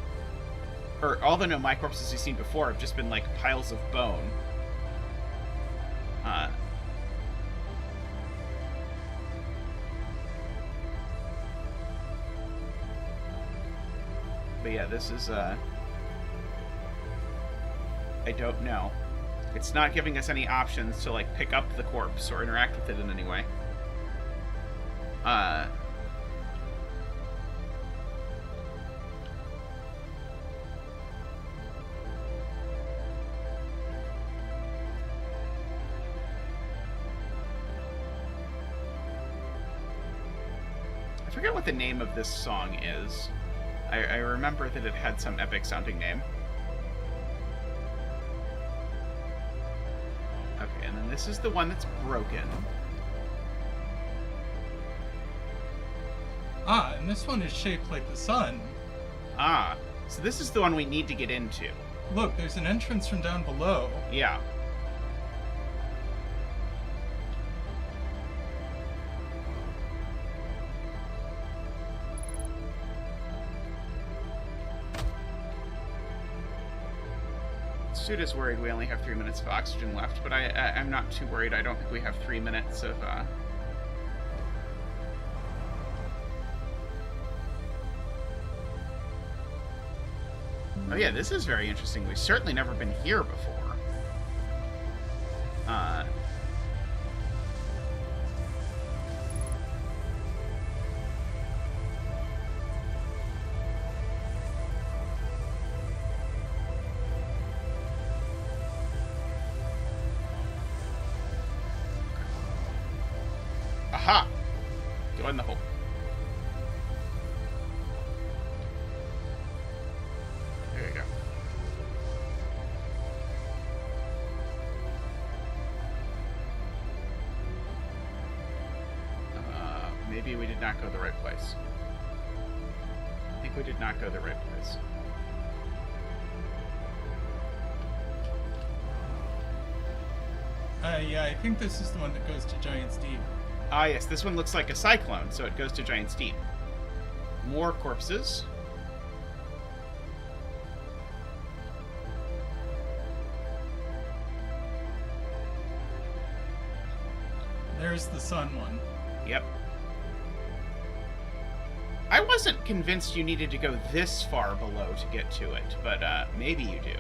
or all the Nomai corpses we've seen before have just been like piles of bone. But yeah, this is, I don't know. It's not giving us any options to, like, pick up the corpse or interact with it in any way. I forget what the name of this song is. I remember that it had some epic-sounding name. Okay, and then this is the one that's broken. and this one is shaped like the sun. Ah, so this is the one we need to get into. Look, there's an entrance from down below. Yeah. Suit is worried we only have 3 minutes of oxygen left, but I'm not too worried. I don't think we have 3 minutes of, Oh yeah, this is very interesting. We've certainly never been here before. Aha! Go in the hole. There you go. Maybe we did not go the right place. I think we did not go the right place. Yeah, I think this is the one that goes to Giant's Deep. Ah, yes, this one looks like a cyclone, so it goes to Giant's Deep. More corpses. There's the sun one. Yep. I wasn't convinced you needed to go this far below to get to it, but maybe you do.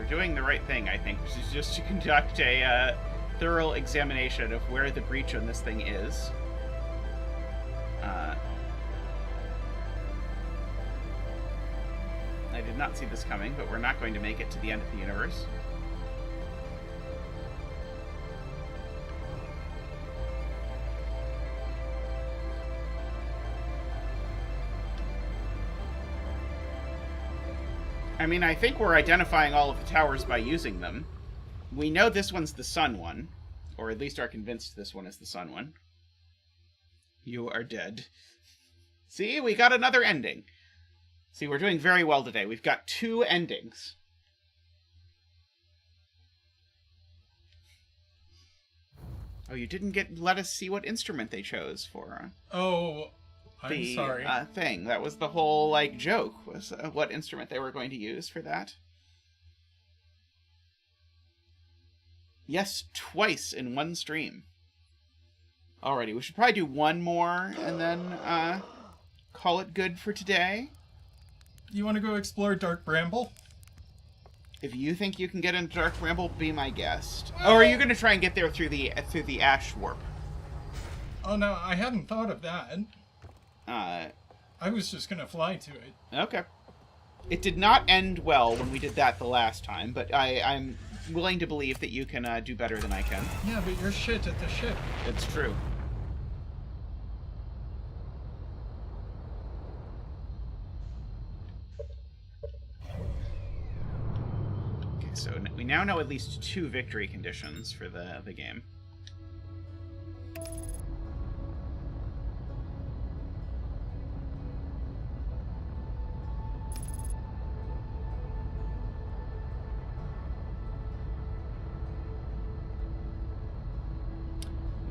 Doing the right thing, I think, which is just to conduct a thorough examination of where the breach on this thing is. I did not see this coming, but we're not going to make it to the end of the universe. I mean, I think we're identifying all of the towers by using them. We know this one's the sun one, or at least are convinced this one is the sun one. You are dead. See, we got another ending. See, we're doing very well today. We've got 2 endings. Oh, you didn't let us see what instrument they chose for. Oh, I'm sorry. Thing. That was the whole, like, joke, was what instrument they were going to use for that. Yes, twice in one stream. Alrighty, we should probably do one more, and then, call it good for today. You want to go explore Dark Bramble? If you think you can get into Dark Bramble, be my guest. Oh, are you going to try and get there through the ash warp? Oh, no, I hadn't thought of that. I was just gonna fly to it. Okay. It did not end well when we did that the last time, but I'm willing to believe that you can do better than I can. Yeah, but you're shit at the ship. It's true. Okay, so we now know at least 2 victory conditions for the game.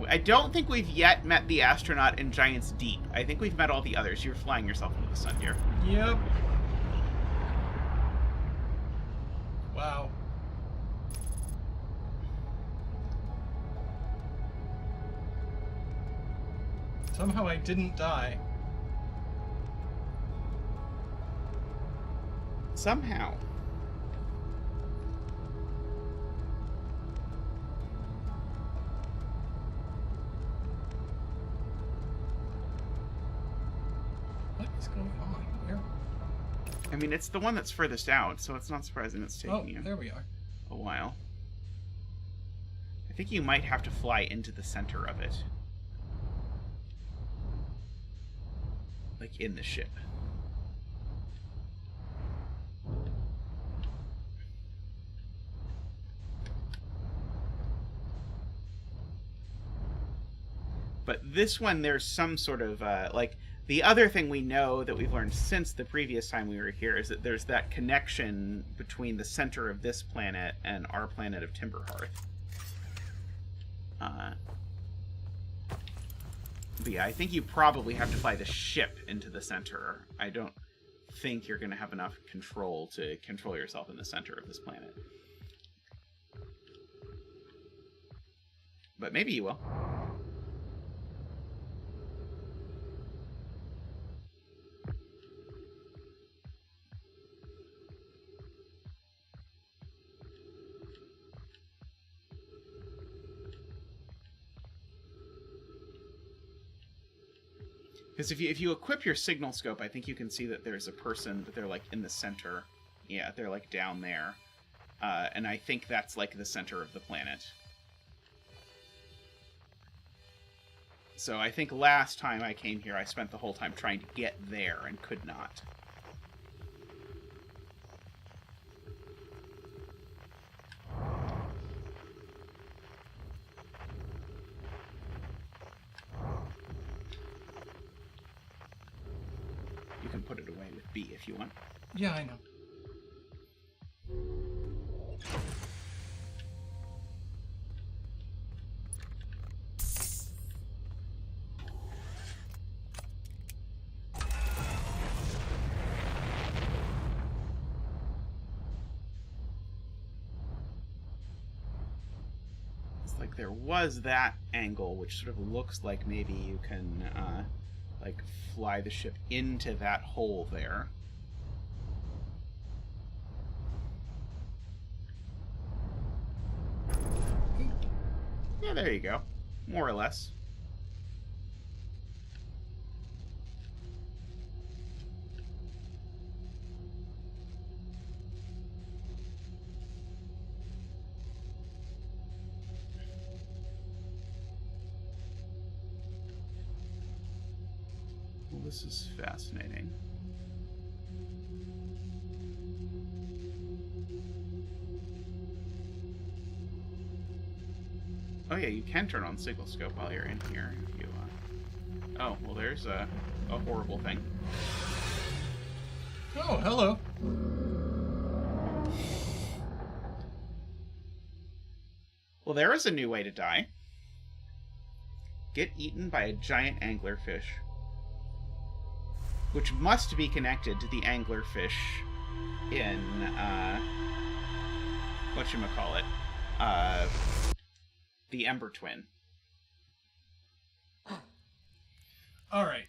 I don't think we've yet met the astronaut in Giant's Deep. I think we've met all the others. You're flying yourself into the sun, dear. Yep. Wow. Somehow I didn't die. Somehow. What is going on here? I mean, it's the one that's furthest out, so it's not surprising it's taking you There we are. a while. I think you might have to fly into the center of it. Like in the ship. But this one, there's some sort of, like, the other thing we know that we've learned since the previous time we were here is that there's that connection between the center of this planet and our planet of Timberhearth. But yeah, I think you probably have to fly the ship into the center. I don't think you're going to have enough control to control yourself in the center of this planet. But maybe you will. Because if you equip your signal scope, I think you can see that there's a person, that they're, like, in the center. Yeah, they're, like, down there. And I think that's, like, the center of the planet. So I think last time I came here, I spent the whole time trying to get there and could not. You can put it away with B if you want. Yeah, I know. It's like there was that angle, which sort of looks like maybe you can, like, fly the ship into that hole there. Yeah, there you go. More or less. Well, this is fascinating. Oh yeah, you can turn on signal scope while you're in here. If you, Oh, well, there's a horrible thing. Oh, hello. Well, there is a new way to die. Get eaten by a giant anglerfish. Which must be connected to the anglerfish in, whatchamacallit, the Ember Twin. Alright.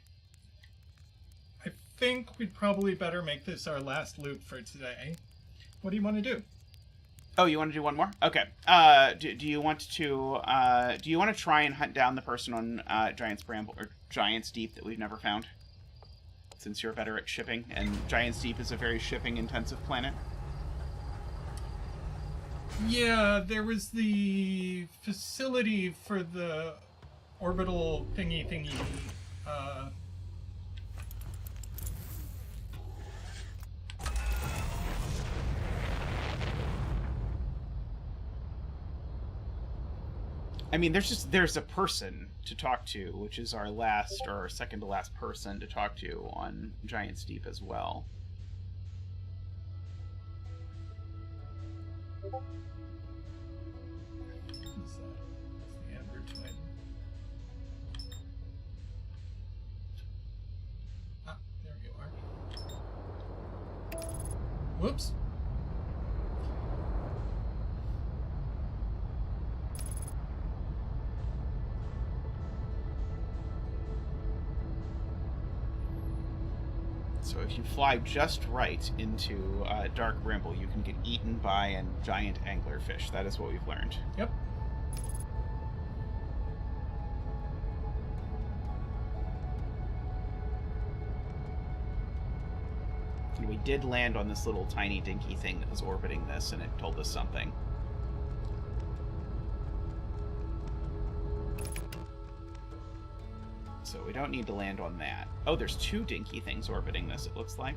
I think we'd probably better make this our last loop for today. What do you want to do? Oh, you want to do one more? Okay. Do you want to try and hunt down the person on Giant's Bramble or Giant's Deep that we've never found? Since you're better at shipping, and Giant's Deep is a very shipping-intensive planet. Yeah, there was the facility for the orbital thingy. I mean, there's a person to talk to, which is our last or our second to last person to talk to on Giant's Deep as well. What's that? It's the Ember Twin. Ah, there you are. Whoops. So if you fly just right into Dark Brimble, you can get eaten by a giant anglerfish. That is what we've learned. Yep. And we did land on this little tiny dinky thing that was orbiting this, and it told us something. So we don't need to land on that. Oh, there's two dinky things orbiting this, it looks like.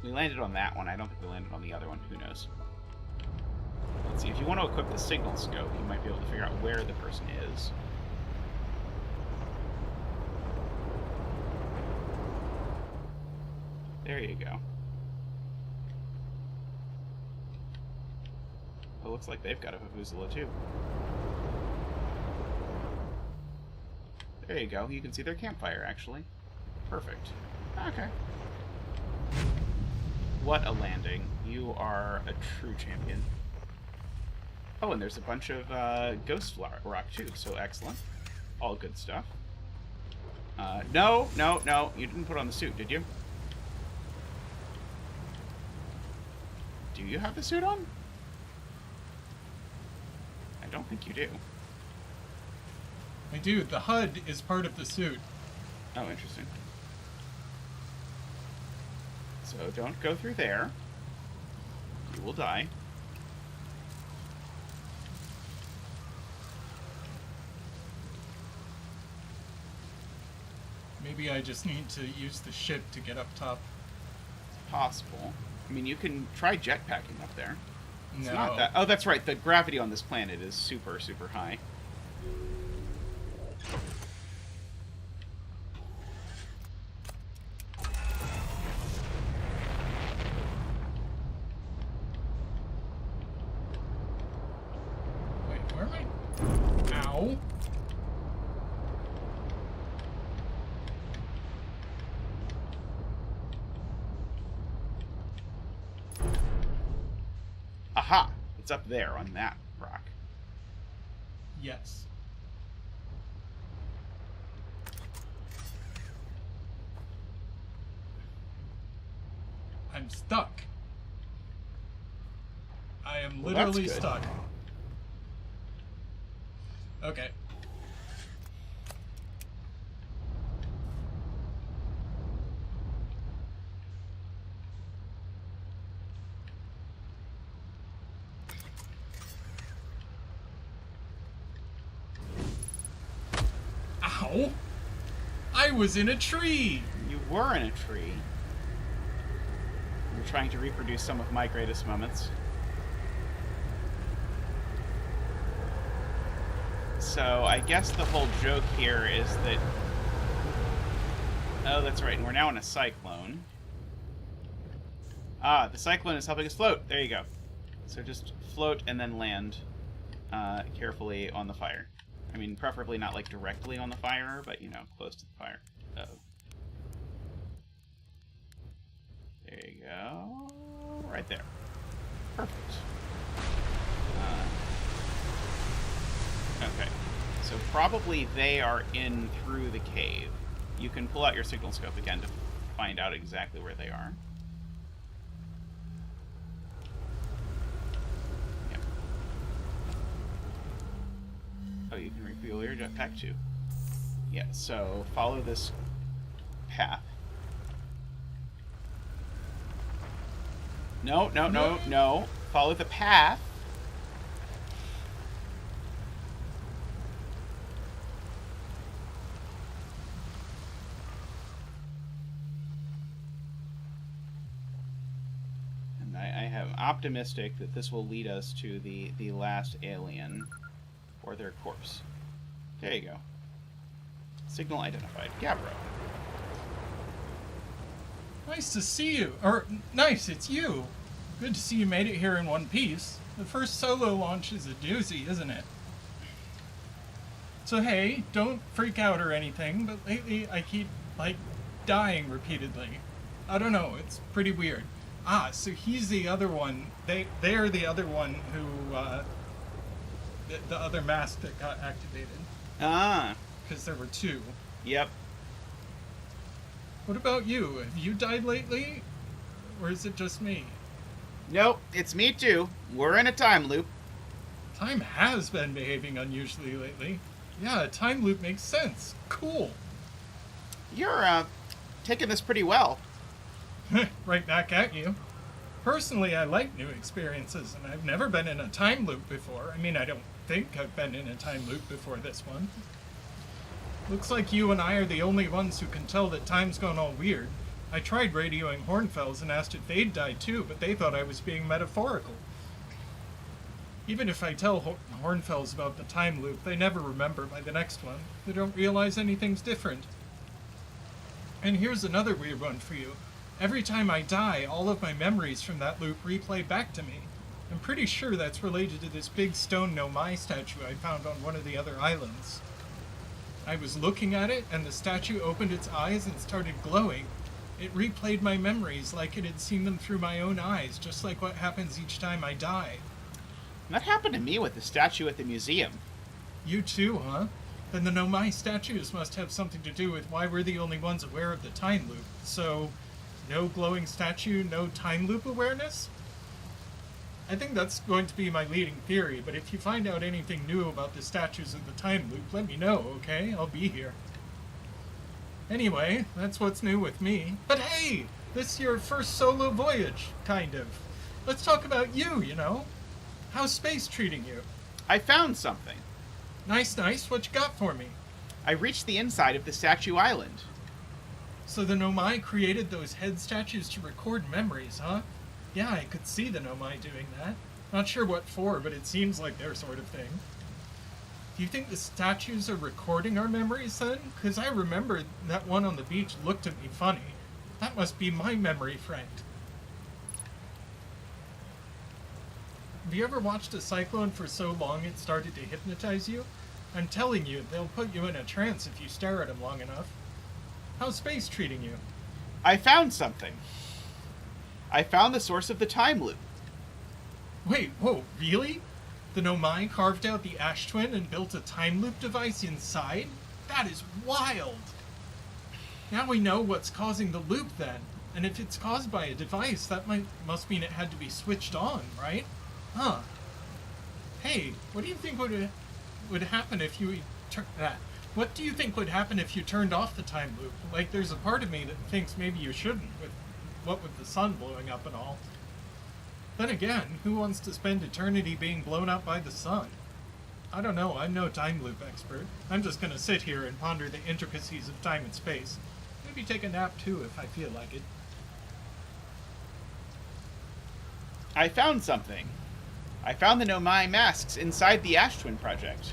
We landed on that one. I don't think we landed on the other one. Who knows? Let's see. If you want to equip the signal scope, you might be able to figure out where the person is. There you go. It looks like they've got a Vuvuzela too. There you go. You can see their campfire, actually. Perfect. Okay. What a landing. You are a true champion. Oh, and there's a bunch of ghost rock, too, so excellent. All good stuff. No. You didn't put on the suit, did you? Do you have the suit on? I don't think you do. I do. The HUD is part of the suit. Oh, interesting. So don't go through there. You will die. Maybe I just need to use the ship to get up top. It's possible. I mean, you can try jetpacking up there. It's No. not that. Oh, that's right. The gravity on this planet is super, super high. Wait, where am I? Ow. Aha! It's up there on that rock. Yes. I'm stuck. I am Well, that's literally good. stuck. Okay. Ow! I was in a tree! You were in a tree. You're trying to reproduce some of my greatest moments. So I guess the whole joke here is that... Oh, that's right. And we're now in a cyclone. Ah, the cyclone is helping us float. There you go. So just float and then land carefully on the fire. I mean, preferably not, like, directly on the fire, but, you know, close to the fire. Uh-oh. There you go. Right there. Perfect. Okay. So probably they are in through the cave. You can pull out your signal scope again to find out exactly where they are. Yep. Oh, you can refuel your jetpack too. Yeah, so follow this path. No. Follow the path. And I am optimistic that this will lead us to the last alien or their corpse. There you go. Signal identified. Gabbro. Nice to see you. Or, nice, it's you. Good to see you made it here in one piece. The first solo launch is a doozy, isn't it? So hey, don't freak out or anything, but lately I keep, like, dying repeatedly. I don't know, it's pretty weird. Ah, so he's the other one. They're the other one who, the other mask that got activated. Ah. Because there were two. Yep. What about you? Have you died lately? Or is it just me? Nope, it's me too. We're in a time loop. Time has been behaving unusually lately. Yeah, a time loop makes sense. Cool. You're, taking this pretty well. Right back at you. Personally, I like new experiences, and I've never been in a time loop before. I mean, I don't think I've been in a time loop before this one. Looks like you and I are the only ones who can tell that time's gone all weird. I tried radioing Hornfells and asked if they'd died too, but they thought I was being metaphorical. Even if I tell Hornfells about the time loop, they never remember by the next one. They don't realize anything's different. And here's another weird one for you. Every time I die, all of my memories from that loop replay back to me. I'm pretty sure that's related to this big stone Nomai statue I found on one of the other islands. I was looking at it, and the statue opened its eyes and started glowing. It replayed my memories like it had seen them through my own eyes, just like what happens each time I die. That happened to me with the statue at the museum. You too, huh? Then the Nomai statues must have something to do with why we're the only ones aware of the time loop. So, no glowing statue, no time loop awareness? I think that's going to be my leading theory, but if you find out anything new about the statues of the time loop, let me know, okay? I'll be here. Anyway, that's what's new with me. But hey! This is your first solo voyage, kind of. Let's talk about you, you know? How's space treating you? I found something. Nice, nice. What you got for me? I reached the inside of the statue island. So the Nomai created those head statues to record memories, huh? Yeah, I could see the Nomai doing that. Not sure what for, but it seems like their sort of thing. Do you think the statues are recording our memories then? Because I remember that one on the beach looked at me funny. That must be my memory friend. Have you ever watched a cyclone for so long it started to hypnotize you? I'm telling you, they'll put you in a trance if you stare at them long enough. How's space treating you? I found something. I found the source of the time loop. Wait, whoa, really? The Nomai carved out the Ash Twin and built a time loop device inside? That is wild! Now we know what's causing the loop then. And if it's caused by a device, that must mean it had to be switched on, right? Huh. Hey, what do you think would happen if you What do you think would happen if you turned off the time loop? Like, there's a part of me that thinks maybe you shouldn't, with the sun blowing up and all. Then again, who wants to spend eternity being blown up by the sun? I don't know, I'm no time loop expert. I'm just gonna sit here and ponder the intricacies of time and space. Maybe take a nap too if I feel like it. I found something. I found the Nomai masks inside the Ash Twin project.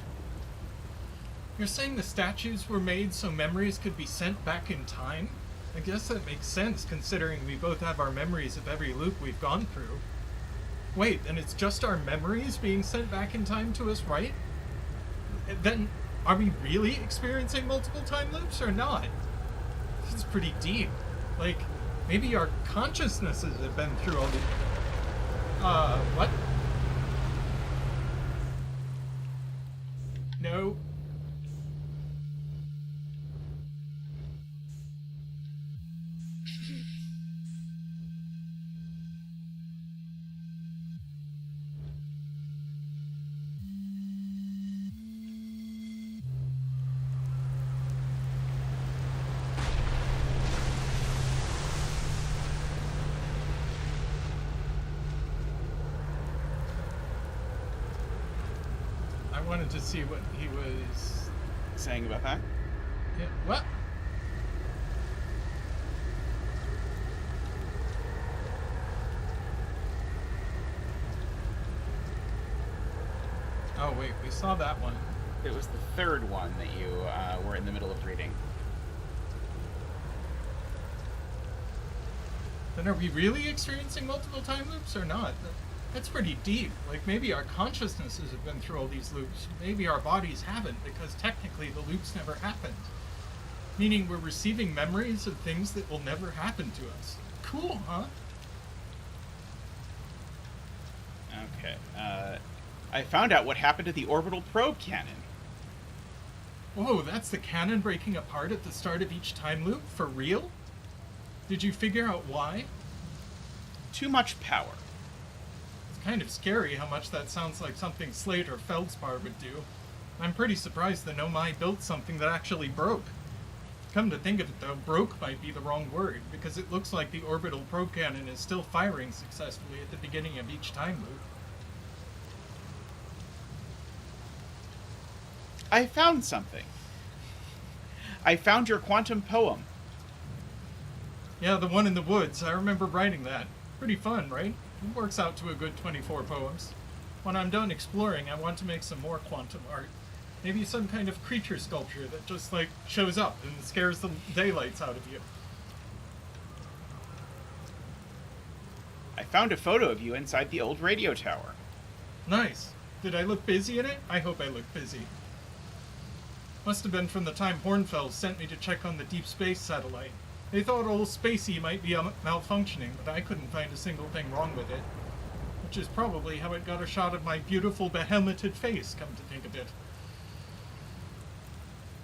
You're saying the statues were made so memories could be sent back in time? I guess that makes sense, considering we both have our memories of every loop we've gone through. Wait, then it's just our memories being sent back in time to us, right? Then, are we really experiencing multiple time loops or not? This is pretty deep. Like, maybe our consciousnesses have been through all the... what? No. I wanted to see what he was saying about that. Yeah, what? Oh wait, we saw that one. It was the third one that you were in the middle of reading. Then are we really experiencing multiple time loops or not? That's pretty deep. Like, maybe our consciousnesses have been through all these loops. Maybe our bodies haven't, because technically the loops never happened. Meaning we're receiving memories of things that will never happen to us. Cool, huh? Okay. I found out what happened to the orbital probe cannon. Whoa, that's the cannon breaking apart at the start of each time loop? For real? Did you figure out why? Too much power. It's kind of scary how much that sounds like something Slate or Feldspar would do. I'm pretty surprised the Nomai built something that actually broke. Come to think of it though, broke might be the wrong word, because it looks like the orbital probe cannon is still firing successfully at the beginning of each time loop. I found something. I found your quantum poem. Yeah, the one in the woods. I remember writing that. Pretty fun, right? It works out to a good 24 poems. When I'm done exploring, I want to make some more quantum art. Maybe some kind of creature sculpture that just, like, shows up and scares the daylights out of you. I found a photo of you inside the old radio tower. Nice. Did I look busy in it? I hope I looked busy. Must have been from the time Hornfels sent me to check on the deep space satellite. They thought old Spacey might be malfunctioning, but I couldn't find a single thing wrong with it. Which is probably how it got a shot of my beautiful behemoted face, come to think of it.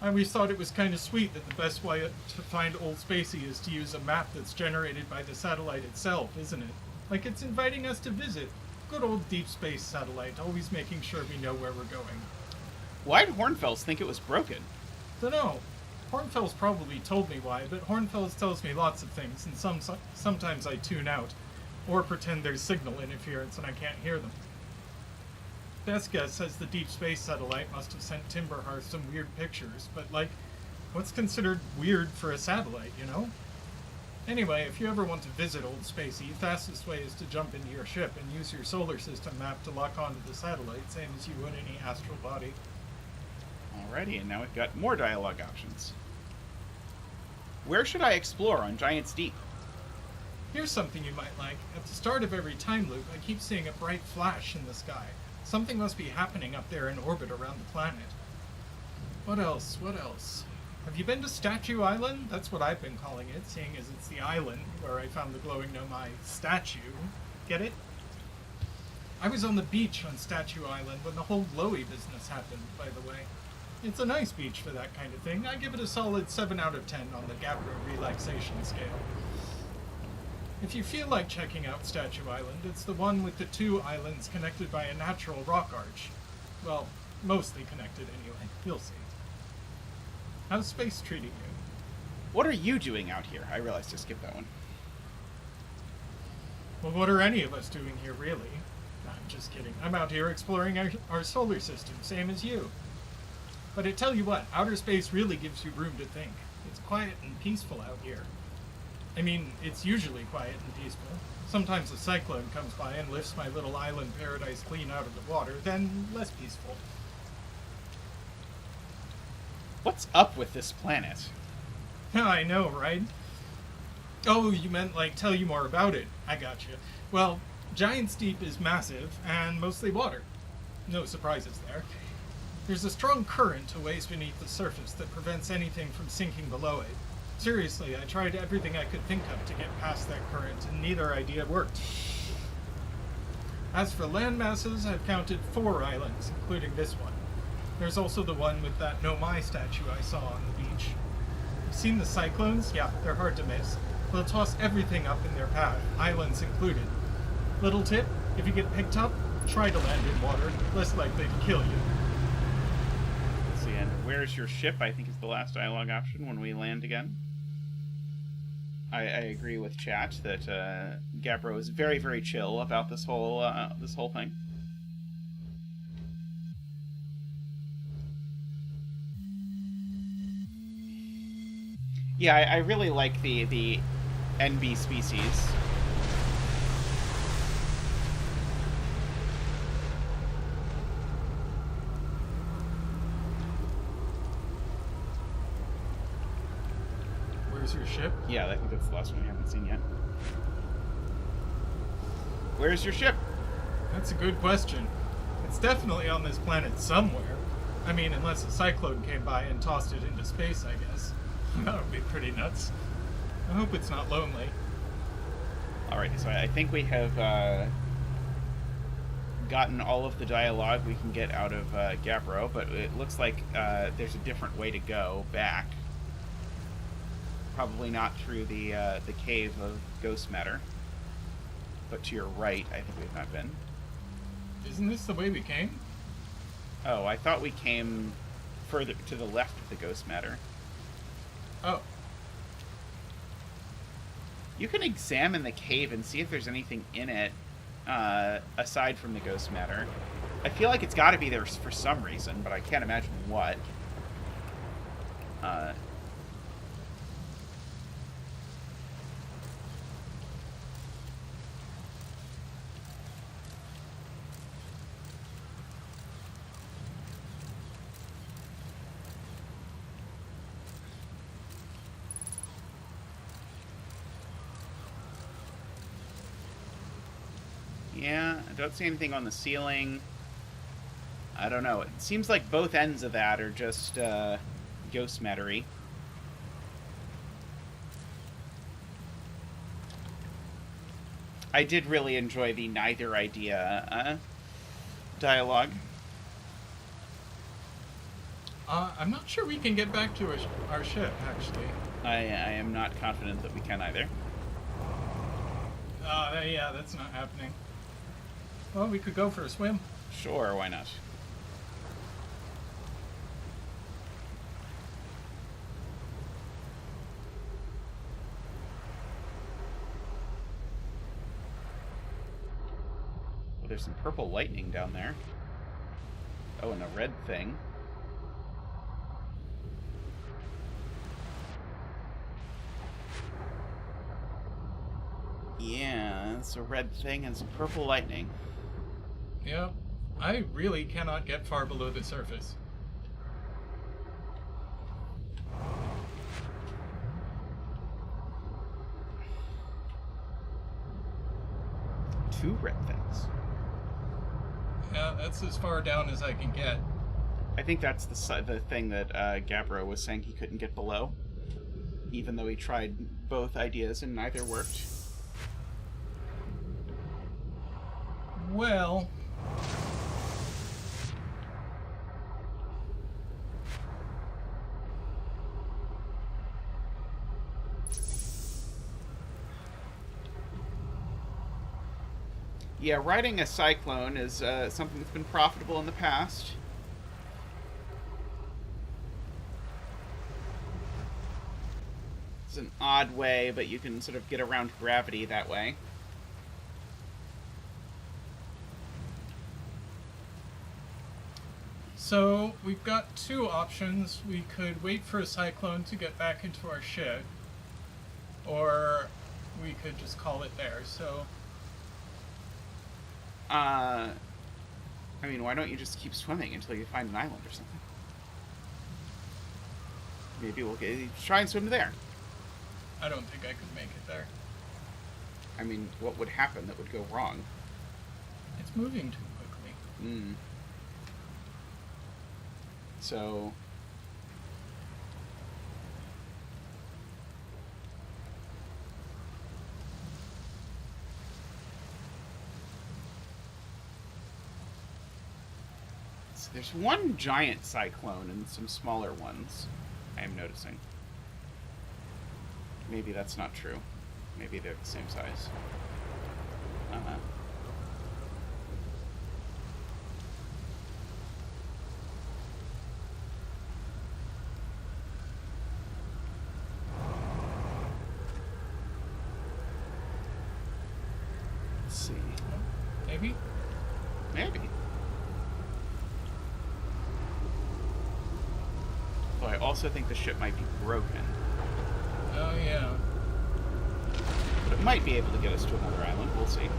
I always thought it was kind of sweet that the best way to find old Spacey is to use a map that's generated by the satellite itself, isn't it? Like it's inviting us to visit. Good old deep space satellite, always making sure we know where we're going. Why'd Hornfels think it was broken? Dunno. Hornfels probably told me why, but Hornfels tells me lots of things, and sometimes I tune out, or pretend there's signal interference and I can't hear them. Best guess says the deep space satellite must have sent Timberhearth some weird pictures, but like, what's considered weird for a satellite, you know? Anyway, if you ever want to visit Old Spacey, fastest way is to jump into your ship and use your solar system map to lock onto the satellite, same as you would any astral body. Alrighty, and now we've got more dialogue options. Where should I explore on Giant's Deep? Here's something you might like. At the start of every time loop, I keep seeing a bright flash in the sky. Something must be happening up there in orbit around the planet. What else? What else? Have you been to Statue Island? That's what I've been calling it, seeing as it's the island where I found the glowing Nomai statue. Get it? I was on the beach on Statue Island when the whole glowy business happened, by the way. It's a nice beach for that kind of thing. I give it a solid 7 out of 10 on the Gabbro relaxation scale. If you feel like checking out Statue Island, it's the one with the 2 islands connected by a natural rock arch. Well, mostly connected anyway. You'll see. How's space treating you? What are you doing out here? I realized I skipped that one. Well, what are any of us doing here, really? I'm just kidding. I'm out here exploring our solar system, same as you. But I tell you what, outer space really gives you room to think. It's quiet and peaceful out here. I mean, it's usually quiet and peaceful. Sometimes a cyclone comes by and lifts my little island paradise clean out of the water, then less peaceful. What's up with this planet? I know, right? Oh, you meant, like, tell you more about it. I gotcha. Well, Giant's Deep is massive and mostly water. No surprises there. There's a strong current a ways beneath the surface that prevents anything from sinking below it. Seriously, I tried everything I could think of to get past that current, and neither idea worked. As for land masses, I've counted 4 islands, including this one. There's also the one with that Nomai statue I saw on the beach. Seen the cyclones? Yeah, they're hard to miss. They'll toss everything up in their path, islands included. Little tip, if you get picked up, try to land in water, less likely to kill you. Let's see, and where's your ship? I think is the last dialogue option when we land again. I agree with chat that Gabbro is very, very chill about this whole thing. Yeah, I really like the NB species. Where's your ship? Yeah, I think that's the last one we haven't seen yet. Where's your ship? That's a good question. It's definitely on this planet somewhere. I mean, unless a cyclone came by and tossed it into space, I guess. That would be pretty nuts. I hope it's not lonely. Alrighty, so I think we have gotten all of the dialogue we can get out of Gabbro, but it looks like there's a different way to go back. Probably not through the cave of ghost matter. But to your right, I think we've not been. Isn't this the way we came? Oh, I thought we came further to the left of the ghost matter. Oh. You can examine the cave and see if there's anything in it aside from the ghost matter. I feel like it's got to be there for some reason, but I can't imagine what. Yeah, I don't see anything on the ceiling. I don't know. It seems like both ends of that are just ghost mattery. I did really enjoy the neither idea dialogue. I'm not sure we can get back to our ship, actually. I am not confident that we can either. Yeah, that's not happening. Well, we could go for a swim. Sure, why not? Well, there's some purple lightning down there. Oh, and a red thing. Yeah, it's a red thing and some purple lightning. Yeah, I really cannot get far below the surface. Two red things. Yeah, that's as far down as I can get. I think that's the thing that Gabbro was saying he couldn't get below, even though he tried both ideas and neither worked. Well... Yeah, riding a cyclone is something that's been profitable in the past. It's an odd way, but you can sort of get around gravity that way. So, we've got two options. We could wait for a cyclone to get back into our ship, or we could just call it there, so... I mean, why don't you just keep swimming until you find an island or something? Maybe we'll try and swim there. I don't think I could make it there. I mean, what would happen that would go wrong? It's moving too quickly. Hmm. So... There's one giant cyclone and some smaller ones, I am noticing. Maybe that's not true. Maybe they're the same size. Let's see. Maybe? Maybe. Though I also think the ship might be broken. Oh, yeah. But it might be able to get us to another island. We'll see.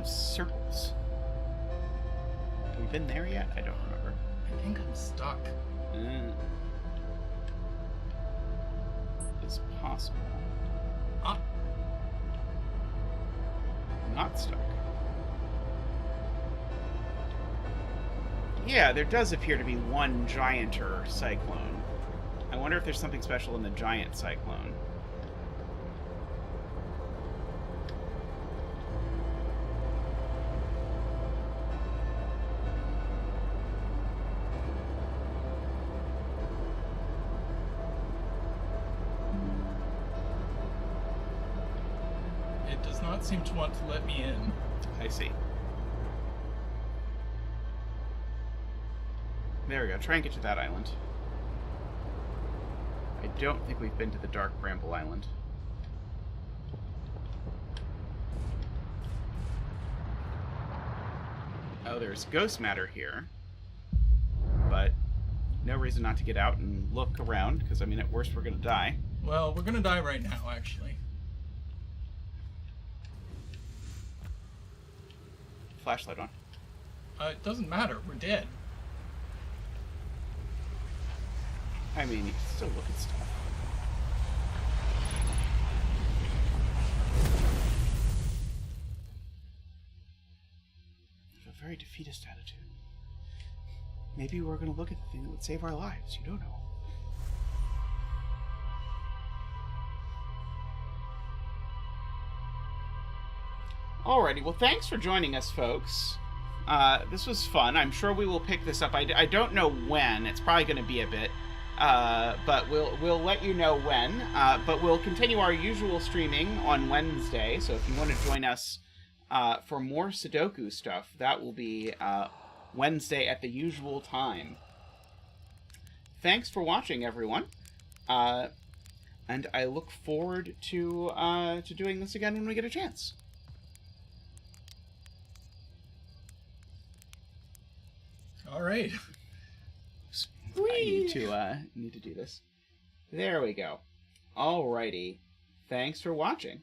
Circles. Have we been there yet? I don't remember. I think I'm stuck. It's possible. not stuck. Yeah, there does appear to be one gianter cyclone. I wonder if there's something special in the giant cyclone. It does not seem to want to let me in. I see. There we go. Try and get to that island. I don't think we've been to the Dark Bramble Island. Oh, there's ghost matter here. But no reason not to get out and look around, because, I mean, at worst we're going to die. Well, we're going to die right now, actually. Flashlight on. It doesn't matter. We're dead. I mean, you can still look at stuff. You have a very defeatist attitude. Maybe we're going to look at the thing that would save our lives. You don't know. Alrighty, well, thanks for joining us, folks. This was fun. I'm sure we will pick this up. I don't know when. It's probably going to be a bit. But we'll let you know when. But we'll continue our usual streaming on Wednesday. So if you want to join us for more Sudoku stuff, that will be Wednesday at the usual time. Thanks for watching, everyone. And I look forward to doing this again when we get a chance. All right. I need to do this. There we go. Alrighty. Thanks for watching.